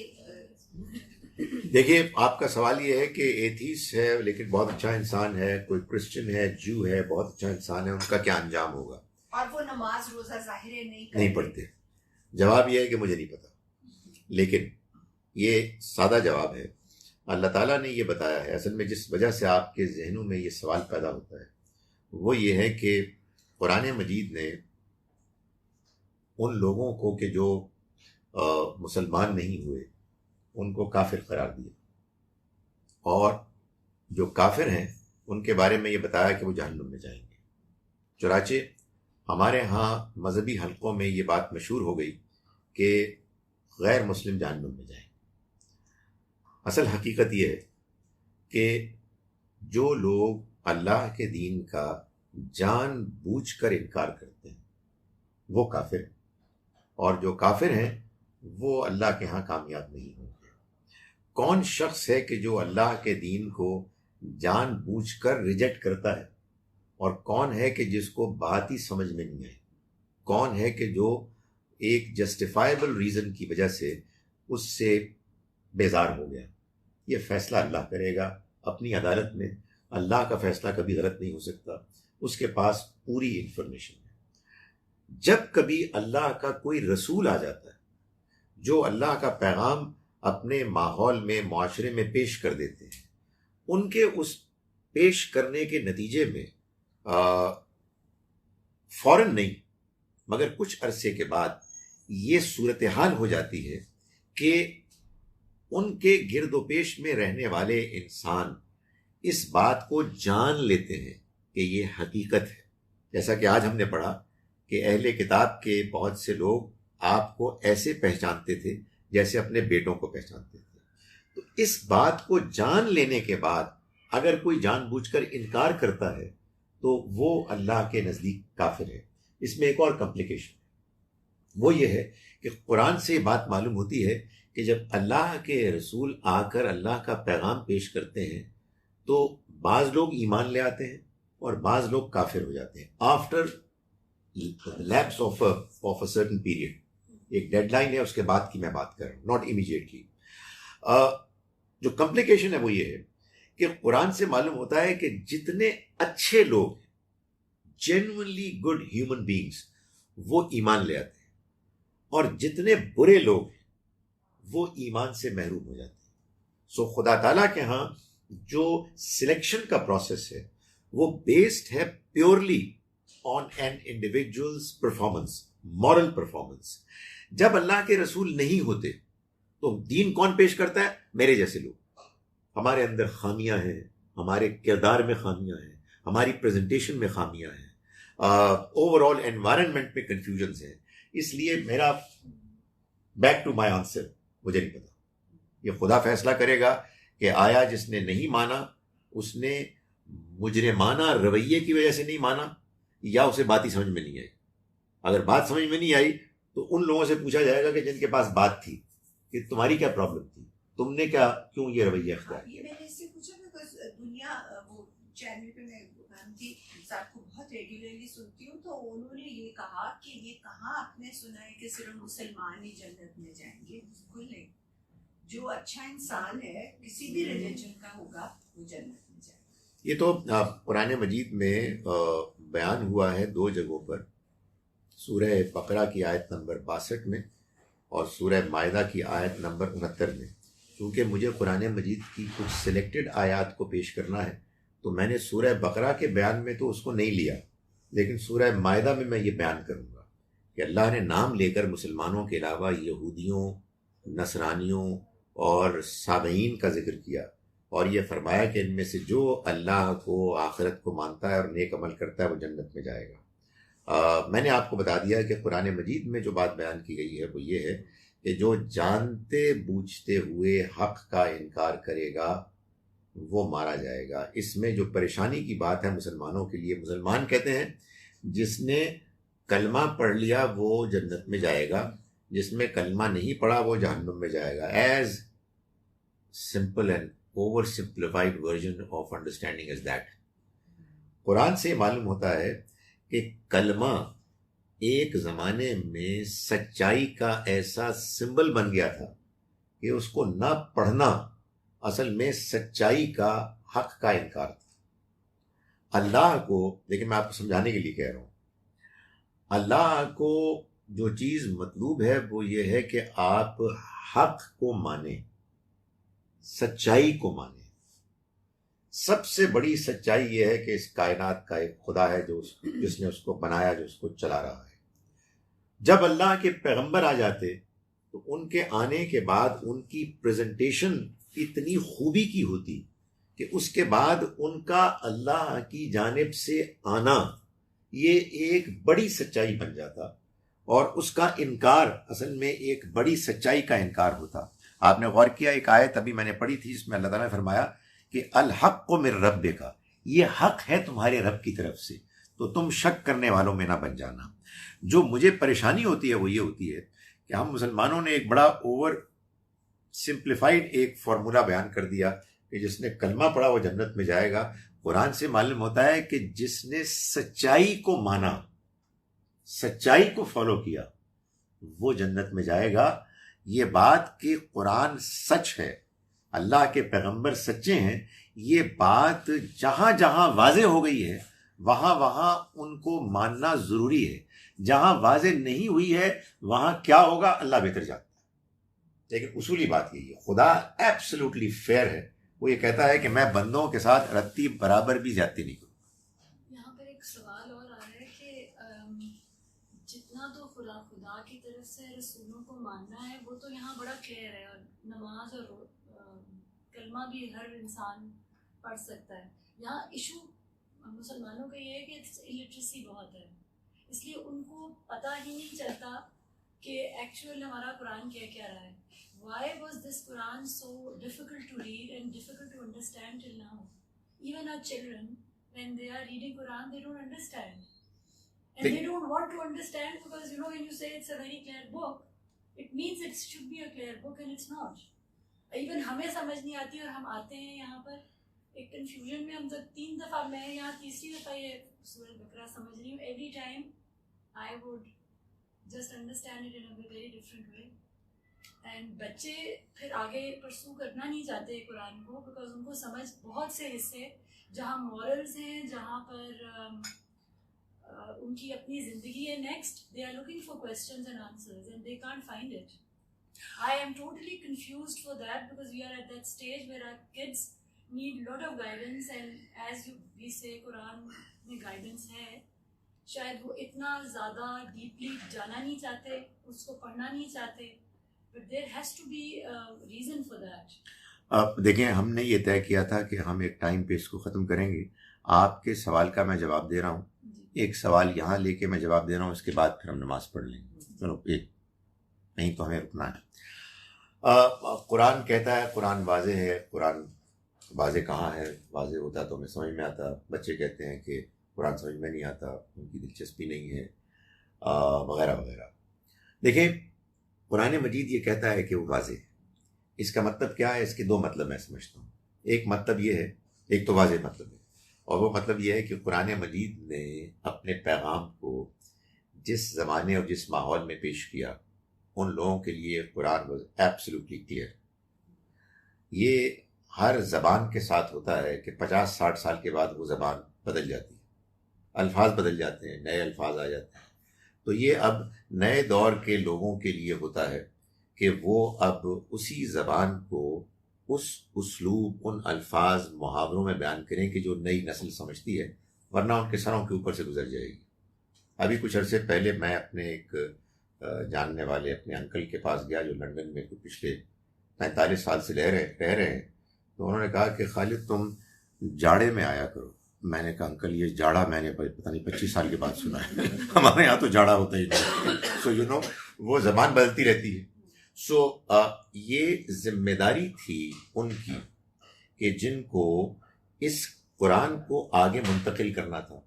دیکھیے آپ کا سوال یہ ہے کہ ایتھیسٹ ہے لیکن بہت اچھا انسان ہے، کوئی کرسچن ہے، جو ہے، بہت اچھا انسان ہے، ان کا کیا انجام ہوگا؟
اور وہ نماز روزہ ظاہر
نہیں پڑھتے. جواب یہ ہے کہ مجھے نہیں پتا، لیکن یہ سادہ جواب ہے. اللہ تعالیٰ نے یہ بتایا ہے. اصل میں جس وجہ سے آپ کے ذہنوں میں یہ سوال پیدا ہوتا ہے وہ یہ ہے کہ قرآن مجید نے ان لوگوں کو کہ جو مسلمان نہیں ہوئے ان کو کافر قرار دیا، اور جو کافر ہیں ان کے بارے میں یہ بتایا کہ وہ جہنم میں جائیں گے. چنانچہ ہمارے ہاں مذہبی حلقوں میں یہ بات مشہور ہو گئی کہ غیر مسلم جہنم میں جائیں گے. اصل حقیقت یہ ہے کہ جو لوگ اللہ کے دین کا جان بوجھ کر انکار کرتے ہیں وہ کافر ہیں، اور جو کافر ہیں وہ اللہ کے ہاں کامیاب نہیں ہوں گے. کون شخص ہے کہ جو اللہ کے دین کو جان بوجھ کر ریجیکٹ کرتا ہے، اور کون ہے کہ جس کو بات ہی سمجھ میں نہیں آئی؟ کون ہے کہ جو ایک جسٹیفائبل ریزن کی وجہ سے اس سے بیزار ہو گیا؟ یہ فیصلہ اللہ کرے گا اپنی عدالت میں. اللہ کا فیصلہ کبھی غلط نہیں ہو سکتا، اس کے پاس پوری انفارمیشن ہے. جب کبھی اللہ کا کوئی رسول آ جاتا ہے جو اللہ کا پیغام اپنے ماحول میں، معاشرے میں پیش کر دیتے ہیں، ان کے اس پیش کرنے کے نتیجے میں فوراً نہیں مگر کچھ عرصے کے بعد یہ صورتحال ہو جاتی ہے کہ ان کے گرد و پیش میں رہنے والے انسان اس بات کو جان لیتے ہیں کہ یہ حقیقت ہے. جیسا کہ آج ہم نے پڑھا کہ اہل کتاب کے بہت سے لوگ آپ کو ایسے پہچانتے تھے جیسے اپنے بیٹوں کو پہچانتے تھے. تو اس بات کو جان لینے کے بعد اگر کوئی جان بوجھ کر انکار کرتا ہے تو وہ اللہ کے نزدیک کافر ہے. اس میں ایک اور کمپلیکیشن ہے، وہ یہ ہے کہ قرآن سے یہ بات معلوم ہوتی ہے کہ جب اللہ کے رسول آ کر اللہ کا پیغام پیش کرتے ہیں تو بعض لوگ ایمان لے آتے ہیں اور بعض لوگ کافر ہو جاتے ہیں after lapse of a certain period. ایک ڈیڈ لائن ہے، اس کے بعد کی میں بات کر رہا ہوں، ناٹ امیجیٹلی. جو کمپلیکیشن ہے وہ یہ ہے کہ قرآن سے معلوم ہوتا ہے کہ جتنے اچھے لوگ جینوئنلی گڈ ہیومن بینگز وہ ایمان لے آتے ہیں، اور جتنے برے لوگ وہ ایمان سے محروم ہو جاتے ہیں. سو خدا تعالیٰ کے ہاں جو سلیکشن کا پروسیس ہے وہ بیسڈ ہے purely on an individual's performance, moral performance. جب اللہ کے رسول نہیں ہوتے تو دین کون پیش کرتا ہے؟ میرے جیسے لوگ. ہمارے اندر خامیاں ہیں، ہمارے کردار میں خامیاں ہیں، ہماری پریزنٹیشن میں خامیاں ہیں، اوور آل انوائرمنٹ میں کنفیوژنز ہیں. اس لیے میرا بیک ٹو مائی آنسر، مجھے نہیں پتا. یہ خدا فیصلہ کرے گا کہ آیا جس نے نہیں مانا اس نے مجرمانہ رویے کی وجہ سے نہیں مانا یا اسے بات ہی سمجھ میں نہیں آئی. اگر بات سمجھ میں نہیں آئی تو ان لوگوں سے پوچھا جائے گا کہ جن کے پاس بات تھی کہ تمہاری کیا پرابلم تھی، تم نے کیوں یہ رویہ اختیار کیا.
یہ میں نے اس سے پوچھا بیکاز دنیا وہ چینل پہ میں گاندھی صاحب کو بہت ریگولرلی سنتی ہوں، تو انہوں نے یہ کہا کہ یہ کہاں آپ نے سنا ہے کہ صرف مسلمان ہی جنت میں جائیں گے. بالکل نہیں، جو اچھا انسان ہے کسی بھی ریلیجن کا ہوگا وہ جنت میں جائے گا.
یہ تو قرآن مجید میں بیان ہوا ہے 2 جگہوں پر، سورہ بقرہ کی آیت نمبر 62 میں اور سورہ مائدہ کی آیت نمبر 69 میں۔ چونکہ مجھے قرآن مجید کی کچھ سلیکٹڈ آیات کو پیش کرنا ہے تو میں نے سورہ بقرہ کے بیان میں تو اس کو نہیں لیا، لیکن سورہ مائدہ میں یہ بیان کروں گا کہ اللہ نے نام لے کر مسلمانوں کے علاوہ یہودیوں، نصرانیوں اور سامعین کا ذکر کیا، اور یہ فرمایا کہ ان میں سے جو اللہ کو، آخرت کو مانتا ہے اور نیک عمل کرتا ہے وہ جنت میں جائے گا۔ میں نے آپ کو بتا دیا کہ قرآن مجید میں جو بات بیان کی گئی ہے وہ یہ ہے کہ جو جانتے بوجھتے ہوئے حق کا انکار کرے گا وہ مارا جائے گا۔ اس میں جو پریشانی کی بات ہے مسلمانوں کے لیے، مسلمان کہتے ہیں جس نے کلمہ پڑھ لیا وہ جنت میں جائے گا، جس میں کلمہ نہیں پڑھا وہ جہنم میں جائے گا۔ As simple and over simplified version of understanding is that. قرآن سے معلوم ہوتا ہے کہ کلمہ ایک زمانے میں سچائی کا ایسا سمبل بن گیا تھا کہ اس کو نہ پڑھنا اصل میں سچائی کا، حق کا انکار تھا۔ اللہ کو، لیکن میں آپ کو سمجھانے کے لیے کہہ رہا ہوں، اللہ کو جو چیز مطلوب ہے وہ یہ ہے کہ آپ حق کو مانیں، سچائی کو مانیں۔ سب سے بڑی سچائی یہ ہے کہ اس کائنات کا ایک خدا ہے جس نے اس کو بنایا، جو اس کو چلا رہا ہے۔ جب اللہ کے پیغمبر آ جاتے تو ان کے آنے کے بعد ان کی پریزنٹیشن اتنی خوبی کی ہوتی کہ اس کے بعد ان کا اللہ کی جانب سے آنا یہ ایک بڑی سچائی بن جاتا، اور اس کا انکار اصل میں ایک بڑی سچائی کا انکار ہوتا۔ آپ نے غور کیا، ایک آیت ابھی میں نے پڑھی تھی جس میں اللہ تعالیٰ نے فرمایا کہ الحق من ربک، یہ حق ہے تمہارے رب کی طرف سے، تو تم شک کرنے والوں میں نہ بن جانا۔ جو مجھے پریشانی ہوتی ہے وہ یہ ہوتی ہے کہ ہم مسلمانوں نے ایک بڑا اوور سمپلیفائڈ ایک فارمولا بیان کر دیا کہ جس نے کلمہ پڑھا وہ جنت میں جائے گا۔ قرآن سے معلوم ہوتا ہے کہ جس نے سچائی کو مانا، سچائی کو فالو کیا، وہ جنت میں جائے گا۔ یہ بات کہ قرآن سچ ہے، اللہ کے پیغمبر سچے ہیں، یہ بات جہاں جہاں واضح ہو گئی ہے وہاں وہاں ان کو ماننا ضروری ہے۔ جہاں واضح نہیں ہوئی ہے وہاں کیا ہوگا اللہ بہتر جانتا ہے، لیکن اصولی بات یہی ہے، خدا ایبسلوٹلی فیئر ہے۔ وہ یہ کہتا ہے کہ میں بندوں کے ساتھ رتی برابر بھی زیادتی نہیں کروں۔
یہاں پر ایک سوال اور آ رہا ہے کہ جتنا تو خدا کی طرف سے رسولوں کو ماننا ہے وہ تو یہاں بڑا کلیئر ہے، اور نماز اور کلمہ بھی ہر انسان پڑھ سکتا ہے۔ یہاں ایشو مسلمانوں کا یہ ہے کہ الٹریسی بہت ہے، اس لیے ان کو پتہ ہی نہیں چلتا کہ ایکچوئل ہمارا قرآن کیا کہہ رہا ہے۔ Why was this Quran so difficult to read and difficult to understand till now? Even our children, when they are reading Quran, they don't understand. And they don't want to understand because, when you say it's a very clear book, it means it should be a clear book and it's not. Even ہمیں سمجھ نہیں آتی، اور ہم آتے ہیں یہاں پر ایک کنفیوژن میں، ہم تو 3 دفعہ، میں یہاں تیسری دفعہ یہ سورہ بقرہ سمجھ رہی ہوں۔ Every time I would just understand it in a very different way. And بچے پھر آگے پرسو کرنا نہیں چاہتے قرآن کو، بیکاز ان کو سمجھ بہت سے حصے جہاں مورلز ہیں، جہاں پر ان کی اپنی زندگی ہے، next they are looking for questions and answers and they can't find it. I am totally confused for that because we are at that stage where are kids need lot of guidance, and as we say Quran میں guidance ہے، شاید وہ اتنا زیادہ deeply جانا نہیں چاہتے، اس کو پڑھنا نہیں چاہتے، but there has to be a reason for that.
دیکھیں، ہم نے یہ طے کیا تھا کہ ہم ایک ٹائم پہ اس کو ختم کریں گے۔ آپ کے سوال کا میں جواب دے رہا ہوں، ایک سوال یہاں لے کے میں جواب دے رہا ہوں، اس کے بعد پھر ہم نماز پڑھ لیں گے۔ چلو، ایک نہیں تو ہمیں رکنا ہے۔ قرآن کہتا ہے قرآن واضح ہے۔ قرآن واضح کہاں ہے؟ واضح ہوتا تو ہمیں سمجھ میں آتا۔ بچے کہتے ہیں کہ قرآن سمجھ میں نہیں آتا، ان کی دلچسپی نہیں ہے، وغیرہ وغیرہ۔ دیکھیں، قرآن مجید یہ کہتا ہے کہ وہ واضح ہے۔ اس کا مطلب کیا ہے؟ اس کے 2 مطلب میں سمجھتا ہوں۔ ایک مطلب یہ ہے، ایک تو واضح مطلب ہے، اور وہ مطلب یہ ہے کہ قرآن مجید نے اپنے پیغام کو جس زمانے اور جس ماحول میں پیش کیا، ان لوگوں کے لیے قرآن واز ایبسلیوٹلی کلیئر۔ یہ ہر زبان کے ساتھ ہوتا ہے کہ 50-60 سال کے بعد وہ زبان بدل جاتی ہے، الفاظ بدل جاتے ہیں، نئے الفاظ آ جاتے ہیں. تو یہ اب نئے دور کے لوگوں کے لیے ہوتا ہے کہ وہ اب اسی زبان کو اس اسلوب، ان الفاظ، محاوروں میں بیان کریں کہ جو نئی نسل سمجھتی ہے، ورنہ ان کے سروں کے اوپر سے گزر جائے گی. ابھی کچھ عرصے پہلے میں اپنے ایک جاننے والے اپنے انکل کے پاس گیا جو لندن میں پچھلے 45 سال سے رہ رہے ہیں. تو انہوں نے کہا کہ خالد تم جاڑے میں آیا کرو. میں نے کہا انکل یہ جاڑا میں نے پتہ نہیں 25 سال کے بعد سنا ہے، ہمارے یہاں تو جاڑا ہوتا ہی نہیں. سو یو نو وہ زبان بدلتی رہتی ہے. سو یہ ذمہ داری تھی ان کی کہ جن کو اس قرآن کو آگے منتقل کرنا تھا.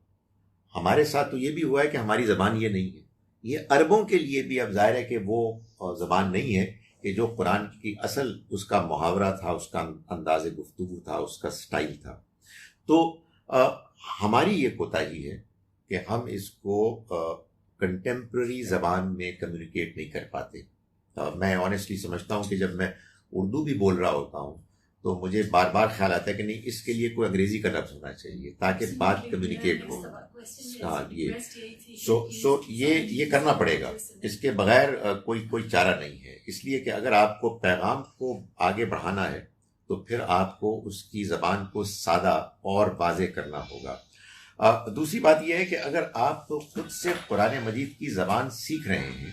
ہمارے ساتھ تو یہ بھی ہوا ہے کہ ہماری زبان یہ نہیں ہے. یہ عربوں کے لیے بھی اب ظاہر ہے کہ وہ زبان نہیں ہے کہ جو قرآن کی اصل اس کا محاورہ تھا، اس کا انداز گفتگو تھا، اس کا سٹائل تھا. تو ہماری یہ کوتاہی ہے کہ ہم اس کو کنٹمپرری زبان میں کمیونیکیٹ نہیں کر پاتے. میں آنیسٹلی سمجھتا ہوں کہ جب میں اردو بھی بول رہا ہوتا ہوں تو مجھے بار بار خیال آتا ہے کہ نہیں، اس کے لیے کوئی انگریزی کا لفظ ہونا چاہیے تاکہ بات کمیونیکیٹ ہو. ہاں سو یہ کرنا پڑے گا، اس کے بغیر کوئی چارہ نہیں ہے. اس لیے کہ اگر آپ کو پیغام کو آگے بڑھانا ہے تو پھر آپ کو اس کی زبان کو سادہ اور واضح کرنا ہوگا. دوسری بات یہ ہے کہ اگر آپ خود سے قرآن مجید کی زبان سیکھ رہے ہیں،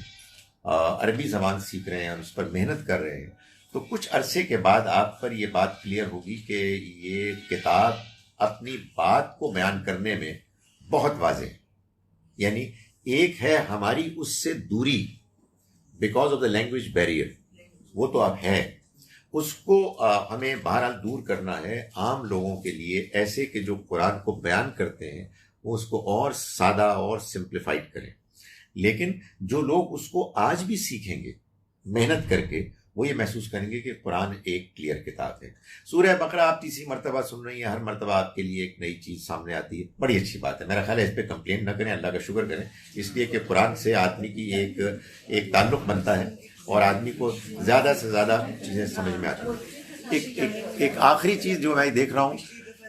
عربی زبان سیکھ رہے ہیں اور اس پر محنت کر رہے ہیں، تو کچھ عرصے کے بعد آپ پر یہ بات کلیئر ہوگی کہ یہ کتاب اپنی بات کو بیان کرنے میں بہت واضح ہے. یعنی ایک ہے ہماری اس سے دوری because of the language barrier, وہ تو اب ہے، اس کو ہمیں بہرحال دور کرنا ہے عام لوگوں کے لیے، ایسے کہ جو قرآن کو بیان کرتے ہیں وہ اس کو اور سادہ اور سمپلیفائڈ کریں. لیکن جو لوگ اس کو آج بھی سیکھیں گے محنت کر کے، وہ یہ محسوس کریں گے کہ قرآن ایک کلیئر کتاب ہے. سورہ بقرہ آپ تیسری مرتبہ سن رہی ہیں، ہر مرتبہ آپ کے لیے ایک نئی چیز سامنے آتی ہے، بڑی اچھی بات ہے. میرا خیال ہے اس پہ کمپلین نہ کریں، اللہ کا شکر کریں، اس لیے کہ قرآن سے آدمی کی ایک تعلق بنتا ہے اور آدمی کو زیادہ سے زیادہ چیزیں سمجھ میں آتی ہیں. ایک آخری چیز جو میں دیکھ رہا ہوں،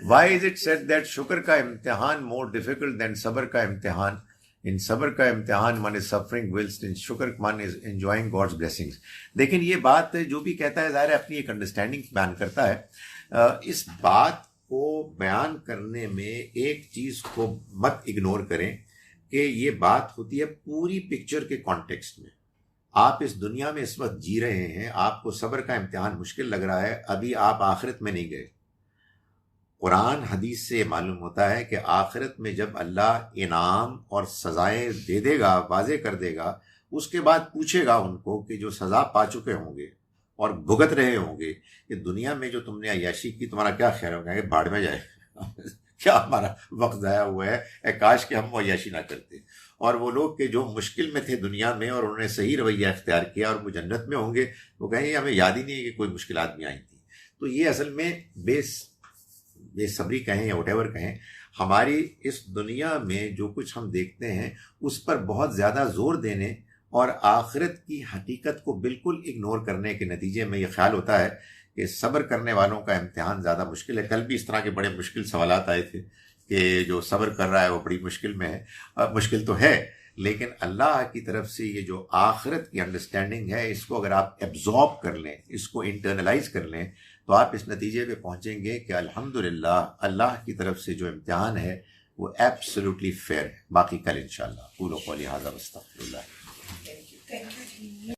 why is it said that شکر کا امتحان مور ڈیفیکلٹ دین صبر کا امتحان. ان صبر کا امتحان من از سفرنگ whilst ان شکر من از انجوائنگ گاڈز بلیسنگز. لیکن یہ بات جو بھی کہتا ہے ظاہر ہے اپنی ایک انڈرسٹینڈنگ بیان کرتا ہے. اس بات کو بیان کرنے میں ایک چیز کو مت اگنور کریں کہ یہ بات ہوتی ہے پوری پکچر کے کانٹیکسٹ میں. آپ اس دنیا میں اس وقت جی رہے ہیں، آپ کو صبر کا امتحان مشکل لگ رہا ہے، ابھی آپ آخرت میں نہیں گئے. قرآن حدیث سے یہ معلوم ہوتا ہے کہ آخرت میں جب اللہ انعام اور سزائیں دے دے گا، واضح کر دے گا، اس کے بعد پوچھے گا ان کو کہ جو سزا پا چکے ہوں گے اور بھگت رہے ہوں گے کہ دنیا میں جو تم نے عیاشی کی تمہارا کیا خیر ہوگا، کہ بھاڑ میں جائے کیا ہمارا وقت ضائع ہوا ہے، اے کاش کہ ہم وہ عیاشی نہ کرتے. اور وہ لوگ کہ جو مشکل میں تھے دنیا میں اور انہوں نے صحیح رویہ اختیار کیا اور وہ جنت میں ہوں گے، وہ کہیں گے ہمیں یاد ہی نہیں ہے کہ کوئی مشکلات میں آئی تھی. تو یہ اصل میں بے صبری کہیں یا وٹ ایور کہیں، ہماری اس دنیا میں جو کچھ ہم دیکھتے ہیں اس پر بہت زیادہ زور دینے اور آخرت کی حقیقت کو بالکل اگنور کرنے کے نتیجے میں یہ خیال ہوتا ہے کہ صبر کرنے والوں کا امتحان زیادہ مشکل ہے. کل بھی اس طرح کے بڑے مشکل سوالات آئے تھے کہ جو صبر کر رہا ہے وہ بڑی مشکل میں ہے. مشکل تو ہے، لیکن اللہ کی طرف سے یہ جو آخرت کی انڈرسٹینڈنگ ہے، اس کو اگر آپ ایبزارب کر لیں، اس کو انٹرنلائز کر لیں، تو آپ اس نتیجے پہ پہنچیں گے کہ الحمدللہ اللہ کی طرف سے جو امتحان ہے وہ ایبسلیوٹلی فیئر ہے. باقی کل انشاءاللہ. قولوا قولی ھذا واستغفر اللہ.